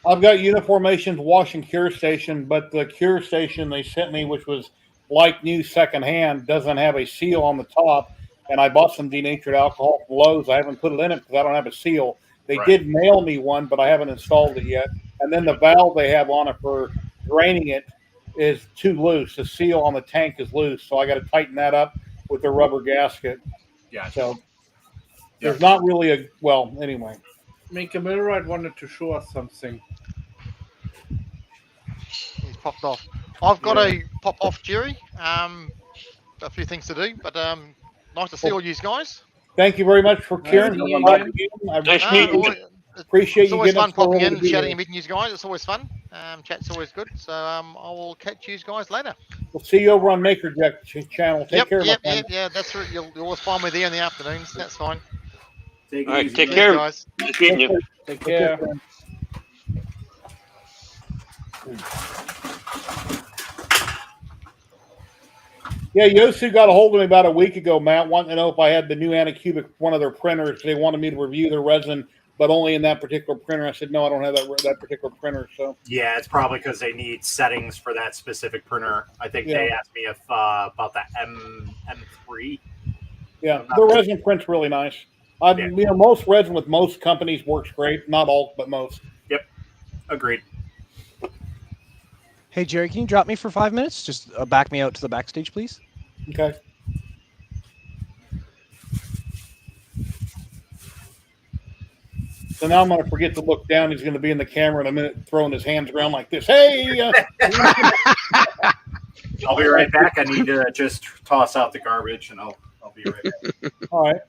I've got Uniformation's wash and cure station, but the cure station they sent me, which was like new secondhand, doesn't have a seal on the top. And I bought some denatured alcohol from Lowe's. I haven't put it in it because I don't have a seal. They Right. did mail me one, but I haven't installed it yet. And then the valve they have on it for draining it is too loose. The seal on the tank is loose, so I got to tighten that up with the rubber gasket. Yeah. So there's not really a anyway. Make a Millwright wanted to show us something. He's popped off. I've got to pop off, Jerry. A few things to do, but nice to see all you guys. Thank you very much for Kieran. see you I Nice meeting you. appreciate It's you always getting fun us so popping early in, to be chatting, here. and meeting you guys. It's always fun. Chat's always good. So I will catch you guys later. We'll see you over on MakerJack channel. Take care, my friend. Yeah. That's right. You'll always find me there in the afternoons. That's fine. Take it All right, easy, take man. care. guys. Nice meeting you. Take care. Yeah, Yosu got a hold of me about a week ago, Matt, wanting to know if I had the new Anycubic, one of their printers. They wanted me to review their resin but only in that particular printer. I said, no, I don't have that particular printer. So Yeah, it's probably because they need settings for that specific printer. I think they asked me if about the M3. Yeah, the resin print's really nice. Most resin with most companies works great. Not all, but most. Yep, agreed. Hey, Jerry, can you drop me for 5 minutes? Just back me out to the backstage, please. Okay. So now I'm going to forget to look down. He's going to be in the camera in a minute, throwing his hands around like this. Hey! I'll be right back. I need to just toss out the garbage, and I'll be right back. All right.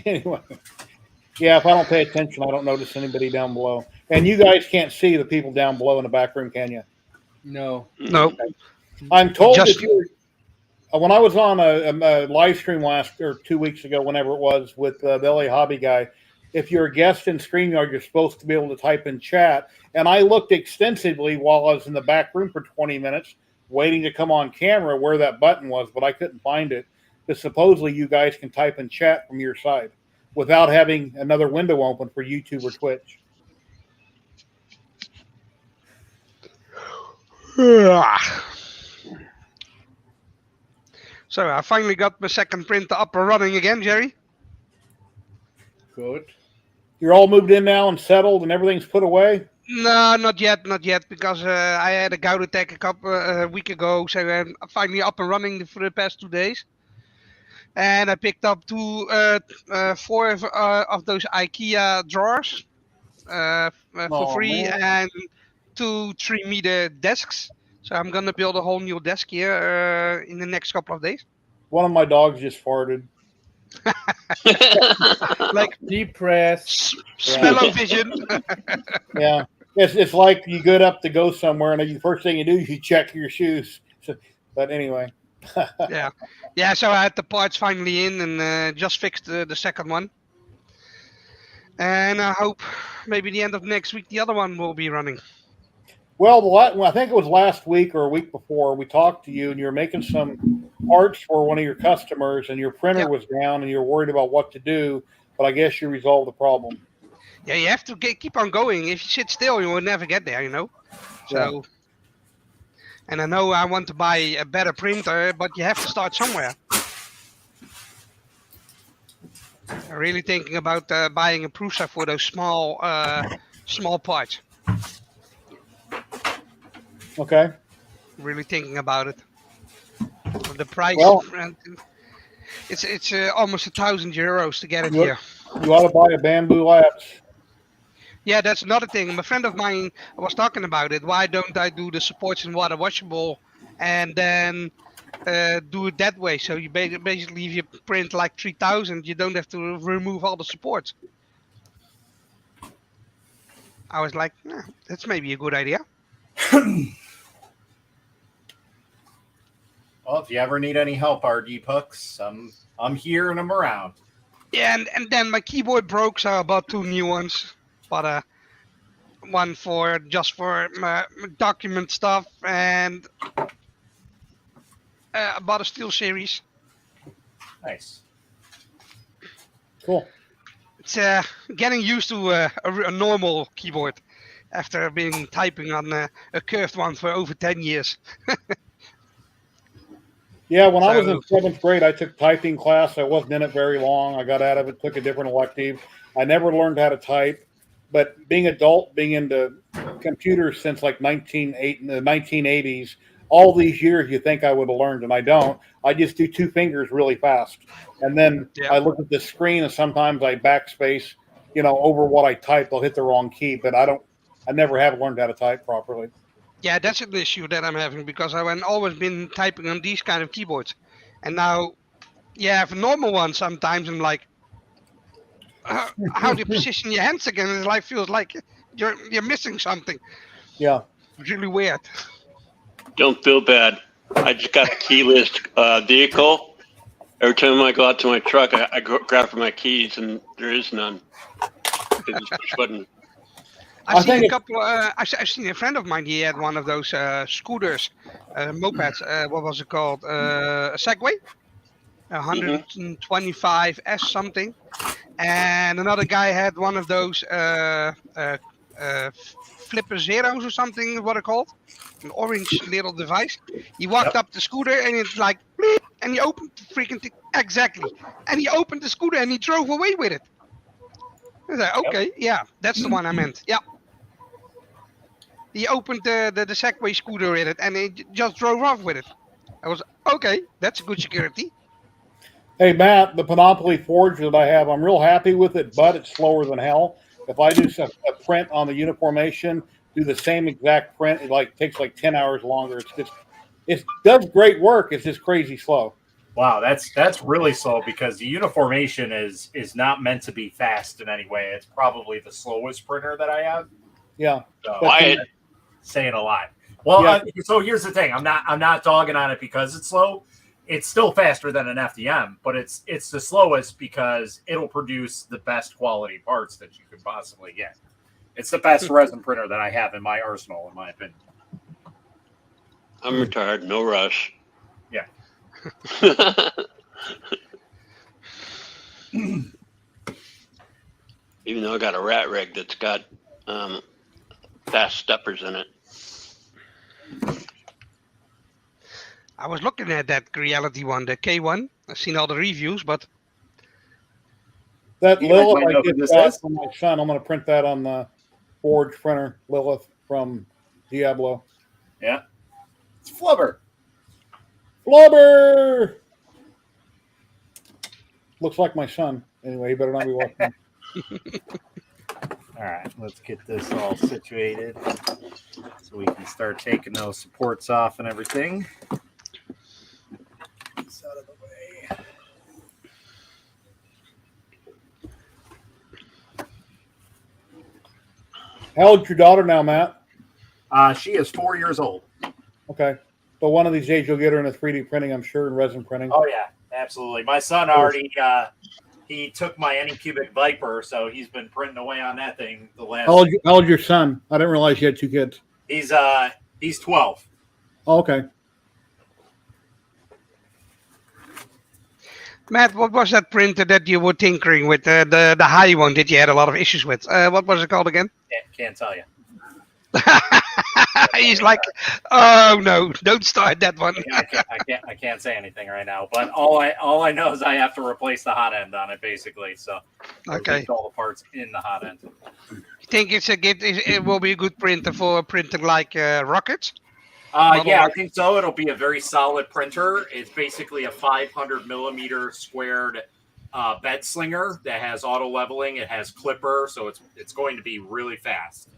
Anyway. Yeah, if I don't pay attention, I don't notice anybody down below. And you guys can't see the people down below in the back room, can you? No. Nope. Okay. I'm told Just- if you're when I was on a live stream 2 weeks ago, whenever it was, with the LA Hobby guy, if you're a guest in StreamYard, you're supposed to be able to type in chat. And I looked extensively while I was in the back room for 20 minutes, waiting to come on camera where that button was, but I couldn't find it. Because supposedly you guys can type in chat from your side without having another window open for YouTube or Twitch. So I finally got my second printer up and running again, Jerry. Good. You're all moved in now and settled and everything's put away? No, not yet, because I had a gout attack a week ago, so I'm finally up and running for the past 2 days. And I picked up 4 of those IKEA drawers for free, man. and 2 3-meter desks. So I'm gonna build a whole new desk here in the next couple of days. One of my dogs just farted. Like depressed. smell-o-vision. Yeah. It's like you get up to go somewhere, and the first thing you do is you check your shoes. So, but anyway. Yeah. So I had the parts finally in, and just fixed the second one. And I hope maybe the end of next week the other one will be running. Well, I think it was last week or a week before we talked to you, and you were making some parts for one of your customers, and your printer was down, and you were worried about what to do. But I guess you resolved the problem. Yeah, you have to keep on going. If you sit still, you will never get there, you know. So, and I know I want to buy a better printer, but you have to start somewhere. I'm really thinking about buying a Prusa for those small parts. Okay. Really thinking about it. The price, Well, it's almost €1,000 to get it here. You ought to buy a Bamboo Labs. Yeah, that's another thing. A friend of mine was talking about it. Why don't I do the supports in water washable and then do it that way? So you basically, if you print like 3,000, you don't have to remove all the supports. I was like, that's maybe a good idea. Well, if you ever need any help, RD Pucks, I'm here and I'm around. Yeah, and then my keyboard broke, so I bought 2 new ones. Bought one for my document stuff, and I bought a Steel Series. Nice. Cool. It's getting used to a normal keyboard after being typing on a curved one for over 10 years. Yeah, when I was in 7th grade, I took typing class. I wasn't in it very long. I got out of it, took a different elective. I never learned how to type. But being into computers since like the 1980s, all these years you think I would have learned, and I don't. I just do 2 fingers really fast. And then I look at the screen, and sometimes I backspace, over what I type. I'll hit the wrong key, but I never have learned how to type properly. Yeah, that's an issue that I'm having because I've always been typing on these kind of keyboards. And now, for normal ones, sometimes I'm like, how do you position your hands again? It feels like you're missing something. Yeah. It's really weird. Don't feel bad. I just got a keyless vehicle. Every time I go out to my truck, I grab for my keys, and there is none. It's push button. I've seen a couple. I've seen a friend of mine. He had one of those scooters, mopeds. What was it called? A Segway, 125S something. and another guy had one of those flipper zeros or something, what are called, an orange little device. He walked up the scooter and it's like, bleep, and he opened the freaking thing. Exactly. And he opened the scooter and he drove away with it. I was like, okay, yeah, that's the one I meant. Yeah. He opened the Segway scooter with it and he just drove off with it. I was, okay, that's good security. Hey, Matt, the Panoply Forge that I have, I'm real happy with it, but it's slower than hell. If I do a print on the uniformation, do the same exact print, it takes like 10 hours longer. It does great work. It's just crazy slow. Wow, that's really slow because the uniformation is not meant to be fast in any way. It's probably the slowest printer that I have. Yeah, Wyatt. Saying a lot. Well, Yeah. So here's the thing: I'm not dogging on it because it's slow. It's still faster than an FDM, but it's the slowest because it'll produce the best quality parts that you could possibly get. It's the best resin printer that I have in my arsenal, in my opinion. I'm retired. No rush. Yeah. Even though I got a rat rig that's got fast steppers in it. I was looking at that Reality one, the K1. I've seen all the reviews, but That You guys Lilith might I know who get this that is. from my son. I'm going to print that on the Forge printer, Lilith from Diablo. Yeah. It's Flubber. Flubber! Looks like my son. Anyway, he better not be watching. All right, let's get this all situated so we can start taking those supports off and everything. This out of the way. How old's your daughter now, Matt? She is 4 years old. Okay. So one of these days you'll get her in a 3D printing, I'm sure, and resin printing. Oh yeah, absolutely. My son already he took my Anycubic Viper, so he's been printing away on that thing the last. How old's your son? I didn't realize you had 2 kids. He's 12. Oh, okay. Matt, what was that printer that you were tinkering with? The high one that you had a lot of issues with. What was it called again? Can't tell you. He's like, oh no, don't start that one. I can't say anything right now. But all I know is I have to replace the hot end on it, basically. So Okay. all the parts in the hot end. You think it will be a good printer for printing like rockets? Yeah, I think so. It'll be a very solid printer. It's basically a 500 millimeter squared bed slinger that has auto leveling. It has clipper, so it's going to be really fast.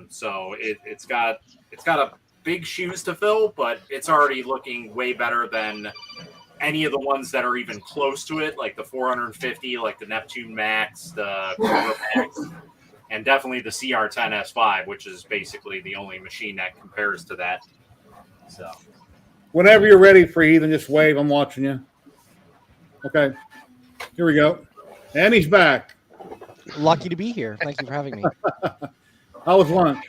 So it's got a big shoes to fill, but it's already looking way better than any of the ones that are even close to it, like the 450, like the Neptune Max, the Cobra Max, and definitely the CR10 S5, which is basically the only machine that compares to that. So, Whenever you're ready for Ethan, just wave. I'm watching you. Okay. Here we go. And he's back. Lucky to be here. Thank you for having me. How was lunch?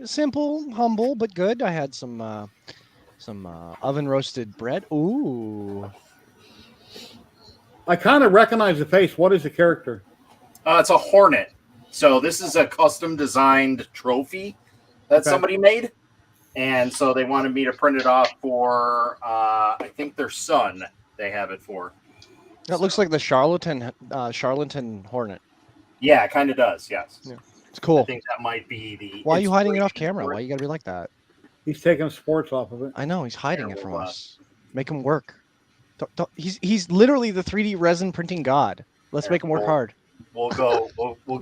Simple, humble, but good. I had some oven roasted bread. Ooh. I kind of recognize the face. What is the character? it's a Hornet. So this is a custom designed trophy that somebody made. And so they wanted me to print it off for, I think their son, they have it for. That looks like the Charlatan Hornet. Yeah, it kind of does, yes. Yeah. It's cool. I think that might be the. Why are you hiding it off camera? Why you gotta be like that? He's taking sports off of it. I know, he's hiding it from us. Make him work. He's literally the 3D resin printing god. Let's make him work hard. We'll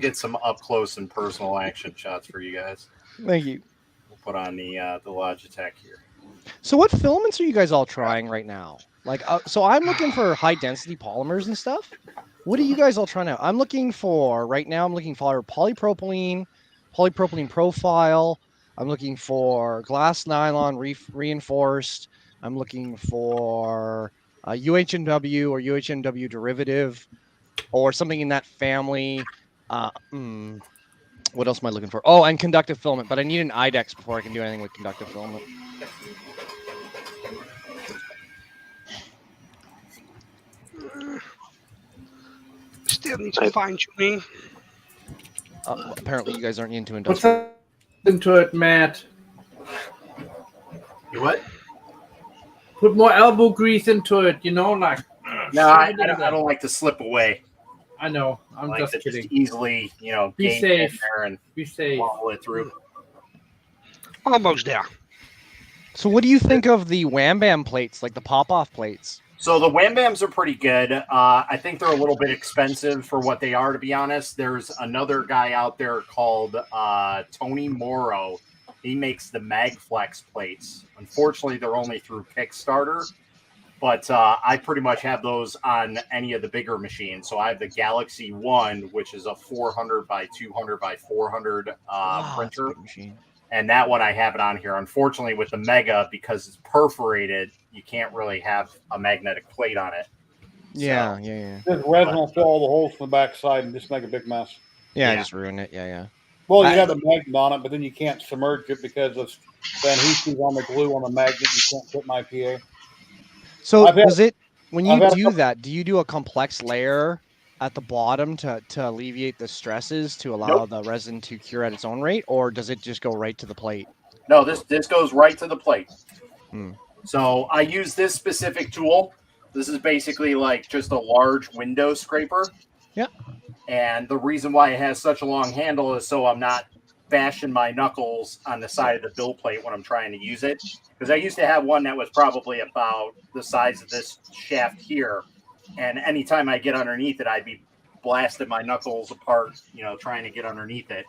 get some up close and personal action shots for you guys. Thank you. We'll put on the Logitech here. So what filaments are you guys all trying right now? So I'm looking for high density polymers and stuff. What are you guys all trying out? I'm looking for polypropylene profile. I'm looking for glass nylon reinforced. I'm looking for UHNW or UHNW derivative or something in that family. What else am I looking for? Oh, and conductive filament, but I need an IDEX before I can do anything with conductive filament. Still need some fine tuning. Apparently, you guys aren't into Put industrial. into it, Matt. You what? Put more elbow grease into it. You know, like. No, I don't like to slip away. I know. I'm I like just to kidding. just easily, Be game safe. in there and Be safe. follow it through. Almost there. So, what do you think of the Wham Bam plates, like the pop-off plates? So the Wham Bams are pretty good. I think they're a little bit expensive for what they are, to be honest. There's another guy out there called Tony Morrow. He makes the Magflex plates. Unfortunately, they're only through Kickstarter, but I pretty much have those on any of the bigger machines. So I have the Galaxy One, which is a 400 by 200 by 400 printer. Machine. And that one I have it on here. Unfortunately, with the Mega, because it's perforated, you can't really have a magnetic plate on it. Yeah, So, yeah. This resin will fill all the holes from the backside and just make a big mess. Yeah, just ruin it. Yeah. Well, you have the magnet on it, but then you can't submerge it because of the adhesive on the glue on the magnet. You can't put an IPA. So when you do that, do you do a complex layer at the bottom to alleviate the stresses to allow the resin to cure at its own rate, or does it just go right to the plate? No, this goes right to the plate. So I use this specific tool. This is basically like just a large window scraper. Yeah. And the reason why it has such a long handle is so I'm not bashing my knuckles on the side of the bill plate when I'm trying to use it. Because I used to have one that was probably about the size of this shaft here. And anytime I get underneath it, I'd be blasting my knuckles apart, trying to get underneath it.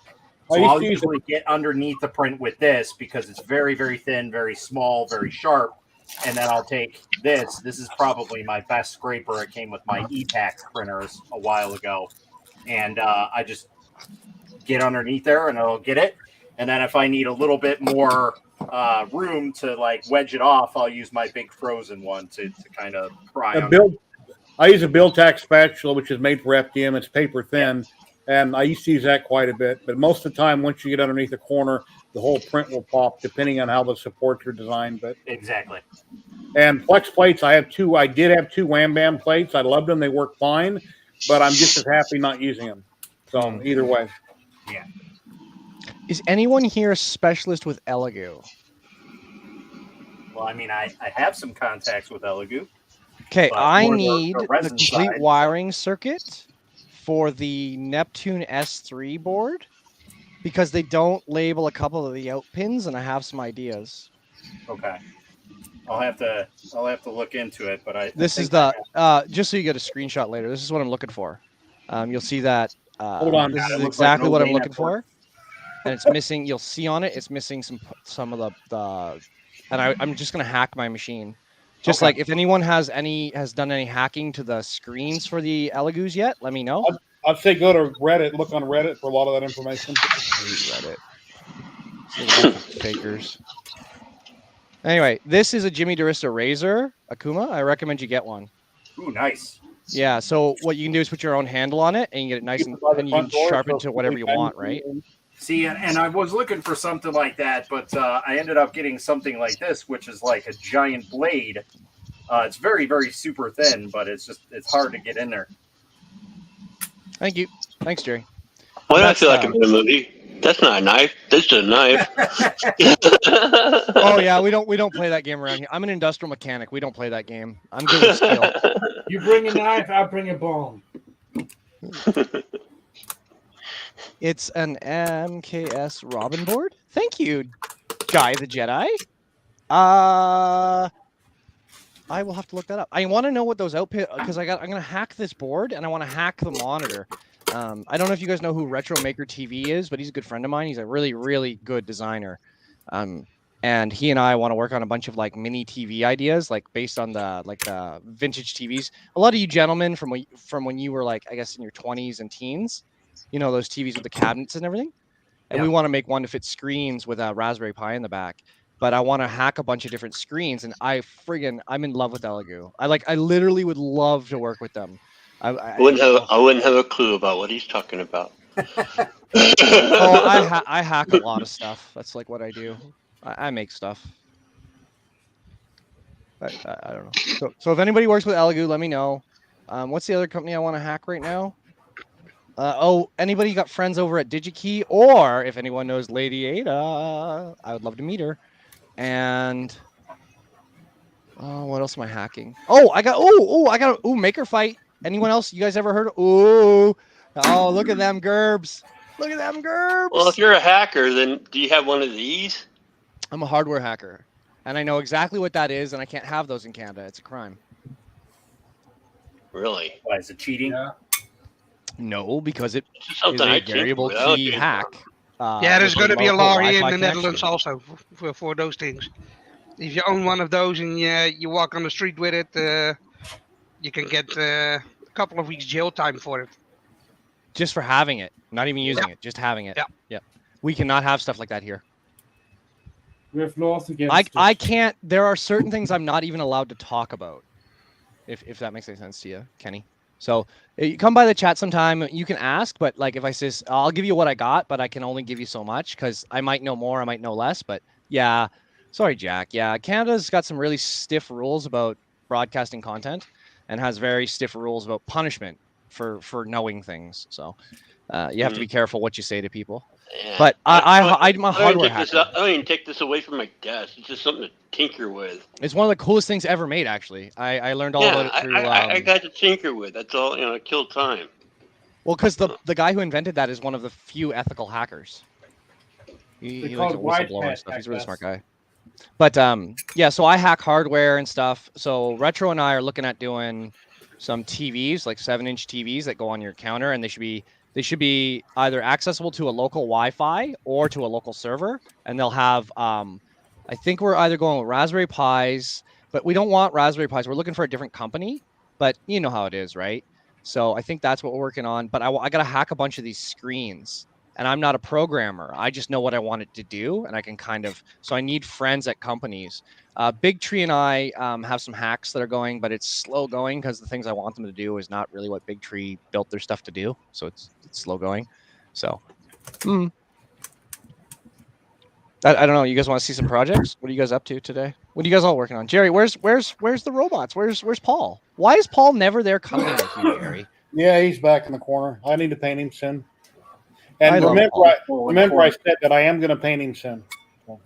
So I'll usually get underneath the print with this because it's very, very thin, very small, very sharp. And then I'll take this. This is probably my best scraper. It came with my EPAX printers a while ago. And I just get underneath there and it'll get it. And then if I need a little bit more room to like wedge it off, I'll use my big frozen one to kind of pry on it. I use a Build-Tax spatula, which is made for FDM. It's paper thin, and I used to use that quite a bit. But most of the time, once you get underneath the corner, the whole print will pop, depending on how the supports are designed. But exactly. And flex plates, I have two. I did have two Wham Bam plates. I loved them; they work fine. But I'm just as happy not using them. So either way. Yeah. Is anyone here a specialist with Elegoo? Well, I mean, I have some contacts with Elegoo. Okay, I need the resin complete side. wiring circuit for the Neptune S3 board because they don't label a couple of the out pins, and I have some ideas. Okay, I'll have to look into it. But This is the just so you get a screenshot later. This is what I'm looking for. You'll see that. Hold on, this is like exactly an what I'm Obey looking network. for, and it's missing. You'll see on it. It's missing some of the and I'm just gonna hack my machine. Just like if anyone has done any hacking to the screens for the Elegoos yet, let me know. I'd say go to Reddit, look on Reddit for a lot of that information. Reddit. Fakers. Anyway, this is a Jimmy DeRista Razor Akuma. I recommend you get one. Ooh, nice. Yeah, so what you can do is put your own handle on it and you get it nice and you can sharpen to whatever you want, right? See, and I was looking for something like that, but I ended up getting something like this, which is like a giant blade. It's very, very super thin, but it's hard to get in there. Thank you. Thanks, Jerry. Why do I feel like I'm in a movie? That's not a knife. This is a knife. Oh yeah, we don't play that game around here. I'm an industrial mechanic. We don't play that game. I'm good with skill. You bring a knife, I'll bring a bone. It's an MKS Robin board. Thank you, Guy the Jedi. I will have to look that up. I want to know what those output because I'm gonna hack this board and I want to hack the monitor. I don't know if you guys know who Retro Maker TV is, but he's a good friend of mine. He's a really, really good designer. And he and I want to work on a bunch of like mini TV ideas, like based on the vintage TVs. A lot of you gentlemen from when you were like, I guess in your 20s and teens, you know, those TVs with the cabinets and everything. And we want to make one to fit screens with a Raspberry Pi in the back. But I want to hack a bunch of different screens, and I'm in love with Elegoo. I literally would love to work with them. I wouldn't have a clue about what he's talking about. I hack a lot of stuff. That's like what I do. I make stuff. I don't know. So if anybody works with Elegoo, let me know. What's the other company I want to hack right now? Anybody got friends over at DigiKey, or if anyone knows Lady Ada, I would love to meet her. And what else am I hacking? I got Maker Fight. Anyone else? You guys ever heard of? Look at them gerbs. Look at them gerbs. Well, if you're a hacker, then do you have one of these? I'm a hardware hacker, and I know exactly what that is, and I can't have those in Canada. It's a crime. Really? Why is it cheating? Yeah. No, because it is Something a I tinker variable with. I don't key do- hack. Yeah, there's with going to be a local law here in Wi-Fi the Netherlands connection. also for those things. If you own one of those and you walk on the street with it, you can get a couple of weeks jail time for it. Just for having it, not even using it, just having it. Yeah. We cannot have stuff like that here. We have laws against I it. can't. There are certain things I'm not even allowed to talk about. If that makes any sense to you, Kenny. So you come by the chat sometime. You can ask, but like if I says I'll give you what I got, but I can only give you so much because I might know more, I might know less. But yeah, sorry, Jack. Yeah, Canada's got some really stiff rules about broadcasting content, and has very stiff rules about punishment for knowing things. So you have to be careful what you say to people. Yeah. But I'm a I hardware don't hacker. even take this away from my desk. It's just something to tinker with. It's one of the coolest things ever made, actually. I learned all about it through. I got to tinker with. That's all. Kill time. Well, because the guy who invented that is one of the few ethical hackers. He likes a whistleblower and stuff. He's a really smart guy. But yeah, so I hack hardware and stuff. So Retro and I are looking at doing some TVs, like 7-inch TVs that go on your counter, and they should be either accessible to a local Wi-Fi or to a local server, and they'll have. I think we're either going with Raspberry Pis, but we don't want Raspberry Pis. We're looking for a different company, but you know how it is, right? So I think that's what we're working on. But I got to hack a bunch of these screens, and I'm not a programmer. I just know what I want it to do, and I can so I need friends at companies. Big Tree and I have some hacks that are going, but it's slow going because the things I want them to do is not really what Big Tree built their stuff to do. So it's slow going. So I don't know. You guys want to see some projects? What are you guys up to today? What are you guys all working on? Jerry, where's the robots? Where's Paul? Why is Paul never there cutting with you, Jerry? Yeah, he's back in the corner. I need to paint him soon. And remember, I said that I am going to paint him soon.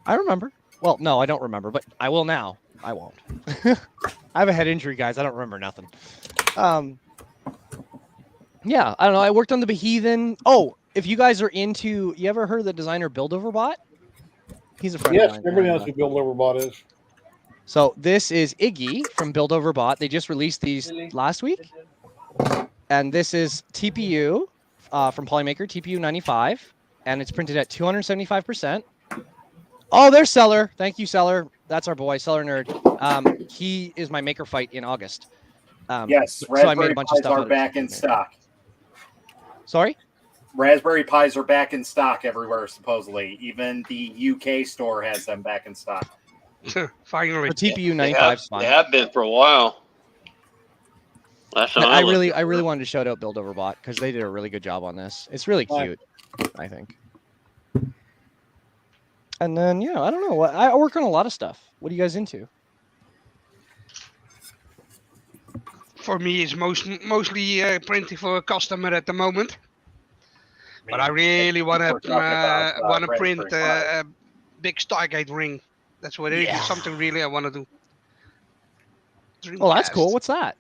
I remember. Well, no, I don't remember, but I will now. I won't. I have a head injury, guys. I don't remember nothing. Yeah, I don't know. I worked on the Beheathen. Oh, if you guys are into, you ever heard of the designer BuildOverBot? He's a friend of mine. Yes, everybody knows who BuildOverBot is. So this is Iggy from BuildOverBot. They just released these last week. And this is TPU from Polymaker, TPU 95. And it's printed at 275%. Oh, there's Seller. Thank you, Seller. That's our boy, Seller Nerd. He is my Maker Fight in August. Yes, so I made Raspberry a bunch Pis of stuff are back in stock. Sorry? Raspberry Pis are back in stock everywhere, supposedly. Even the UK store has them back in stock. Finally. The TPU 95 They have been for a while. Last time I really wanted to shout out BuildOverBot because they did a really good job on this. It's really cute, I think. And then, yeah, I don't know. I work on a lot of stuff. What are you guys into? For me, it's mostly printing for a customer at the moment. But I really want to print a big Stargate ring. That's what it is. Something really I want to do. Oh, that's cool. What's that?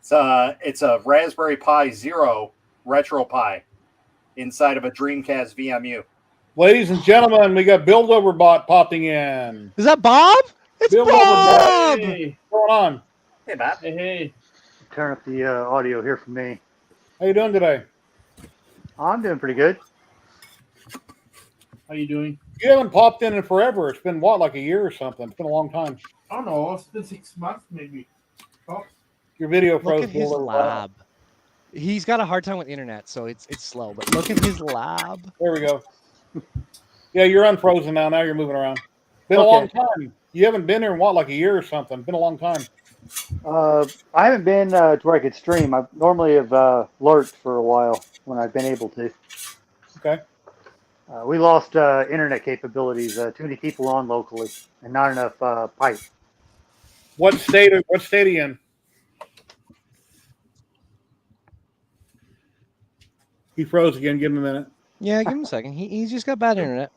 It's a Raspberry Pi Zero Retro Pi inside of a Dreamcast VMU. Ladies and gentlemen, we got BuildOverBot popping in. Is that Bob? It's Bob! Hey. What's going on? Hey, Bob. Hey. Turn up the audio here for me. How you doing today? I'm doing pretty good. How you doing? You haven't popped in forever. It's been, like a year or something? It's been a long time. I don't know. It's been 6 months, maybe. Oh. Your video froze. Look at his lab. He's got a hard time with the internet, so it's slow. But look at his lab. There we go. Yeah, you're unfrozen now. Now you're moving around. Been a long time. You haven't been here in like a year or something. Been a long time. I haven't been to where I could stream. I normally have lurked for a while when I've been able to. Okay. We lost internet capabilities. Too many people on locally, and not enough pipe. What state are you in? He froze again. Give him a minute. Yeah, give him a second. He just got bad internet.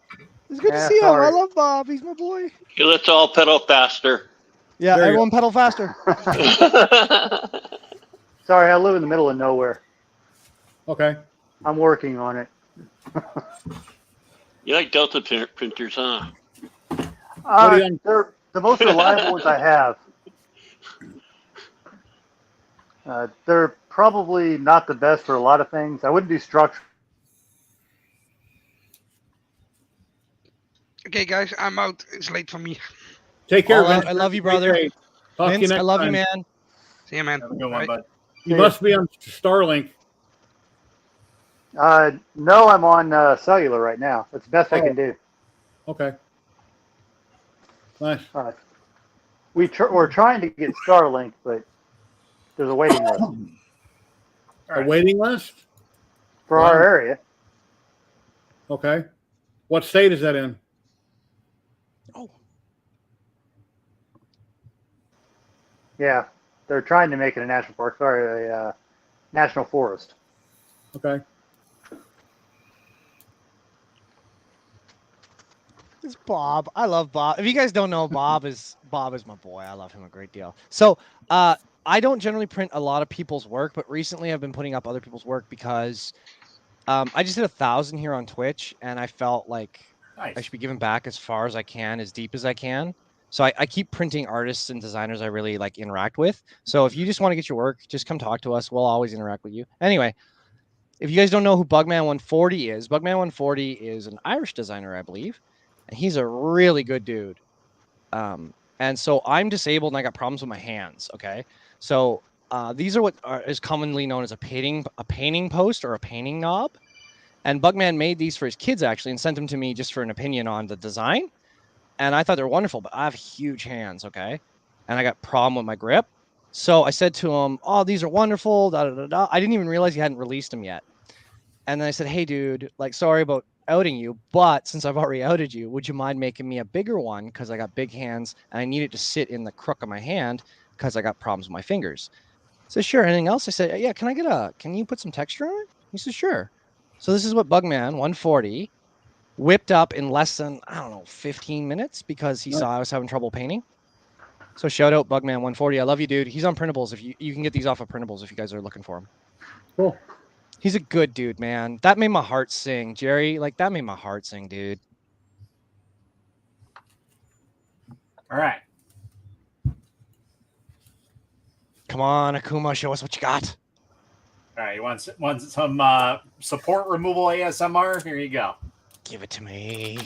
It's good Yeah, to see him. sorry. I love Bob. He's my boy. Okay, let's all pedal faster. Yeah, There you everyone pedal faster. Sorry, I live in the middle of nowhere. Okay. I'm working on it. You like Delta printers, huh? What are you on? They're the most reliable ones I have. They're probably not the best for a lot of things. I wouldn't do structure. Okay, guys, I'm out. It's late for me. Take care, All out. Vince. I love you, Great brother. day. Talk to you Vince, next I love you, time. man. See you, man. Have a good one, Bye. bud. You must be on Starlink. No, I'm on cellular right now. That's the best I can do. Okay. Nice. We're trying to get Starlink, but there's a waiting list A waiting list? for Wow. our area. Okay. What state is that in? Yeah, they're trying to make it a national park. Sorry, a national forest. Okay. It's Bob. I love Bob. If you guys don't know, Bob is my boy. I love him a great deal. So I don't generally print a lot of people's work, but recently I've been putting up other people's work because I just did 1,000 here on Twitch, and I felt like I should be giving back as far as I can, as deep as I can. So I keep printing artists and designers I really like interact with. So if you just want to get your work, just come talk to us. We'll always interact with you. Anyway, if you guys don't know who Bugman140 is, Bugman140 is an Irish designer, I believe. And he's a really good dude. And so I'm disabled and I got problems with my hands. Okay. So these are what is commonly known as a painting post or a painting knob. And Bugman made these for his kids actually and sent them to me just for an opinion on the design. And I thought they're wonderful, but I have huge hands. Okay. And I got a problem with my grip. So I said to him, "Oh, these are wonderful. Da, da, da, da." I didn't even realize he hadn't released them yet. And then I said, "Hey, dude, like, sorry about outing you, but since I've already outed you, would you mind making me a bigger one? Because I got big hands and I need it to sit in the crook of my hand because I got problems with my fingers." So sure. Anything else? I said, "Yeah, can you put some texture on it?" He said, "Sure." So this is what Bugman 140 whipped up in less than, I don't know, 15 minutes because he saw I was having trouble painting. So shout out Bugman 140. I love you, dude. He's on printables. If you can get these off of printables if you guys are looking for him. Cool. He's a good dude, man. That made my heart sing, Jerry. Like, that made my heart sing, dude. All right. Come on, Akuma, show us what you got. All right. You want some support removal ASMR? Here you go. Give it to me.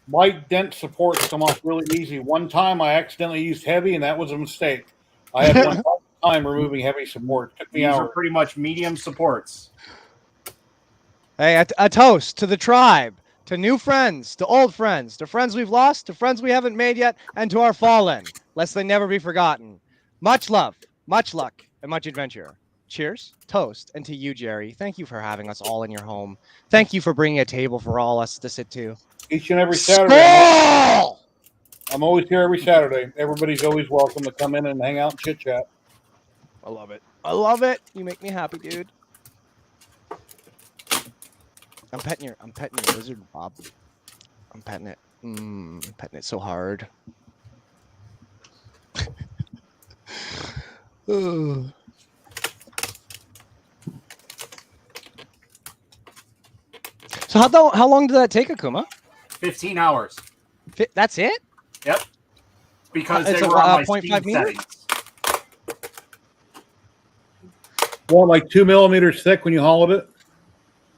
Light dent supports come off really easy. One time I accidentally used heavy, and that was a mistake. I had one time removing heavy support. It took me These hours. are pretty much medium supports. Hey, a toast to the tribe, to new friends, to old friends, to friends we've lost, to friends we haven't made yet, and to our fallen, lest they never be forgotten. Much love, much luck, and much adventure. Cheers, toast, and to you, Jerry. Thank you for having us all in your home. Thank you for bringing a table for all us to sit to. Each and every Saturday. Skull! I'm always here every Saturday. Everybody's always welcome to come in and hang out and chit chat. I love it. I love it. You make me happy, dude. I'm petting your lizard, Bob. I'm petting it. Petting it so hard. So how long did that take, Akuma? 15 hours. That's it? Yep. Because It's they a were on my 0.5 speed meter? settings. Well, like 2 millimeters thick when you hollowed it?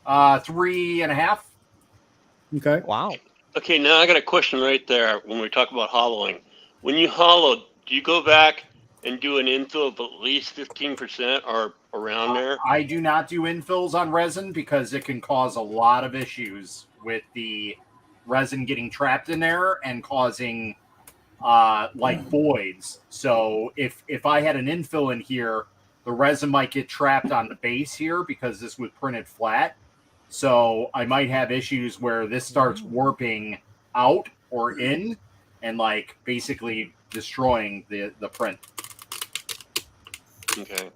3.5. Okay. Wow. Okay, now I got a question right there when we talk about hollowing. When you hollow, do you go back and do an infill of at least 15% or around there? I do not do infills on resin because it can cause a lot of issues with the resin getting trapped in there and causing like voids. So if I had an infill in here, the resin might get trapped on the base here because this was printed flat. So I might have issues where this starts warping out or in and like basically destroying the print. Okay.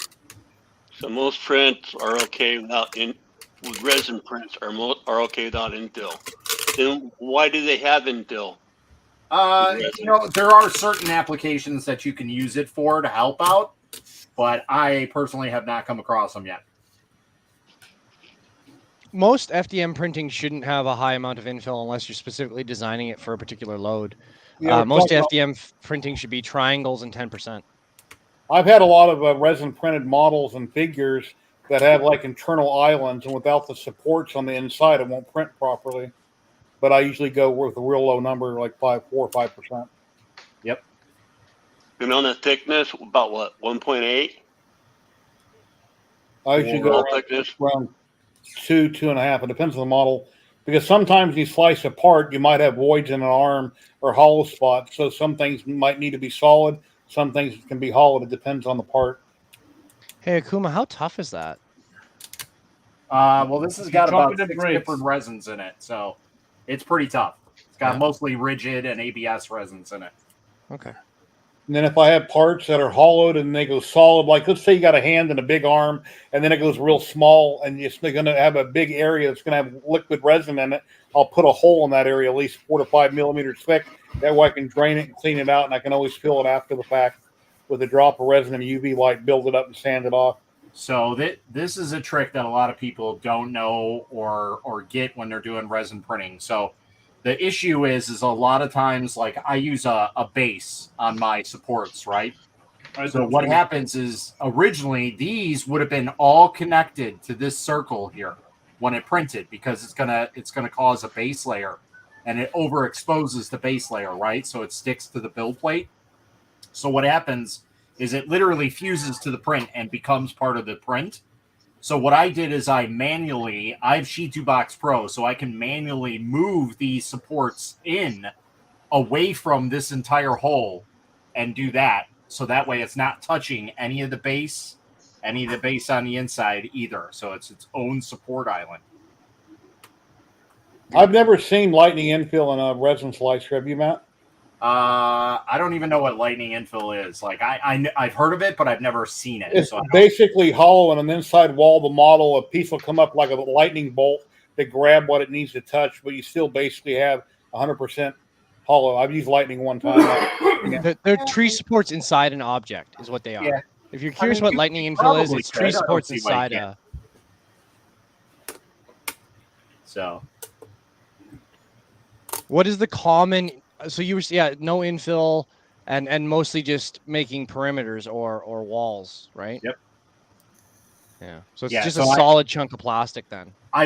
So most prints are okay with resin prints are okay without infill. Then why do they have infill? There are certain applications that you can use it for to help out, but I personally have not come across them yet. Most FDM printing shouldn't have a high amount of infill unless you're specifically designing it for a particular load. Most FDM printing should be triangles and 10%. I've had a lot of resin printed models and figures that have like internal islands, and without the supports on the inside, it won't print properly. But I usually go with a real low number, like 4 or 5%. Yep. And on the thickness, about what, 1.8? I usually go around 2.5. It depends on the model, because sometimes you slice apart, you might have voids in an arm or hollow spots. So some things might need to be solid, some things can be hollowed. It depends on the part. Hey Akuma, how tough is that? Well, this has got about 6 different resins in it, so it's pretty tough. It's got mostly rigid and ABS resins in it. Okay. And then if I have parts that are hollowed and they go solid, like let's say you got a hand and a big arm, and then it goes real small, and it's going to have a big area that's going to have liquid resin in it, I'll put a hole in that area, at least 4 to 5 millimeters thick. That way I can drain it and clean it out, and I can always fill it after the fact with a drop of resin and UV light, build it up and sand it off. So this is a trick that a lot of people don't know or get when they're doing resin printing. So the issue is a lot of times, like I use a base on my supports, right? So what happens is originally these would have been all connected to this circle here when it printed, because it's gonna cause a base layer, and it overexposes the base layer, right? So it sticks to the build plate. So what happens is it literally fuses to the print and becomes part of the print. So what I did is I have Sheet2Box Pro, so I can manually move these supports in away from this entire hole and do that. So that way it's not touching any of the base on the inside either. So it's its own support island. I've never seen lightning infill in a resin slicer. Have you, Matt? I don't even know what lightning infill is. Like I've heard of it, but I've never seen it. It's basically hollow, and on the inside wall of the model, a piece will come up like a lightning bolt to grab what it needs to touch, but you still basically have 100% hollow. I've used lightning one time. They're tree supports inside an object is what they are. Yeah. If you're curious what lightning infill is, it's tree supports inside a... So what is the common... So you were no infill and mostly just making perimeters or walls, right? Yep. Yeah. So it's just a solid chunk of plastic then. I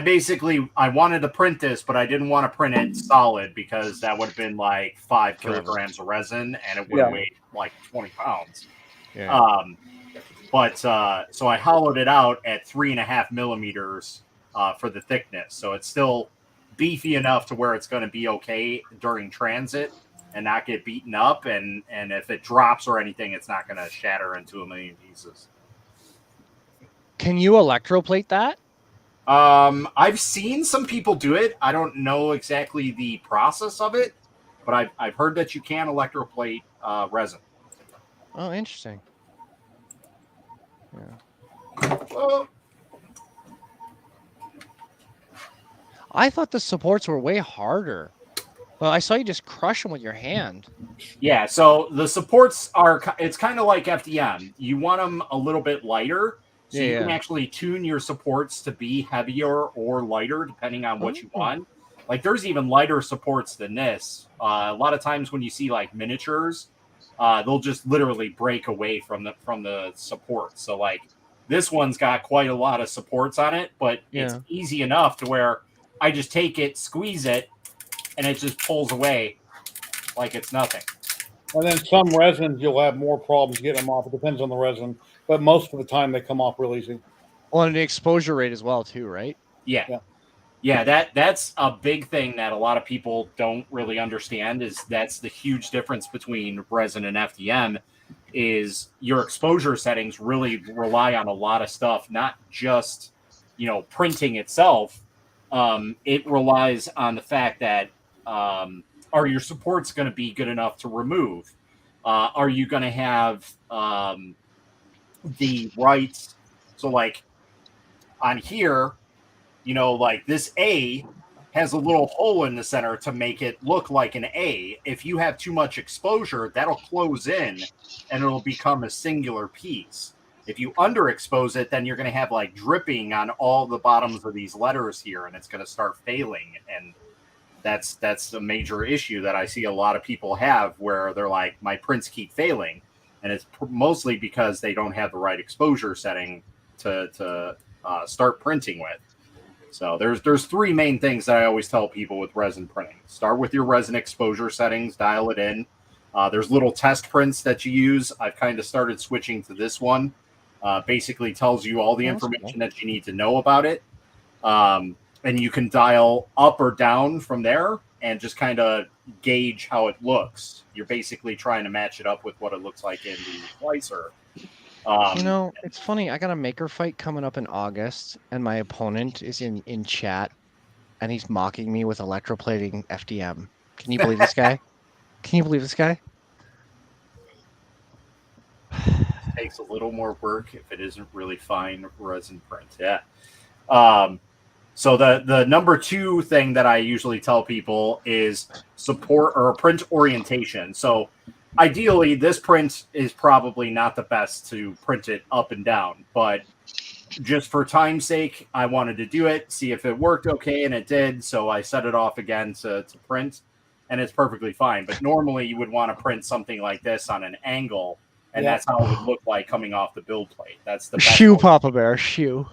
wanted to print this, but I didn't want to print it solid because that would have been like 5 kilograms of resin, and it would have weighed like 20 pounds. Yeah. So I hollowed it out at 3.5 millimeters for the thickness. So it's still beefy enough to where it's going to be okay during transit and not get beaten up, and if it drops or anything, it's not going to shatter into a million pieces. Can you electroplate that? I've seen some people do it. I don't know exactly the process of it, but I've heard that you can electroplate resin. Oh, interesting. Yeah. I thought the supports were way harder. Well, I saw you just crush them with your hand. Yeah, so the supports it's kind of like FDM. You want them a little bit lighter, so you can actually tune your supports to be heavier or lighter depending on what you want. Like there's even lighter supports than this. A lot of times when you see like miniatures, they'll just literally break away from the support. So like this one's got quite a lot of supports on it, but it's easy enough to where I just take it, squeeze it, and it just pulls away like it's nothing. And then some resins, you'll have more problems getting them off. It depends on the resin, but most of the time they come off real easy. Well, and the exposure rate as well, too, right? Yeah, that's a big thing that a lot of people don't really understand. Is that's the huge difference between resin and FDM. Is your exposure settings really rely on a lot of stuff, not just printing itself. It relies on the fact that are your supports going to be good enough to remove? Are you going to have the right So like on here, you know, like this A has a little hole in the center to make it look like an A. If you have too much exposure, that'll close in and it'll become a singular piece. If you underexpose it, then you're going to have like dripping on all the bottoms of these letters here, and it's going to start failing. And that's a major issue that I see a lot of people have, where they're like, my prints keep failing, and it's mostly because they don't have the right exposure setting to start printing with. So there's three main things that I always tell people with resin printing. Start with your resin exposure settings, dial it in. There's little test prints that you use. I've kind of started switching to this one. Basically tells you all the information that you need to know about it. And you can dial up or down from there and just kind of gauge how it looks. You're basically trying to match it up with what it looks like in the slicer. You know, it's funny. I got a maker fight coming up in August, and my opponent is in chat, and he's mocking me with electroplating FDM. Can you believe this guy? Can you believe this guy? Takes a little more work if it isn't really fine resin print. Yeah. So the number two thing that I usually tell people is support or print orientation. So ideally, this print is probably not the best to print it up and down, but just for time's sake, I wanted to do it, see if it worked okay, and it did. So I set it off again to print, and it's perfectly fine. But normally you would want to print something like this on an angle, and that's how it would look like coming off the build plate. That's the best shoe, Papa Bear, shoe.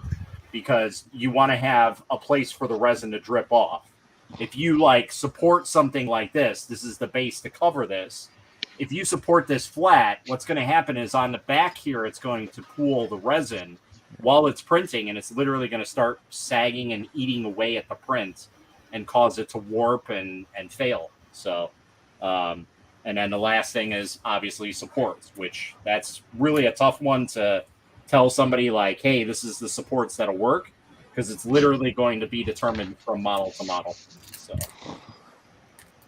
Because you want to have a place for the resin to drip off. If you like support something like this is the base to cover this. If you support this flat, what's going to happen is on the back here, it's going to pool the resin while it's printing, and it's literally going to start sagging and eating away at the print and cause it to warp and fail. So, and then the last thing is obviously supports, which that's really a tough one to tell somebody like, hey, this is the supports that'll work, because it's literally going to be determined from model to model. So,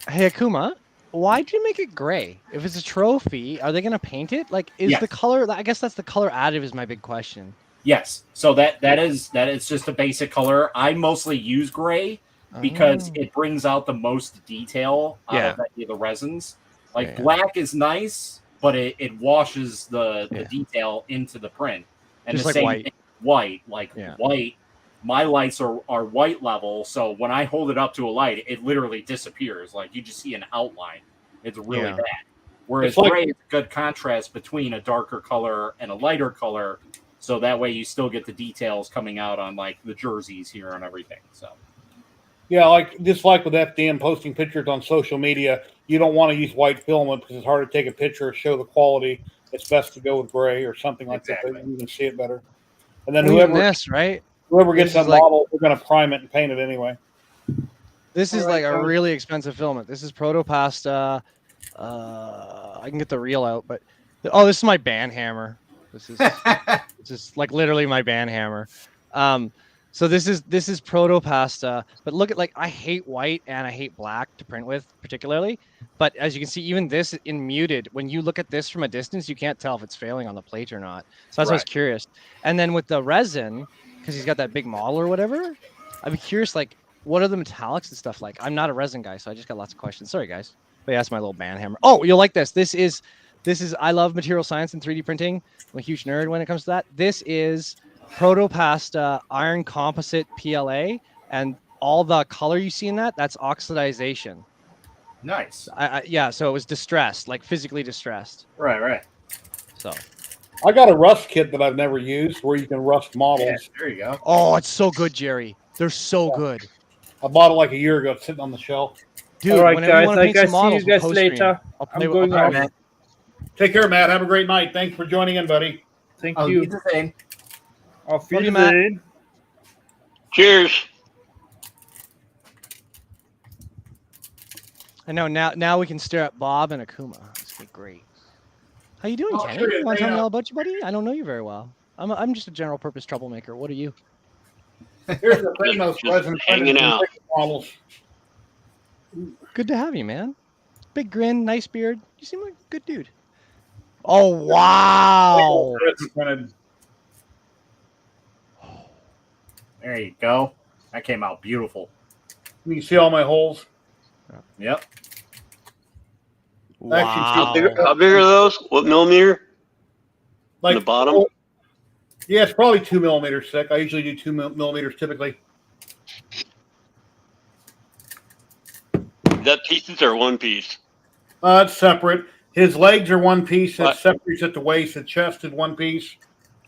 hey Akuma, why'd you make it gray? If it's a trophy, are they going to paint it? Like, is the color? I guess that's the color additive. Is my big question. Yes. So that is just a basic color. I mostly use gray because it brings out the most detail out of any of the resins. Like black is nice, but it washes the detail into the print. And just the like same white. thing, white, my lights are white level, so when I hold it up to a light, it literally disappears. Like you just see an outline. It's really bad. Whereas gray is a good contrast between a darker color and a lighter color, so that way you still get the details coming out on like the jerseys here and everything. So yeah, like with FDM posting pictures on social media, you don't want to use white filament because it's hard to take a picture, show the quality. It's best to go with gray or something like that. You can see it better. And then whoever gets that model, we're going to prime it and paint it anyway. This is like a really expensive filament. This is Protopasta. I can get the reel out, but this is my band hammer. This is like literally my band hammer. So this is Protopasta, but look at, like, I hate white and I hate black to print with particularly, but as you can see, even this in muted, when you look at this from a distance, you can't tell if it's failing on the plate or not. So that's why I was curious. And then with the resin, because he's got that big model or whatever, I'd be curious, like, what are the metallics and stuff like? I'm not a resin guy, so I just got lots of questions. Sorry, guys. But yeah, that's my little band hammer. Oh, you'll like this. This is I love material science and 3D printing. I'm a huge nerd when it comes to that. This is Protopasta iron composite PLA, and all the color you see in that's oxidization. Nice. So it was distressed, like physically distressed. Right. So I got a rust kit that I've never used where you can rust models. Yeah, there you go. Oh, it's so good, Jerry. They're so good. I bought it like a year ago. It's sitting on the shelf. Dude, all right, whenever guys. you want to paint some models, see you guys later. I'm going off. Matt. Take care, Matt. Have a great night. Thanks for joining in, buddy. Thank I'll you. do the same. Auf Love you, Matt. Wiedersehen. Cheers. I know now we can stare at Bob and Akuma. It's gonna be great. How you doing, Kenny? sure, You want to tell me yeah. all about you, buddy? I don't know you very well. I'm just a general purpose troublemaker. What are you? Here's the thing, those Just resin hanging printed out. models. Good to have you, man. Big grin, nice beard. You seem like a good dude. Oh wow! Resin printed. There you go. That came out beautiful. You can see all my holes. Yep. How big are those? What millimeter? Like the bottom? Yeah, it's probably 2 millimeters thick. I usually do 2 millimeters typically. Is that pieces or one piece? It's separate. His legs are one piece. It separates at the waist. The chest is one piece.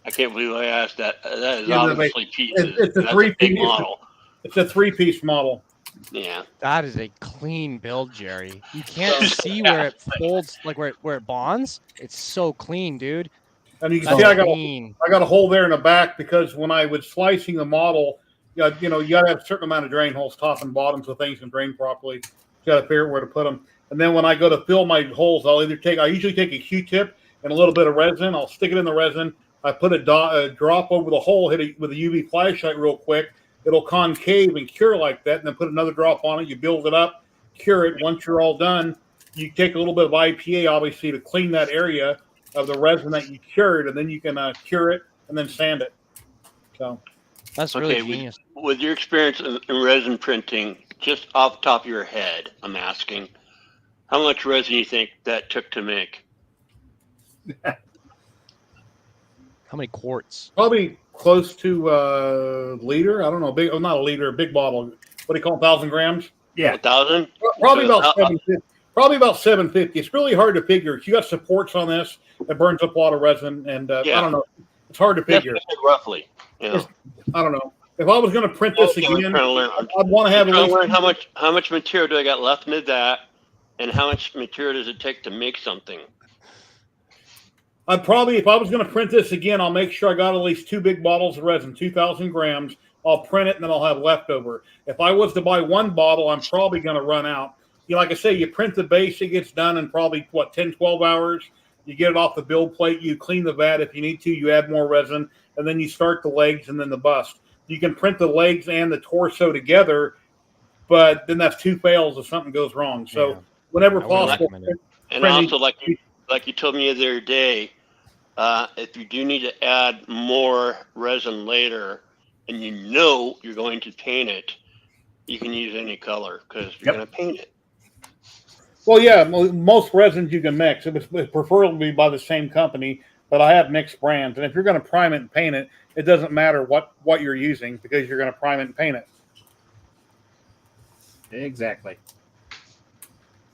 I can't believe I asked that. That is Yeah, obviously pieces. It's a That's three a big piece model. It's a 3-piece model. Yeah. That is a clean build, Jerry. You can't see where it folds, like where it bonds. It's so clean, dude. And you can That's see I clean. got a hole there in the back because when I was slicing the model, you got to have a certain amount of drain holes, top and bottom, so things can drain properly. You got to figure out where to put them. And then when I go to fill my holes, I usually take a Q-tip and a little bit of resin. I'll stick it in the resin. I put a drop over the hole, hit it with a UV flashlight real quick. It'll concave and cure like that, and then put another drop on it. You build it up, cure it. Once you're all done, you take a little bit of IPA, obviously, to clean that area of the resin that you cured, and then you can cure it and then sand it. So that's really genius. With your experience in resin printing, just off the top of your head, I'm asking, how much resin do you think that took to make? How many quarts? Probably close to a liter. I don't know. Not a liter, a big bottle. What do you call it, 1,000 grams? Yeah. 1,000? Probably about 750. Probably about 750. It's really hard to figure. If you got supports on this, it burns up a lot of resin, and I don't know. It's hard to figure. Roughly. Yeah. I don't know. If I was going to print this again, I'd want to have at least learn how much material do I got left into that, and how much material does it take to make something? I'd probably, if I was going to print this again, I'll make sure I got at least 2 big bottles of resin, 2,000 grams. I'll print it, and then I'll have leftover. If I was to buy one bottle, I'm probably going to run out. Like I say, you print the base, it gets done in probably, 10, 12 hours. You get it off the build plate, you clean the vat if you need to, you add more resin, and then you start the legs and then the bust. You can print the legs and the torso together, but then that's 2 fails if something goes wrong. So whenever possible. And also, like you told me the other day, if you do need to add more resin later, and you're going to paint it, you can use any color because you're going to paint it. Well, yeah, most resins you can mix. It's preferably by the same company, but I have mixed brands. And if you're going to prime it and paint it, it doesn't matter what you're using because you're going to prime it and paint it. Exactly.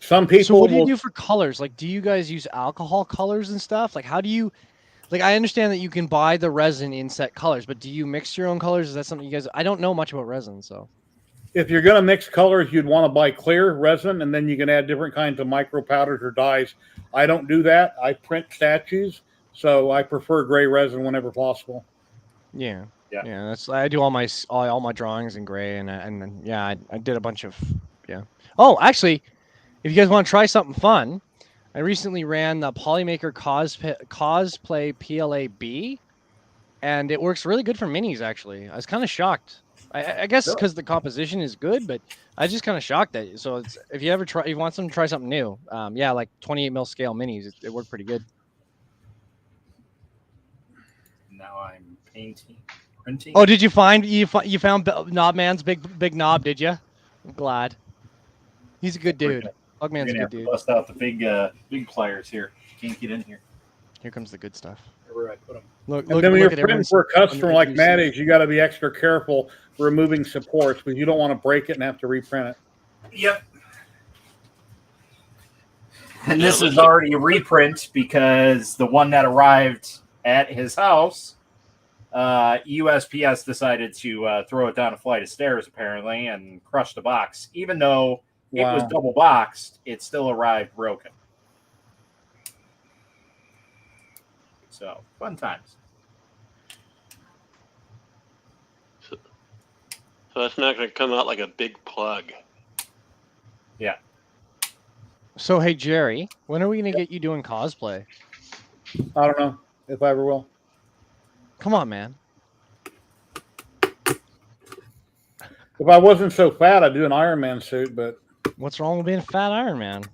Some people. So what do you do for colors? Like, do you guys use alcohol colors and stuff? Like, how do you? Like, I understand that you can buy the resin in set colors, but do you mix your own colors? Is that something you guys? I don't know much about resin, so. If you're going to mix colors, you'd want to buy clear resin, and then you can add different kinds of micro powders or dyes. I don't do that. I print statues, so I prefer gray resin whenever possible. Yeah. That's I do all my drawings in gray, and I did a bunch of Oh, actually, if you guys want to try something fun, I recently ran the Polymaker Cosplay PLA-B, and it works really good for minis. Actually, I was kind of shocked. I guess because the composition is good, but I was just kind of shocked at it. So if you want to try something new, like 28 mil scale minis, it worked pretty good. Now I'm printing. Oh, did you found Knobman's big knob? Did you? I'm glad. He's a good dude. Bugman's a good dude. Bust out the big pliers here. Can't get in here. Here comes the good stuff. Where I put them. Look, and then when you're printing for a customer like Matt is, you got to be extra careful removing supports because you don't want to break it and have to reprint it. Yep. And this is already a reprint because the one that arrived at his house, USPS decided to throw it down a flight of stairs apparently and crush the box. Even though it was double boxed, it still arrived broken. So, fun times. So it's not going to come out like a big plug. Yeah. So, hey, Jerry, when are we going to get you doing cosplay? I don't know if I ever will. Come on, man. If I wasn't so fat, I'd do an Iron Man suit, but... What's wrong with being a fat Iron Man?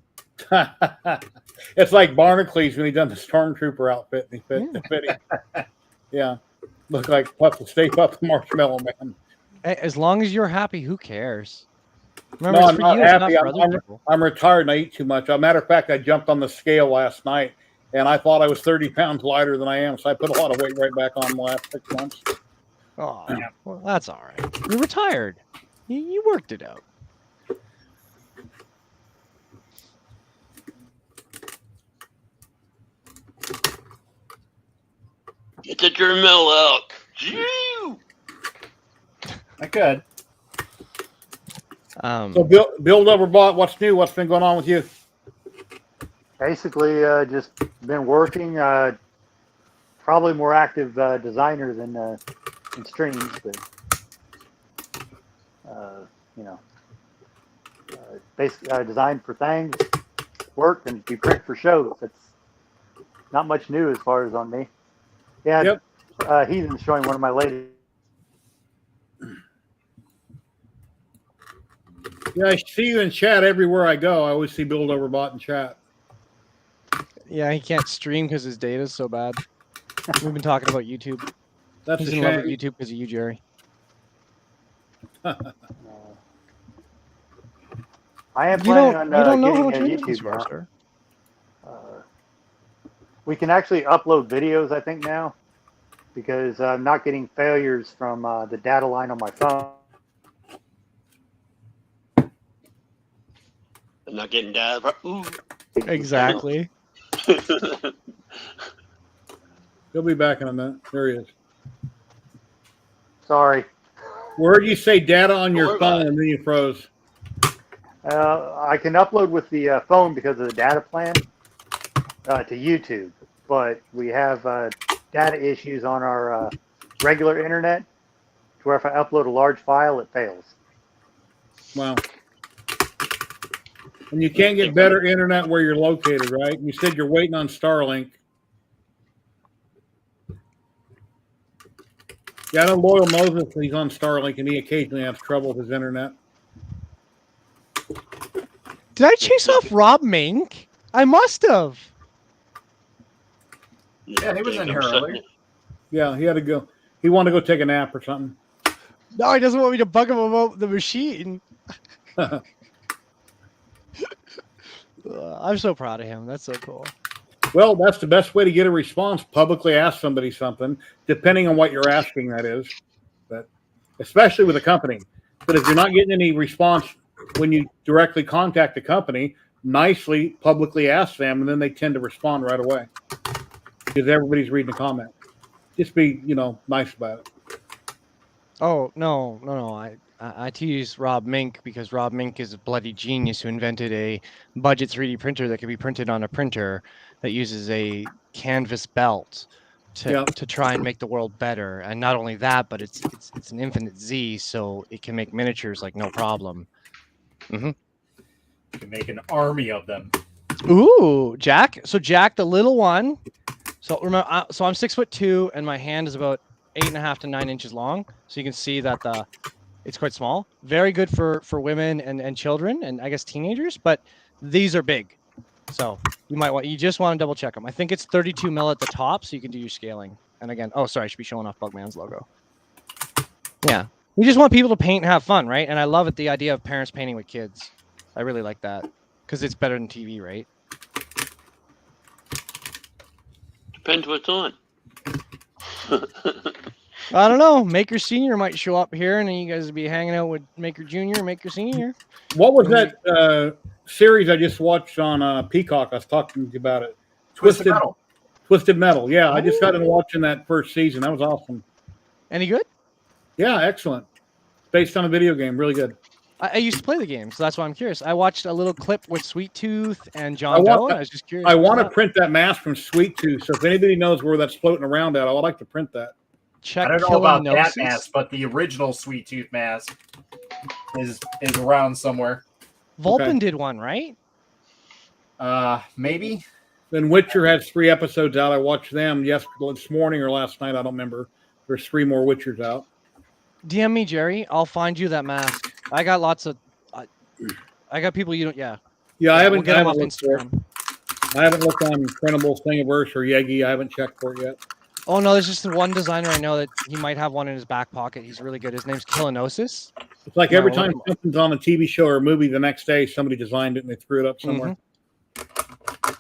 It's like Barnacles when he done the Stormtrooper outfit. And he fit him. Yeah. Looked like Puff the Stay Puft the Marshmallow Man. As long as you're happy, who cares? No, Remember, it's I'm for not you. It's not happy. for other people. I'm retired and I eat too much. As a matter of fact, I jumped on the scale last night and I thought I was 30 pounds lighter than I am. So I put a lot of weight right back on the last 6 months. Oh, well, that's all right. You're retired. You worked it out. Get the Germel out. Phew. I could. So build overbought. What's new? What's been going on with you? Basically, just been working. Probably more active designer than in streams, but basically design for things, work, and be print for shows. That's not much new as far as on me. Yeah, Yep. Heathen's showing one of my latest. Yeah, I see you in chat everywhere I go. I always see build overbought in chat. Yeah, he can't stream because his data's so bad. We've been talking about YouTube. That's He's a in love with shame. YouTube because of you, Jerry. I am You planning don't on know how much getting interest YouTube you are, now. sir. We can actually upload videos, I think, now, because I'm not getting failures from the data line on my phone. I'm not getting data. Ooh. Exactly. He'll be back in a minute. There he is. Sorry. Where did you say data on your worry phone about it. and then you froze? I can upload with the phone because of the data plan to YouTube, but we have data issues on our regular internet to where if I upload a large file, it fails. Wow. And you can't get better internet where you're located, right? You said you're waiting on Starlink. Yeah, I know Loyal Moses, he's on Starlink and he occasionally has trouble with his internet. Did I chase off Rob Mink? I must have. Yeah, he was in here earlier. Yeah, he had to go. He wanted to go take a nap or something. No, he doesn't want me to bug him about the machine. I'm so proud of him. That's so cool. Well, that's the best way to get a response. Publicly ask somebody something, depending on what you're asking, that is. But especially with a company. But if you're not getting any response when you directly contact the company, nicely publicly ask them, and then they tend to respond right away. Because everybody's reading the comment. Just be, nice about it. Oh, no. I tease Rob Mink because Rob Mink is a bloody genius who invented a budget 3D printer that can be printed on a printer that uses a canvas belt to try and make the world better. And not only that, but it's an infinite Z, so it can make miniatures like no problem. Mm-hmm. You can make an army of them. Ooh, Jack. So Jack, the little one. So remember, so I'm 6'2", and my hand is about 8.5 to 9 inches long. So you can see that it's quite small. Very good for women and children and I guess teenagers. But these are big, so you just want to double check them. I think it's 32 mil at the top, so you can do your scaling. And again, I should be showing off Bugman's logo. Yeah, we just want people to paint and have fun, right? And I love it, the idea of parents painting with kids. I really like that because it's better than TV, right? Depends what's on. I don't know. Maker Senior might show up here, and then you guys will be hanging out with Maker Junior and Maker Senior. What was that series I just watched on Peacock? I was talking to you about it. Twisted Metal. Twisted Metal. Yeah, I just got into watching that first season. That was awesome. Any good? Yeah, excellent. Based on a video game, really good. I used to play the game, so that's why I'm curious. I watched a little clip with Sweet Tooth and John Doe, and I was just curious. I want to print that mask from Sweet Tooth, so if anybody knows where that's floating around at, I would like to print that. I don't know about that mask, but the original Sweet Tooth mask is around somewhere. Vulpin did one, right? Maybe. Then Witcher has 3 episodes out. I watched them this morning or last night. I don't remember. There's 3 more Witchers out. DM me, Jerry. I'll find you that mask. I got lots of. I got people you don't. Yeah. Yeah, I haven't. We'll get them off Instagram. I haven't looked on Printable, Thingiverse, or Yegi. I haven't checked for it yet. Oh no, there's just one designer I know that he might have one in his back pocket. He's really good. His name's Killinosis. It's like You might every wanna time look him up. something's on a TV show or a movie, the next day somebody designed it and they threw it up somewhere.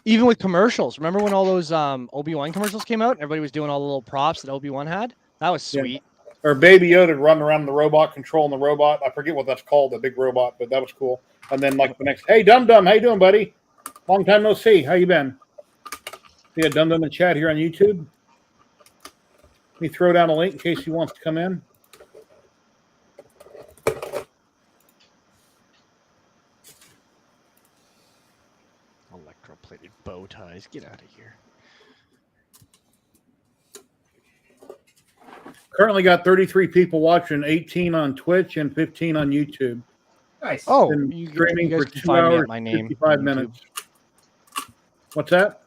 Even with commercials. Remember when all those Obi-Wan commercials came out? Everybody was doing all the little props that Obi-Wan had. That was sweet. Or Baby Yoda running around the robot, controlling the robot. I forget what that's called, the big robot, but that was cool. And then like the next, hey Dum Dum, how you doing, buddy? Long time no see. How you been? We got Dum Dum in the chat here on YouTube. Let me throw down a link in case he wants to come in. Electroplated bow ties. Get out of here. Currently got 33 people watching, 18 on Twitch and 15 on YouTube. Nice. Oh, Been you streaming guys for can 2 find me hours, at my name 55 on YouTube. minutes. What's that?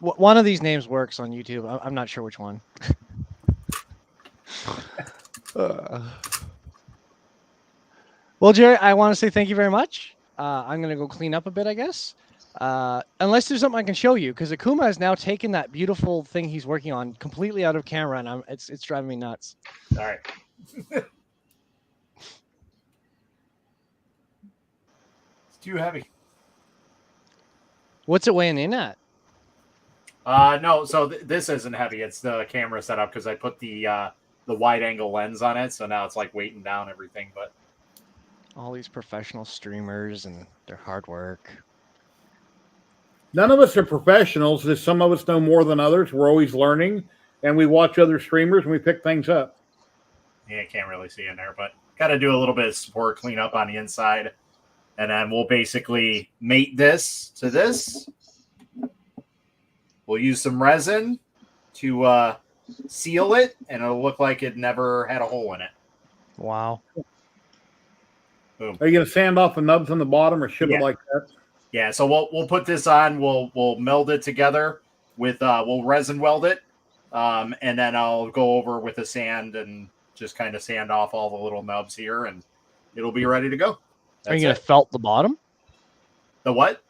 One of these names works on YouTube. I'm not sure which one. Well, Jerry, I want to say thank you very much. I'm going to go clean up a bit, I guess. Unless there's something I can show you, because Akuma has now taken that beautiful thing he's working on completely out of camera, and it's driving me nuts. All right. It's too heavy. What's it weighing in at? No, so this isn't heavy. It's the camera setup because I put the wide angle lens on it, so now it's like weighting down everything. But all these professional streamers and their hard work. None of us are professionals. There's some of us know more than others. We're always learning, and we watch other streamers and we pick things up. yeah, I can't really see in there, but got to do a little bit of support cleanup on the inside, and then we'll basically mate this to this. We'll use some resin to seal it, and it'll look like it never had a hole in it. Wow. Boom. Are you going to sand off the nubs on the bottom, or should it like that? Yeah, so we'll put this on. We'll meld it together with we'll resin weld it, and then I'll go over with a sand and just kind of sand off all the little nubs here, and it'll be ready to go. Are you going to felt the bottom? The what?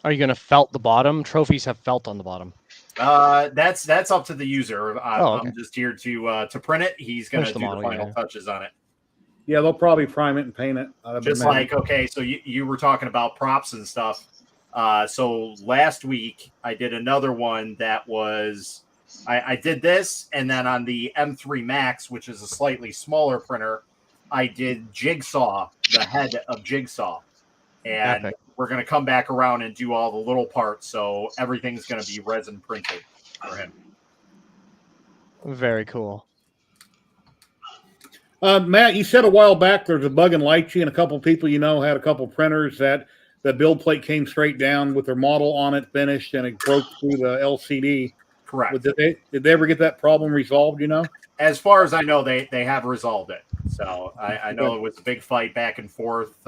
Are you going to felt the bottom? Trophies have felt on the bottom. That's up to the user. Okay. I'm just here to print it. He's going to do the final touches on it. Yeah, they'll probably prime it and paint it. Just like, okay, so you were talking about props and stuff. So last week I did another one that was, I did this, and then on the M3 Max, which is a slightly smaller printer, I did Jigsaw, the head of Jigsaw. And we're going to come back around and do all the little parts. So everything's going to be resin printed for him. Very cool. Matt, you said a while back there's a bug in Lychee, and a couple people had a couple printers that the build plate came straight down with their model on it finished, and it broke through the LCD. Correct. Did they ever get that problem resolved, As far as I know, they have resolved it. So I know it was a big fight back and forth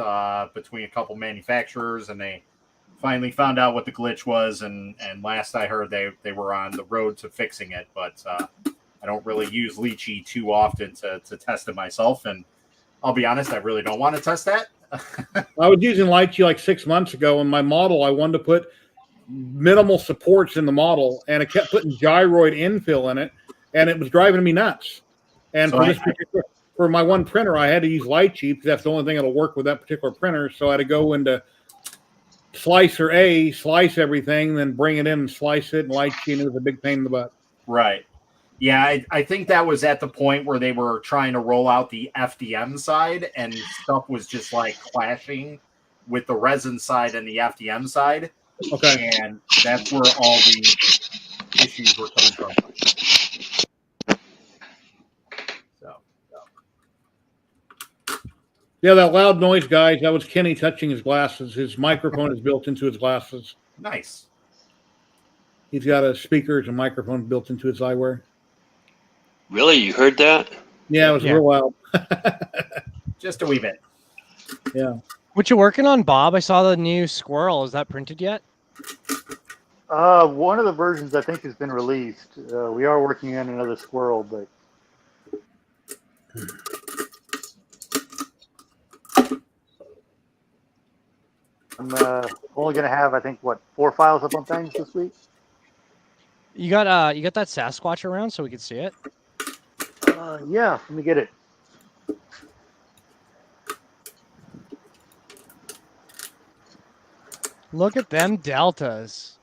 between a couple manufacturers, and they finally found out what the glitch was. And last I heard, they were on the road to fixing it. But I don't really use Lychee too often to test it myself. And I'll be honest, I really don't want to test that. I was using Lychee like 6 months ago, and my model, I wanted to put minimal supports in the model, and it kept putting gyroid infill in it, and it was driving me nuts. And So for my one printer, I had to use Lychee because that's the only thing that'll work with that particular printer. So I had to go into Slicer A, slice everything, then bring it in and slice it, and Lychee, and it was a big pain in the butt. Right. Yeah, I think that was at the point where they were trying to roll out the FDM side, and stuff was just like clashing with the resin side and the FDM side. Okay. And that's where all the issues were coming from. Yeah, that loud noise, guys, that was Kenny touching his glasses. His microphone is built into his glasses. Nice. He's got a speakers and microphone built into his eyewear. Really? You heard that? Yeah, it was real loud. Just a wee bit. Yeah. What you working on, Bob? I saw the new squirrel. Is that printed yet? One of the versions I think has been released. We are working on another squirrel, but I'm only going to have, I think, 4 files up on things this week. You got that Sasquatch around so we can see it? Yeah, let me get it. Look at them deltas.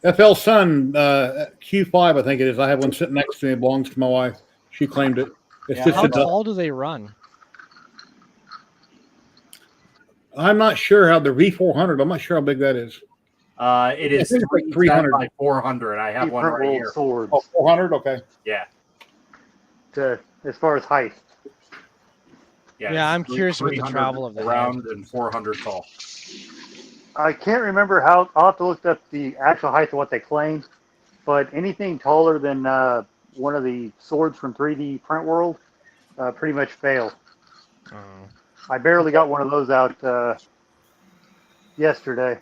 FL Sun Q5, I think it is. I have one sitting next to me. It belongs to my wife. She claimed it. It's just How tall do they run? I'm not sure how the V400. I'm not sure how big that is. It is I think it's like 300 300 by 400. I have one right here. Swords. Oh, 400? Okay. Yeah. As far as height. Yeah, I'm curious with the travel of the round and 400 tall. I can't remember how. I'll have to look up the actual height of what they claim, but anything taller than one of the swords from 3D Print World pretty much fail. I barely got one of those out yesterday.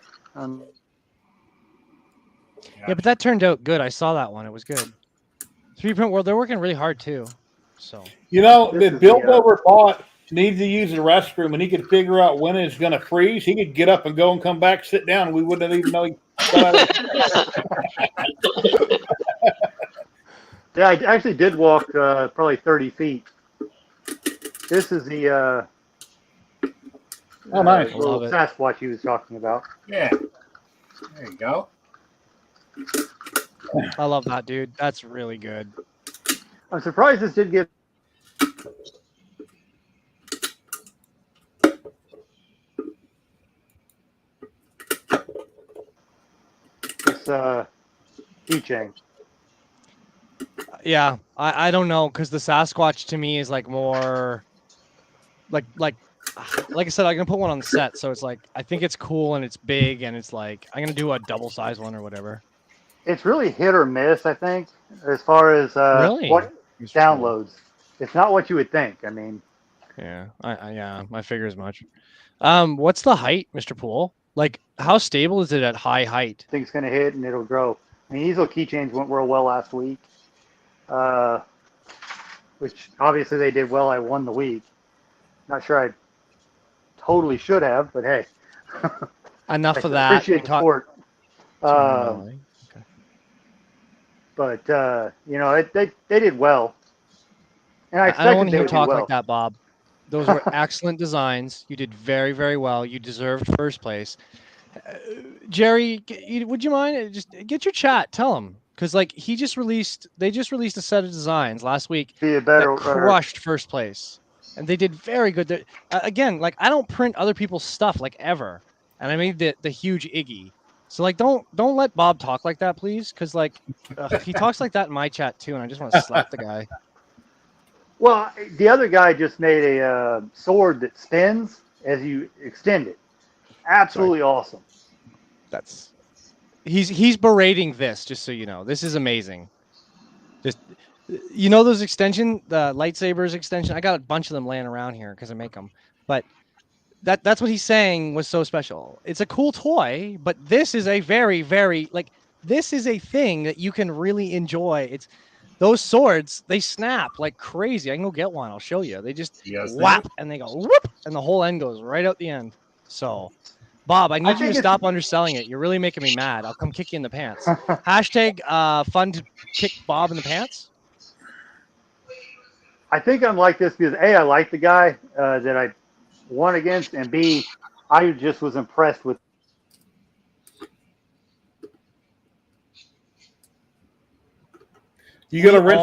Yeah, but that turned out good. I saw that one. It was good. 3D Print World, they're working really hard too. So You know, if Bill Overbought needs to use the restroom and he could figure out when it's going to freeze, he could get up and go and come back, sit down, and we wouldn't even know he got out of Yeah, I actually did walk probably 30 feet. This is the Oh, nice. little Love it. Sasquatch he was talking about. Yeah. There you go. I love that, dude. That's really good. I'm surprised this did get. This keychain. Yeah, I don't know, because the Sasquatch to me is like more like I said, I'm gonna put one on the set, so it's like I think it's cool and it's big and it's like I'm gonna do a double size one or whatever. It's really hit or miss, I think, as far as Really? what downloads. It's not what you would think. I mean, Yeah, I figure as much. What's the height, Mr. Poole? Like, how stable is it at high height? I think it's going to hit and it'll grow. I mean, these little keychains went real well last week, which obviously they did well. I won the week. Not sure I totally should have, but hey. Enough of that. Appreciate the support. Okay. But you know, they did well, and I I don't expected want to they hear would do talk well. like that, Bob. Those were excellent designs. You did very, very well. You deserved first place. Jerry, would you mind just get your chat? Tell him, because like they just released a set of designs last week Be a better that crushed first place, and they did very good. Again, like I don't print other people's stuff like ever, and I made the huge Iggy. So like, don't let Bob talk like that, please, because like he talks like that in my chat too, and I just want to slap the guy. Well, the other guy just made a sword that spins as you extend it. Absolutely awesome. He's berating this, just so you know. This is amazing. Just you know those the lightsabers extension. I got a bunch of them laying around here because I make them, but. That's what he's saying was so special. It's a cool toy, but this is a very, very this is a thing that you can really enjoy. It's those swords, they snap like crazy. I can go get one. I'll show you. They just whap and they go whoop, and the whole end goes right out the end. So, Bob, I need you to stop underselling it. You're really making me mad. I'll come kick you in the pants. Hashtag fun to kick Bob in the pants. I think I'm like this because A, I like the guy that I won against, and B, I just was impressed with. You got a rinse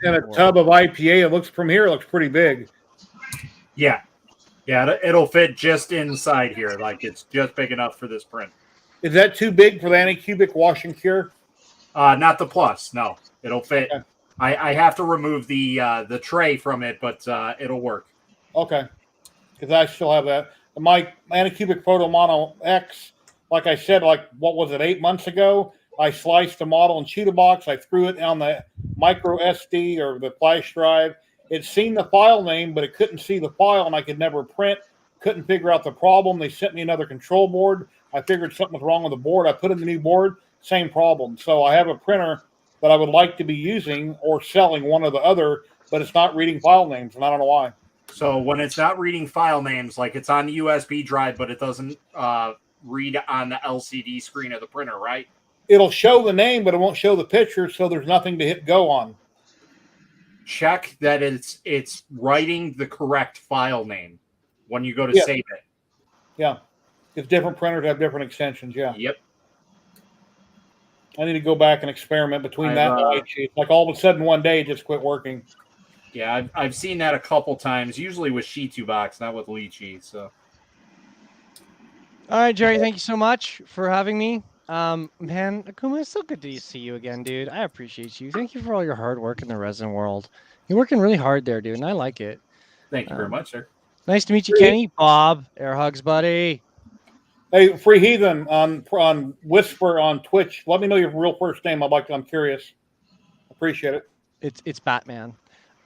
and a tub of IPA. It looks from here. It looks pretty big. Yeah, it'll fit just inside here. Like it's just big enough for this print. Is that too big for the anti-cubic wash and cure? Not the plus. No, it'll fit. Okay. I have to remove the tray from it, but it'll work. Okay. Because I still have that. My anti-cubic Photo Mono X, like I said, like what was it, 8 months ago? I sliced the model in Cheetah Box. I threw it on the micro SD or the flash drive. It seen the file name, but it couldn't see the file, and I could never print. Couldn't figure out the problem. They sent me another control board. I figured something was wrong with the board. I put in the new board, same problem. So I have a printer that I would like to be using or selling, one or the other, but it's not reading file names, and I don't know why. So when it's not reading file names, like it's on the USB drive, but it doesn't read on the LCD screen of the printer, right? It'll show the name, but it won't show the picture, so there's nothing to hit go on. Check that it's writing the correct file name when you go to save it. Yeah. Because different printers have different extensions, yeah. Yep. I need to go back and experiment between that and the light sheet. Like all of a sudden one day it just quit working. Yeah, I've seen that a couple times, usually with Shitu Box, not with Lychee. So, All right, Jerry, thank you so much for having me. Man, Akuma, it's so good to see you again, dude. I appreciate you. Thank you for all your hard work in the resin world. You're working really hard there, dude, and I like it. thank you very much, sir. Nice to meet you, Kenny. Bob, air hugs, buddy. Hey, Free Heathen on Whisper on Twitch. Let me know your real first name. I'm curious. Appreciate it. It's Batman.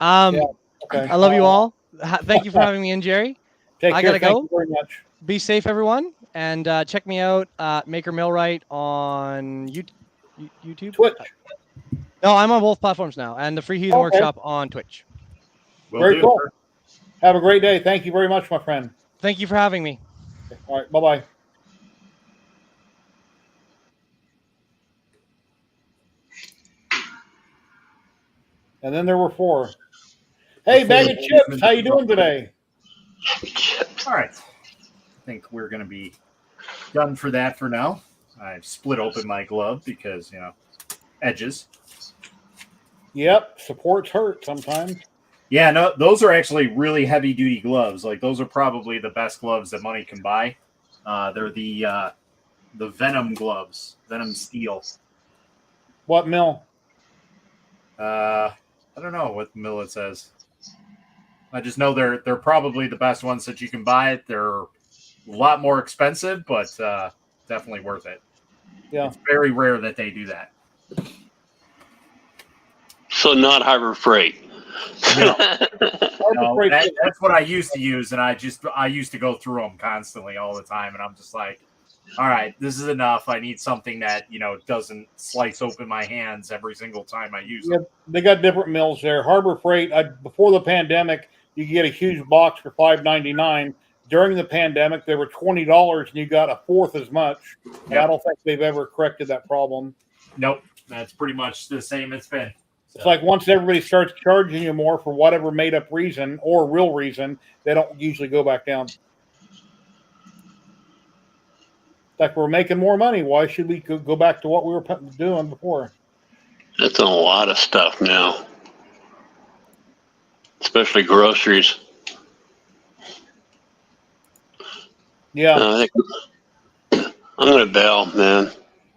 Okay. I love you all. Thank you for having me in, Jerry. Take I care. gotta Thank go. you very much. Be safe, everyone, and check me out, Maker Millwright on YouTube. Twitch. No, I'm on both platforms now, and the Free Heathen Workshop on Twitch. Very cool. Have a great day. Thank you very much, my friend. Thank you for having me. All right. Bye-bye. And then there were 4. Hey, Bag of Chips, how you doing today? All right. I think we're going to be done for that for now. I've split open my glove because, edges. Yep, supports hurt sometimes. Yeah, no, those are actually really heavy-duty gloves. Like, those are probably the best gloves that money can buy. They're the Venom gloves, Venom Steel. What mill? I don't know what mill it says. I just know they're probably the best ones that you can buy. They're a lot more expensive, but definitely worth it. Yeah, it's very rare that they do that. So not Harbor Freight. No, that's what I used to use, and I used to go through them constantly all the time, and I'm just like, all right, this is enough. I need something that doesn't slice open my hands every single time I use them. They got different mills there. Harbor Freight. Before the pandemic, you could get a huge box for $5.99. During the pandemic, they were $20, and you got a fourth as much. Yep. I don't think they've ever corrected that problem. Nope, that's pretty much the same it's been. It's like once everybody starts charging you more for whatever made-up reason or real reason, they don't usually go back down. Like we're making more money. Why should we go back to what we were doing before? That's a lot of stuff now, especially groceries. Yeah. I think I'm going to bail, man.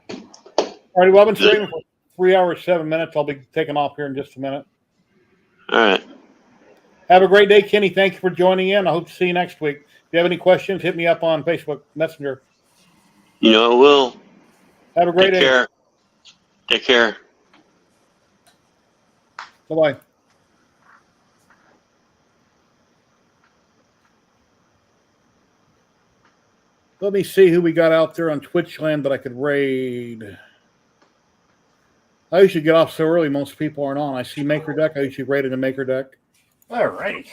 All right, well, I've been streaming for 3 hours, 7 minutes. I'll be taking off here in just a minute. All right. Have a great day, Kenny. Thank you for joining in. I hope to see you next week. If you have any questions, hit me up on Facebook Messenger. I will. Have a great day. Take care. Bye-bye. Let me see who we got out there on Twitch land that I could raid. I usually get off so early, most people aren't on. I see Maker Deck. I usually raid in the Maker Deck. All righty.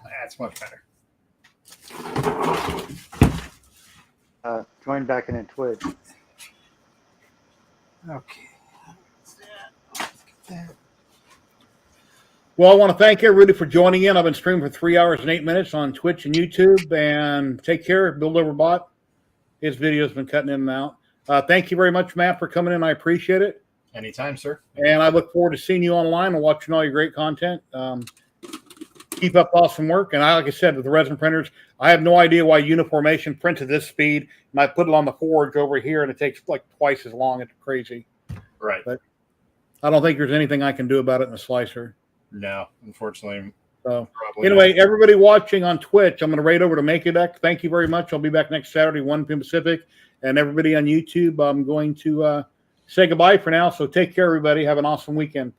That's much better. Join back in Twitch. Okay. Well, I want to thank everybody for joining in. I've been streaming for 3 hours and 8 minutes on Twitch and YouTube. And take care. Build Overbot. His video's been cutting in and out. Thank you very much, Matt, for coming in. I appreciate it. Anytime, sir. And I look forward to seeing you online and watching all your great content. Keep up awesome work. And like I said, with the resin printers, I have no idea why Uniformation prints at this speed. And I put it on the forge over here, and it takes like twice as long. It's crazy. Right. But I don't think there's anything I can do about it in the slicer. No, unfortunately. So anyway, everybody watching on Twitch, I'm going to raid over to Maker Deck. Thank you very much. I'll be back next Saturday, 1 p.m. Pacific. And everybody on YouTube, I'm going to say goodbye for now. So take care, everybody. Have an awesome weekend.